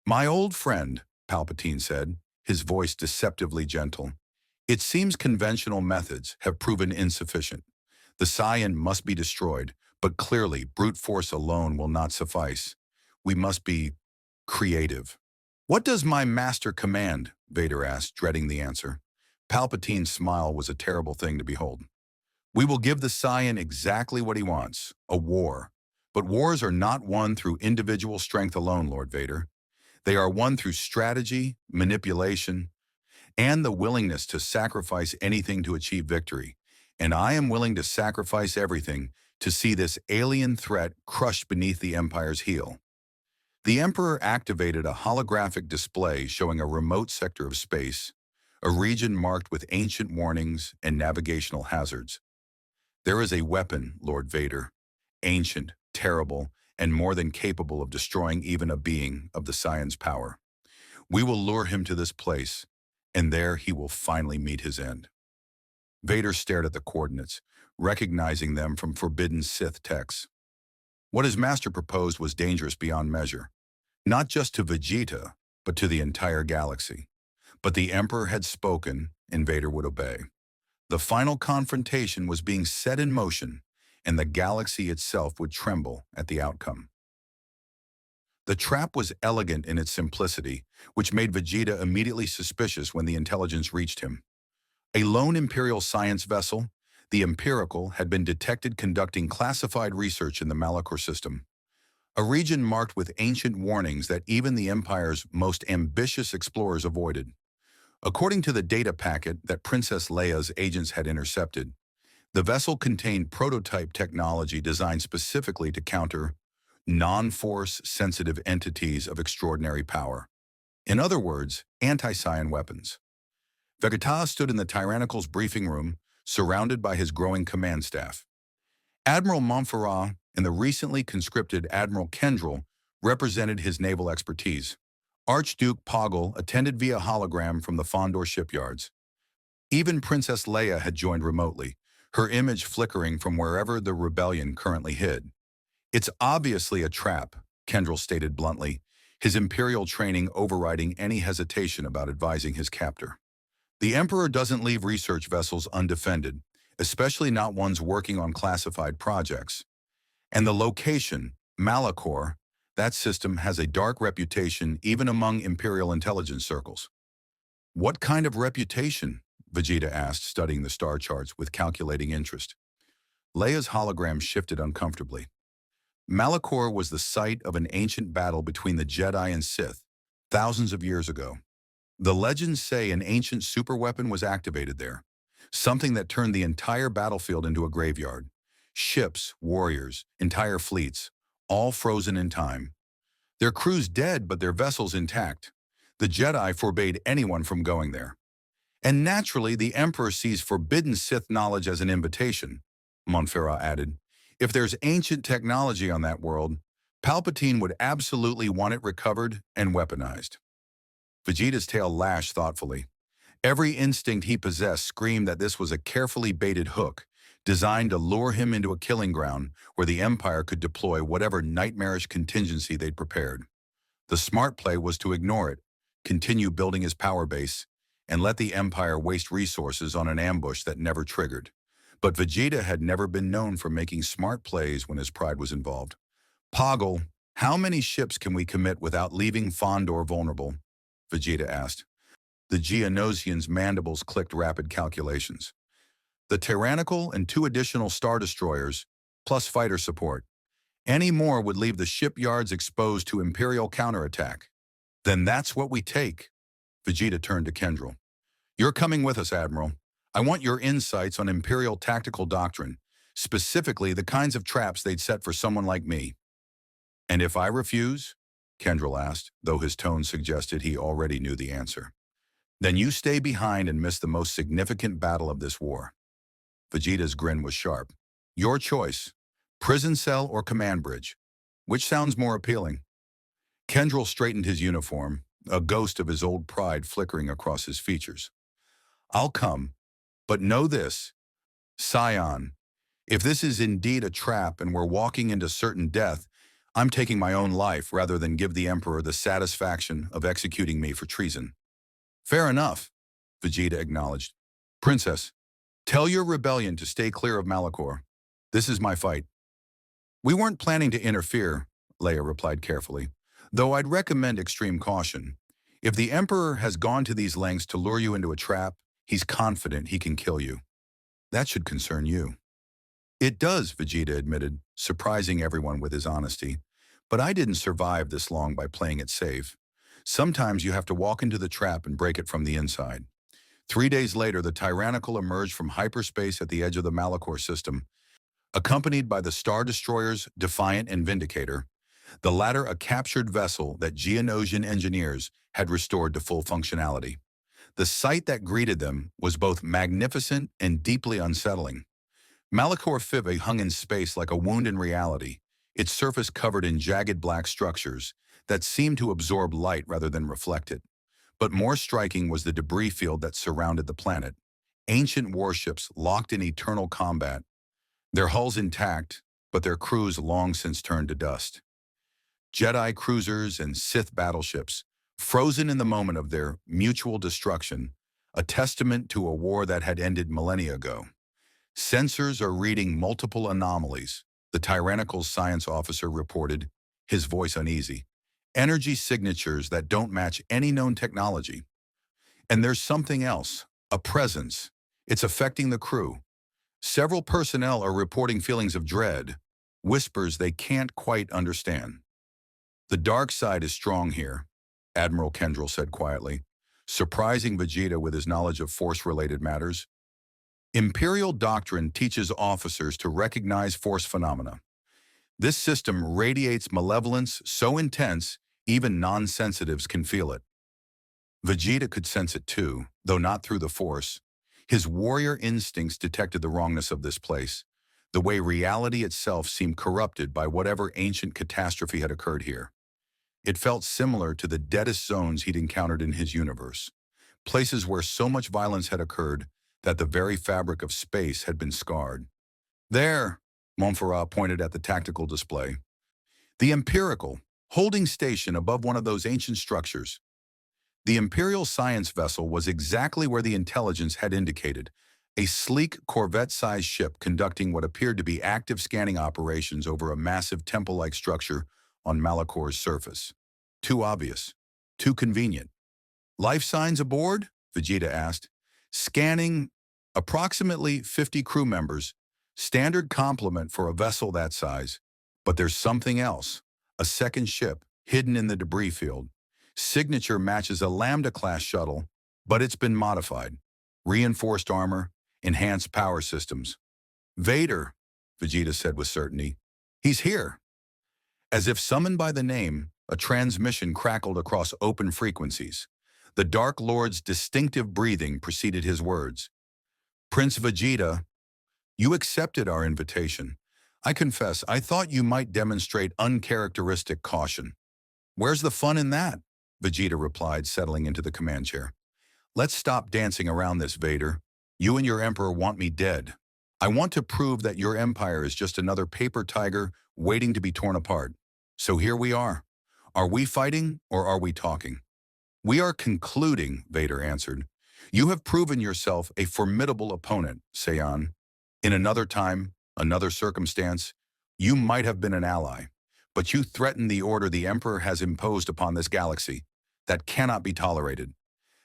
"My old friend," Palpatine said, his voice deceptively gentle, "it seems conventional methods have proven insufficient. The Scion must be destroyed, but clearly brute force alone will not suffice. We must be creative." "What does my master command?" Vader asked, dreading the answer. Palpatine's smile was a terrible thing to behold. "We will give the Scion exactly what he wants, a war. But wars are not won through individual strength alone, Lord Vader. They are won through strategy, manipulation, and the willingness to sacrifice anything to achieve victory. And I am willing to sacrifice everything to see this alien threat crushed beneath the Empire's heel." The Emperor activated a holographic display showing a remote sector of space, a region marked with ancient warnings and navigational hazards. "There is a weapon, Lord Vader, ancient, terrible, and more than capable of destroying even a being of the Scion's power. We will lure him to this place, and there he will finally meet his end." Vader stared at the coordinates, recognizing them from forbidden Sith texts. What his master proposed was dangerous beyond measure, not just to Vegeta, but to the entire galaxy. But the Emperor had spoken, and Vader would obey. The final confrontation was being set in motion, and the galaxy itself would tremble at the outcome. The trap was elegant in its simplicity, which made Vegeta immediately suspicious when the intelligence reached him. A lone Imperial science vessel, the Empirical, had been detected conducting classified research in the Malachor system, a region marked with ancient warnings that even the Empire's most ambitious explorers avoided. According to the data packet that Princess Leia's agents had intercepted, the vessel contained prototype technology designed specifically to counter non-force sensitive entities of extraordinary power. In other words, anti-Scion weapons. Vegeta stood in the Tyrannical's briefing room, surrounded by his growing command staff. Admiral Montferrat and the recently conscripted Admiral Kendrell represented his naval expertise. Archduke Poggle attended via hologram from the Fondor shipyards. Even Princess Leia had joined remotely, her image flickering from wherever the rebellion currently hid. "It's obviously a trap," Kendrell stated bluntly, his Imperial training overriding any hesitation about advising his captor. "The Emperor doesn't leave research vessels undefended, especially not ones working on classified projects. And the location, Malachor, that system has a dark reputation even among Imperial intelligence circles." "What kind of reputation?" Vegeta asked, studying the star charts with calculating interest. Leia's hologram shifted uncomfortably. "Malachor was the site of an ancient battle between the Jedi and Sith, thousands of years ago. The legends say an ancient superweapon was activated there, something that turned the entire battlefield into a graveyard. Ships, warriors, entire fleets, all frozen in time. Their crews dead, but their vessels intact. The Jedi forbade anyone from going there. And naturally, the Emperor sees forbidden Sith knowledge as an invitation, Montferrat added. If there's ancient technology on that world, Palpatine would absolutely want it recovered and weaponized. Vegeta's tail lashed thoughtfully. Every instinct he possessed screamed that this was a carefully baited hook, designed to lure him into a killing ground where the Empire could deploy whatever nightmarish contingency they'd prepared. The smart play was to ignore it, continue building his power base, and let the Empire waste resources on an ambush that never triggered. But Vegeta had never been known for making smart plays when his pride was involved. Poggle, how many ships can we commit without leaving Fondor vulnerable? Vegeta asked. The Geonosian's mandibles clicked rapid calculations. The Tyrannical and 2 additional Star Destroyers, plus fighter support. Any more would leave the shipyards exposed to Imperial counterattack. Then that's what we take. Vegeta turned to Kendril. You're coming with us, Admiral. I want your insights on Imperial tactical doctrine, specifically the kinds of traps they'd set for someone like me. And if I refuse? Kendril asked, though his tone suggested he already knew the answer. Then you stay behind and miss the most significant battle of this war. Vegeta's grin was sharp. Your choice, prison cell or command bridge. Which sounds more appealing? Kendril straightened his uniform, a ghost of his old pride flickering across his features. I'll come, but know this, Scion, if this is indeed a trap and we're walking into certain death, I'm taking my own life rather than give the Emperor the satisfaction of executing me for treason. Fair enough, Vegeta acknowledged. Princess, tell your rebellion to stay clear of Malachor. This is my fight. We weren't planning to interfere, Leia replied carefully, though I'd recommend extreme caution. If the Emperor has gone to these lengths to lure you into a trap, he's confident he can kill you. That should concern you. It does, Vegeta admitted, surprising everyone with his honesty. But I didn't survive this long by playing it safe. Sometimes you have to walk into the trap and break it from the inside. 3 days later, the Tyrannical emerged from hyperspace at the edge of the Malachor system, accompanied by the Star Destroyers Defiant and Vindicator, the latter a captured vessel that Geonosian engineers had restored to full functionality. The sight that greeted them was both magnificent and deeply unsettling. Malachor Five hung in space like a wound in reality, its surface covered in jagged black structures that seemed to absorb light rather than reflect it. But more striking was the debris field that surrounded the planet. Ancient warships locked in eternal combat, their hulls intact, but their crews long since turned to dust. Jedi cruisers and Sith battleships, frozen in the moment of their mutual destruction, a testament to a war that had ended millennia ago. Sensors are reading multiple anomalies, the Tyrannical science officer reported, his voice uneasy. Energy signatures that don't match any known technology. And there's something else, a presence. It's affecting the crew. Several personnel are reporting feelings of dread, whispers they can't quite understand. The dark side is strong here, Admiral Kendril said quietly, surprising Vegeta with his knowledge of Force-related matters. Imperial doctrine teaches officers to recognize Force phenomena. This system radiates malevolence so intense, even non-sensitives can feel it. Vegeta could sense it too, though not through the Force. His warrior instincts detected the wrongness of this place, the way reality itself seemed corrupted by whatever ancient catastrophe had occurred here. It felt similar to the deadest zones he'd encountered in his universe, places where so much violence had occurred that the very fabric of space had been scarred. There, Montferrat pointed at the tactical display. The Empirical, holding station above one of those ancient structures. The Imperial science vessel was exactly where the intelligence had indicated, a sleek Corvette-sized ship conducting what appeared to be active scanning operations over a massive temple-like structure on Malachor's surface. Too obvious. Too convenient. Life signs aboard? Vegeta asked. Scanning, approximately 50 crew members, standard complement for a vessel that size. But there's something else, a second ship, hidden in the debris field. Signature matches a Lambda-class shuttle, but it's been modified. Reinforced armor, enhanced power systems. Vader, Vegeta said with certainty. He's here. As if summoned by the name, a transmission crackled across open frequencies. The Dark Lord's distinctive breathing preceded his words. Prince Vegeta, you accepted our invitation. I confess, I thought you might demonstrate uncharacteristic caution. Where's the fun in that? Vegeta replied, settling into the command chair. Let's stop dancing around this, Vader. You and your Emperor want me dead. I want to prove that your empire is just another paper tiger waiting to be torn apart. So here we are. Are we fighting or are we talking? We are concluding, Vader answered. You have proven yourself a formidable opponent, Saiyan. In another time, another circumstance, you might have been an ally, but you threatened the order the Emperor has imposed upon this galaxy. That cannot be tolerated.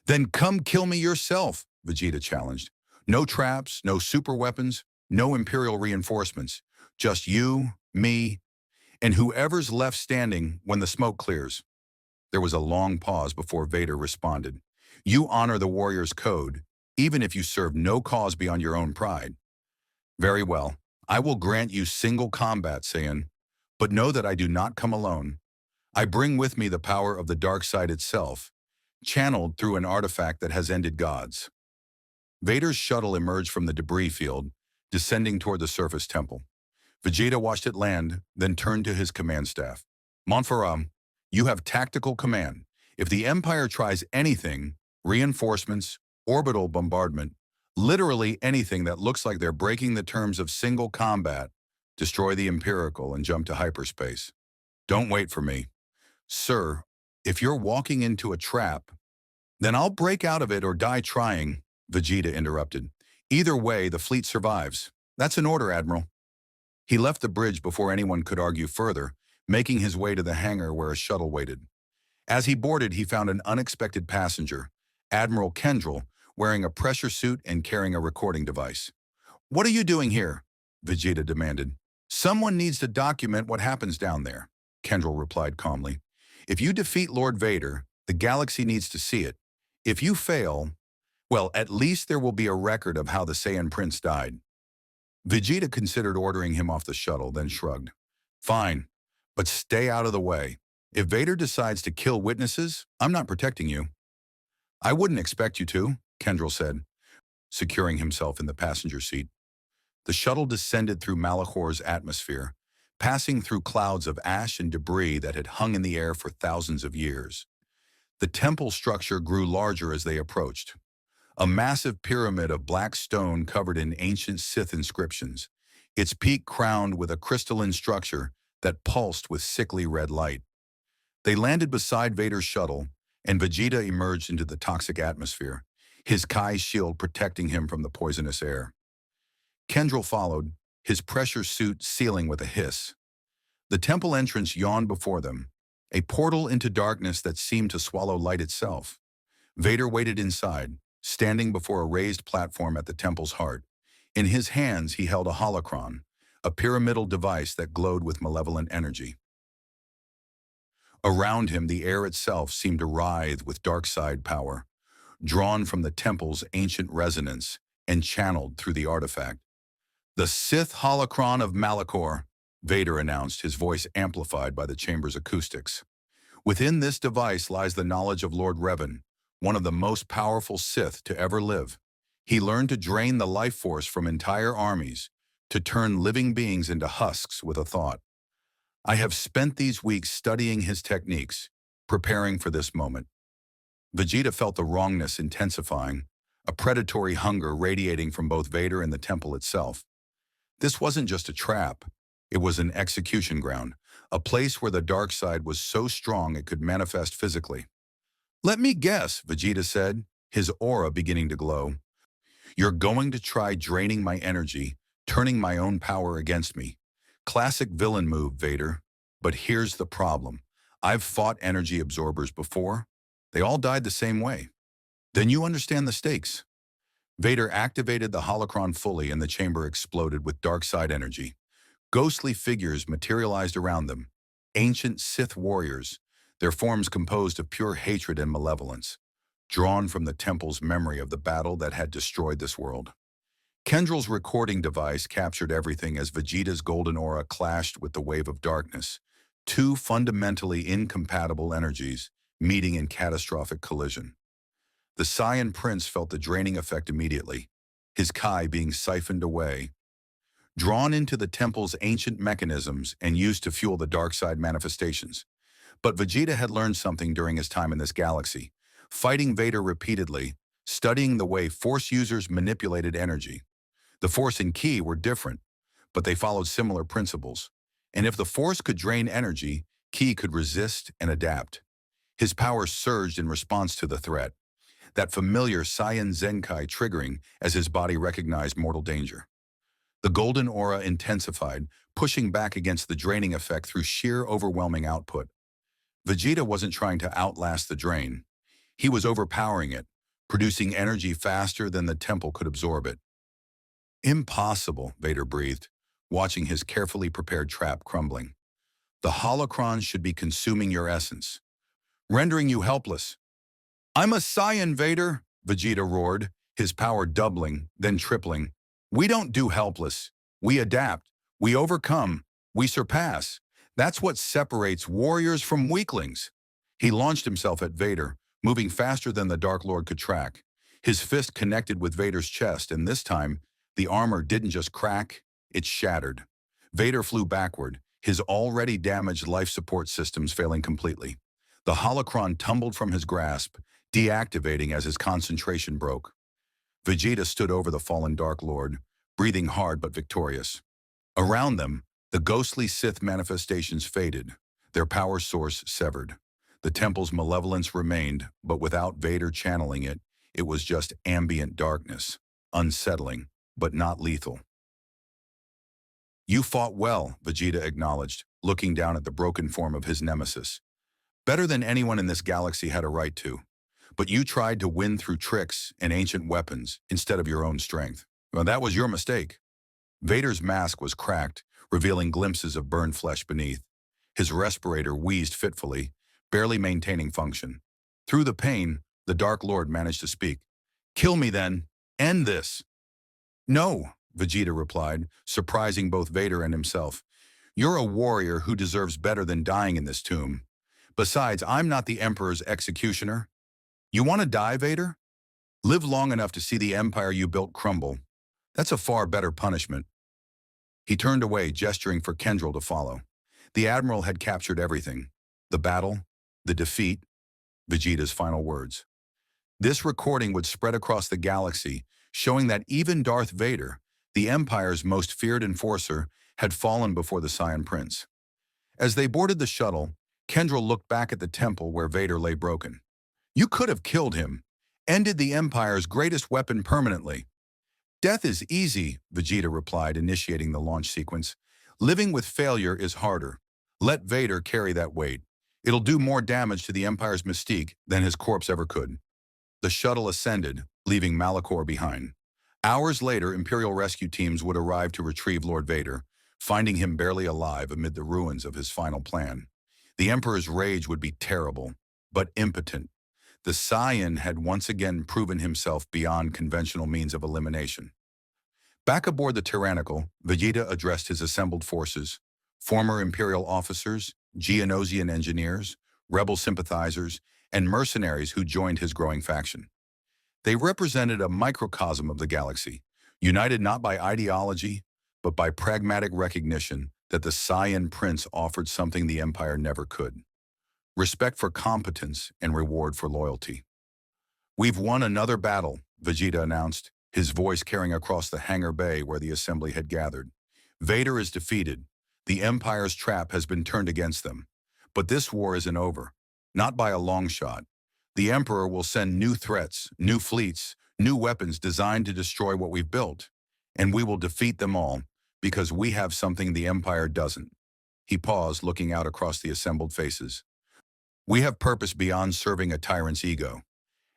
Then come kill me yourself, Vegeta challenged. No traps, no super weapons, no Imperial reinforcements. Just you, me, and whoever's left standing when the smoke clears. There was a long pause before Vader responded. You honor the warrior's code, even if you serve no cause beyond your own pride. Very well, I will grant you single combat, Saiyan, but know that I do not come alone. I bring with me the power of the dark side itself, channeled through an artifact that has ended gods. Vader's shuttle emerged from the debris field, descending toward the surface temple. Vegeta watched it land, then turned to his command staff. Montferrat, you have tactical command. If the Empire tries anything, reinforcements, orbital bombardment, literally anything that looks like they're breaking the terms of single combat, destroy the Imperial and jump to hyperspace. Don't wait for me. Sir, if you're walking into a trap, then I'll break out of it or die trying, Vegeta interrupted. Either way, the fleet survives. That's an order, Admiral. He left the bridge before anyone could argue further, making his way to the hangar where a shuttle waited. As he boarded, he found an unexpected passenger, Admiral Kendrell, wearing a pressure suit and carrying a recording device. What are you doing here? Vegeta demanded. Someone needs to document what happens down there, Kendrell replied calmly. If you defeat Lord Vader, the galaxy needs to see it. If you fail, well, at least there will be a record of how the Saiyan Prince died. Vegeta considered ordering him off the shuttle, then shrugged. Fine, but stay out of the way. If Vader decides to kill witnesses, I'm not protecting you. I wouldn't expect you to, Kendrell said, securing himself in the passenger seat. The shuttle descended through Malachor's atmosphere, passing through clouds of ash and debris that had hung in the air for thousands of years. The temple structure grew larger as they approached. A massive pyramid of black stone covered in ancient Sith inscriptions, its peak crowned with a crystalline structure that pulsed with sickly red light. They landed beside Vader's shuttle, and Vegeta emerged into the toxic atmosphere, his Kai shield protecting him from the poisonous air. Kendrell followed, his pressure suit sealing with a hiss. The temple entrance yawned before them, a portal into darkness that seemed to swallow light itself. Vader waited inside, standing before a raised platform at the temple's heart. In his hands, he held a holocron, a pyramidal device that glowed with malevolent energy. Around him, the air itself seemed to writhe with dark side power, drawn from the temple's ancient resonance and channeled through the artifact. The Sith holocron of Malachor, Vader announced, his voice amplified by the chamber's acoustics. Within this device lies the knowledge of Lord Revan, one of the most powerful Sith to ever live. He learned to drain the life force from entire armies, to turn living beings into husks with a thought. I have spent these weeks studying his techniques, preparing for this moment. Vegeta felt the wrongness intensifying, a predatory hunger radiating from both Vader and the temple itself. This wasn't just a trap. It was an execution ground, a place where the dark side was so strong it could manifest physically. Let me guess, Vegeta said, his aura beginning to glow. You're going to try draining my energy, turning my own power against me. Classic villain move, Vader. But here's the problem. I've fought energy absorbers before. They all died the same way. Then you understand the stakes. Vader activated the holocron fully and the chamber exploded with dark side energy. Ghostly figures materialized around them, ancient Sith warriors, their forms composed of pure hatred and malevolence, drawn from the temple's memory of the battle that had destroyed this world. Kendrell's recording device captured everything as Vegeta's golden aura clashed with the wave of darkness, Two fundamentally incompatible energies meeting in catastrophic collision. The Saiyan prince felt the draining effect immediately, his Kai being siphoned away, drawn into the temple's ancient mechanisms and used to fuel the dark side manifestations. But Vegeta had learned something during his time in this galaxy, fighting Vader repeatedly, studying the way Force users manipulated energy. The Force and Ki were different, but they followed similar principles. And if the Force could drain energy, Ki could resist and adapt. His power surged in response to the threat, that familiar Saiyan Zenkai triggering as his body recognized mortal danger. The golden aura intensified, pushing back against the draining effect through sheer overwhelming output. Vegeta wasn't trying to outlast the drain. He was overpowering it, producing energy faster than the temple could absorb it. Impossible, Vader breathed, watching his carefully prepared trap crumbling. The holocrons should be consuming your essence, rendering you helpless. I'm a Saiyan, Vader, Vegeta roared, his power doubling, then tripling. We don't do helpless. We adapt. We overcome. We surpass. That's what separates warriors from weaklings. He launched himself at Vader, moving faster than the Dark Lord could track. His fist connected with Vader's chest, and this time, the armor didn't just crack, it shattered. Vader flew backward, his already damaged life support systems failing completely. The holocron tumbled from his grasp, deactivating as his concentration broke. Vegeta stood over the fallen Dark Lord, breathing hard but victorious. Around them, the ghostly Sith manifestations faded, their power source severed. The temple's malevolence remained, but without Vader channeling it, it was just ambient darkness, unsettling, but not lethal. You fought well, Vegeta acknowledged, looking down at the broken form of his nemesis. Better than anyone in this galaxy had a right to. But you tried to win through tricks and ancient weapons instead of your own strength. Well, that was your mistake. Vader's mask was cracked, revealing glimpses of burned flesh beneath. His respirator wheezed fitfully, barely maintaining function. Through the pain, the Dark Lord managed to speak. Kill me then. End this. No, Vegeta replied, surprising both Vader and himself. You're a warrior who deserves better than dying in this tomb. Besides, I'm not the Emperor's executioner. You want to die, Vader? Live long enough to see the empire you built crumble. That's a far better punishment. He turned away, gesturing for Kendril to follow. The Admiral had captured everything. The battle, the defeat, Vegeta's final words. This recording would spread across the galaxy, showing that even Darth Vader, the Empire's most feared enforcer, had fallen before the Saiyan Prince. As they boarded the shuttle, Kendril looked back at the temple where Vader lay broken. You could have killed him, ended the Empire's greatest weapon permanently. Death is easy, Vegeta replied, initiating the launch sequence. Living with failure is harder. Let Vader carry that weight. It'll do more damage to the Empire's mystique than his corpse ever could. The shuttle ascended, leaving Malachor behind. Hours later, Imperial rescue teams would arrive to retrieve Lord Vader, finding him barely alive amid the ruins of his final plan. The Emperor's rage would be terrible, but impotent. The Saiyan had once again proven himself beyond conventional means of elimination. Back aboard the Tyrannical, Vegeta addressed his assembled forces, former Imperial officers, Geonosian engineers, rebel sympathizers, and mercenaries who joined his growing faction. They represented a microcosm of the galaxy, united not by ideology, but by pragmatic recognition that the Saiyan Prince offered something the Empire never could. Respect for competence and reward for loyalty. We've won another battle, Vegeta announced, his voice carrying across the hangar bay where the assembly had gathered. Vader is defeated. The Empire's trap has been turned against them. But this war isn't over. Not by a long shot. The Emperor will send new threats, new fleets, new weapons designed to destroy what we've built. And we will defeat them all, because we have something the Empire doesn't. He paused, looking out across the assembled faces. We have purpose beyond serving a tyrant's ego.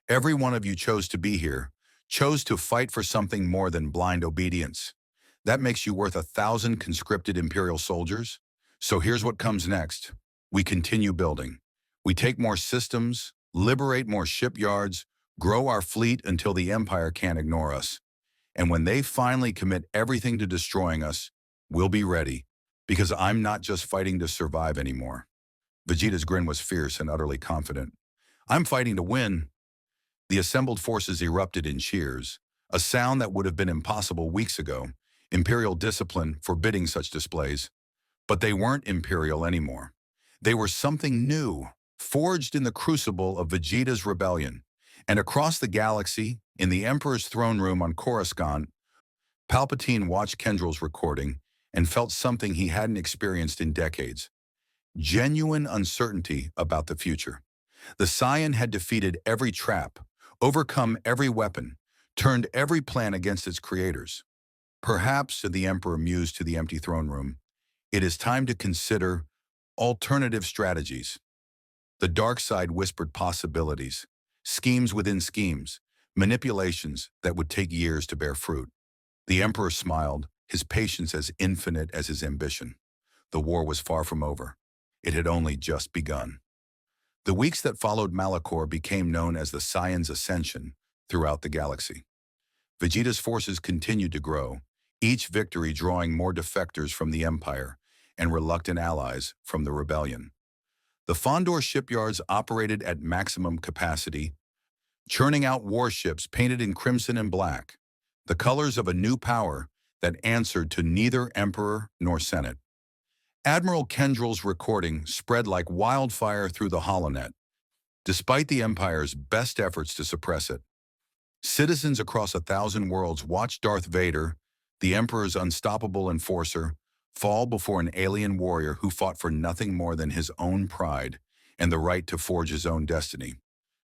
Every one of you chose to be here, chose to fight for something more than blind obedience. That makes you worth 1,000 conscripted Imperial soldiers. So here's what comes next. We continue building. We take more systems, liberate more shipyards, grow our fleet until the Empire can't ignore us. And when they finally commit everything to destroying us, we'll be ready, Because I'm not just fighting to survive anymore. Vegeta's grin was fierce and utterly confident. I'm fighting to win. The assembled forces erupted in cheers, a sound that would have been impossible weeks ago, imperial discipline forbidding such displays. But they weren't imperial anymore. They were something new, forged in the crucible of Vegeta's rebellion. And across the galaxy, in the Emperor's throne room on Coruscant, Palpatine watched Kendrill's recording and felt something he hadn't experienced in decades. Genuine uncertainty about the future. The Scion had defeated every trap, overcome every weapon, turned every plan against its creators. Perhaps, said the Emperor mused to the empty throne room, it is time to consider alternative strategies. The dark side whispered possibilities, schemes within schemes, manipulations that would take years to bear fruit. The Emperor smiled, his patience as infinite as his ambition. The war was far from over. It had only just begun. The weeks that followed Malachor became known as the Scion's Ascension throughout the galaxy. Vegeta's forces continued to grow, each victory drawing more defectors from the Empire and reluctant allies from the rebellion. The Fondor shipyards operated at maximum capacity, churning out warships painted in crimson and black, the colors of a new power that answered to neither Emperor nor Senate. Admiral Kendrill's recording spread like wildfire through the holonet, despite the Empire's best efforts to suppress it. Citizens across 1,000 worlds watched Darth Vader, the Emperor's unstoppable enforcer, fall before an alien warrior who fought for nothing more than his own pride and the right to forge his own destiny.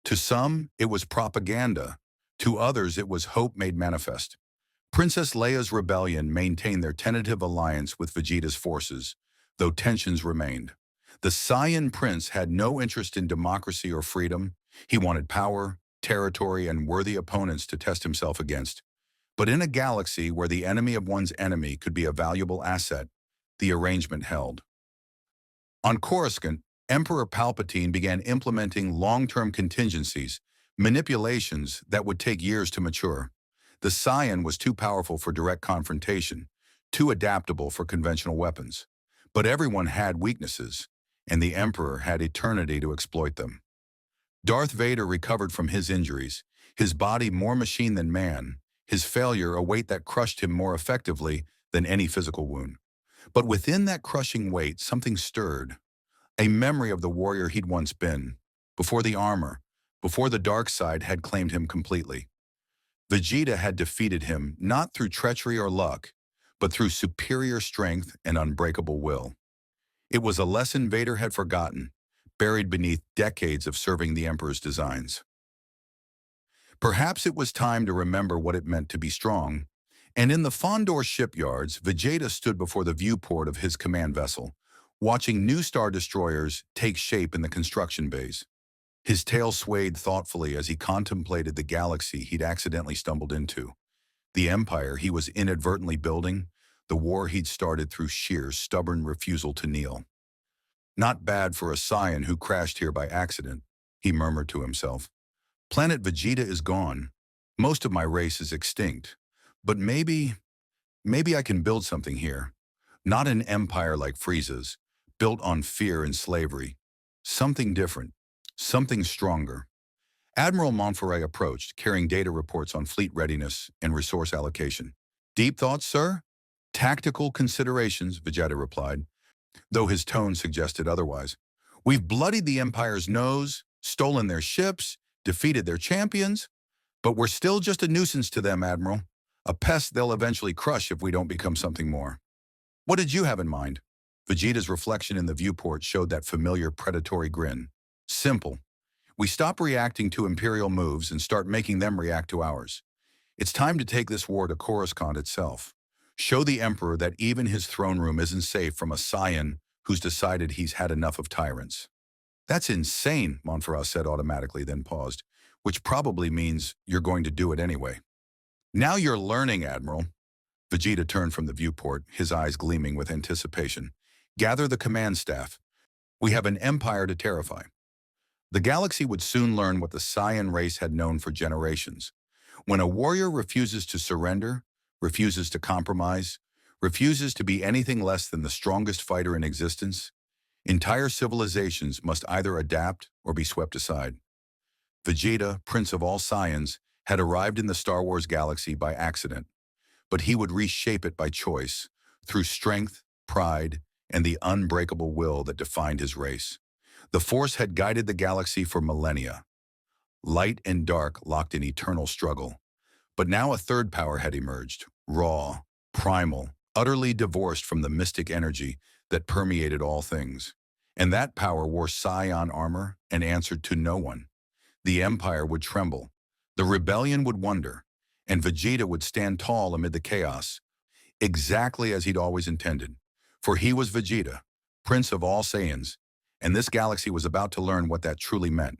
To some, it was propaganda. To others, it was hope made manifest. Princess Leia's rebellion maintained their tentative alliance with Vegeta's forces, though tensions remained. The Saiyan prince had no interest in democracy or freedom. He wanted power, territory, and worthy opponents to test himself against. But in a galaxy where the enemy of one's enemy could be a valuable asset, the arrangement held. On Coruscant, Emperor Palpatine began implementing long-term contingencies, manipulations that would take years to mature. The Scion was too powerful for direct confrontation, too adaptable for conventional weapons. But everyone had weaknesses, and the Emperor had eternity to exploit them. Darth Vader recovered from his injuries, his body more machine than man, his failure a weight that crushed him more effectively than any physical wound. But within that crushing weight, something stirred, a memory of the warrior he'd once been, before the armor, before the dark side had claimed him completely. Vegeta had defeated him not through treachery or luck, but through superior strength and unbreakable will. It was a lesson Vader had forgotten, buried beneath decades of serving the Emperor's designs. Perhaps it was time to remember what it meant to be strong, and in the Fondor shipyards, Vegeta stood before the viewport of his command vessel, watching new Star Destroyers take shape in the construction bays. His tail swayed thoughtfully as he contemplated the galaxy he'd accidentally stumbled into, the empire he was inadvertently building, the war he'd started through sheer, stubborn refusal to kneel. Not bad for a Scion who crashed here by accident, he murmured to himself. Planet Vegeta is gone. Most of my race is extinct. But maybe I can build something here. Not an empire like Frieza's, built on fear and slavery. Something different. Something stronger. Admiral Montferrat approached, carrying data reports on fleet readiness and resource allocation. Deep thoughts, sir? Tactical considerations, Vegeta replied, though his tone suggested otherwise. We've bloodied the Empire's nose, stolen their ships, defeated their champions, but we're still just a nuisance to them, Admiral. A pest they'll eventually crush if we don't become something more. What did you have in mind? Vegeta's reflection in the viewport showed that familiar predatory grin. Simple. We stop reacting to Imperial moves and start making them react to ours. It's time to take this war to Coruscant itself. Show the Emperor that even his throne room isn't safe from a Scion who's decided he's had enough of tyrants. That's insane, Montferrat said automatically, then paused, which probably means you're going to do it anyway. Now you're learning, Admiral. Vegeta turned from the viewport, his eyes gleaming with anticipation. Gather the command staff. We have an empire to terrify. The galaxy would soon learn what the Saiyan race had known for generations. When a warrior refuses to surrender, refuses to compromise, refuses to be anything less than the strongest fighter in existence, entire civilizations must either adapt or be swept aside. Vegeta, Prince of all Saiyans, had arrived in the Star Wars galaxy by accident, but he would reshape it by choice, through strength, pride, and the unbreakable will that defined his race. The Force had guided the galaxy for millennia, light and dark locked in eternal struggle. But now a third power had emerged, raw, primal, utterly divorced from the mystic energy that permeated all things. And that power wore Scion armor and answered to no one. The Empire would tremble, the rebellion would wonder, and Vegeta would stand tall amid the chaos, exactly as he'd always intended. For he was Vegeta, Prince of all Saiyans, and this galaxy was about to learn what that truly meant.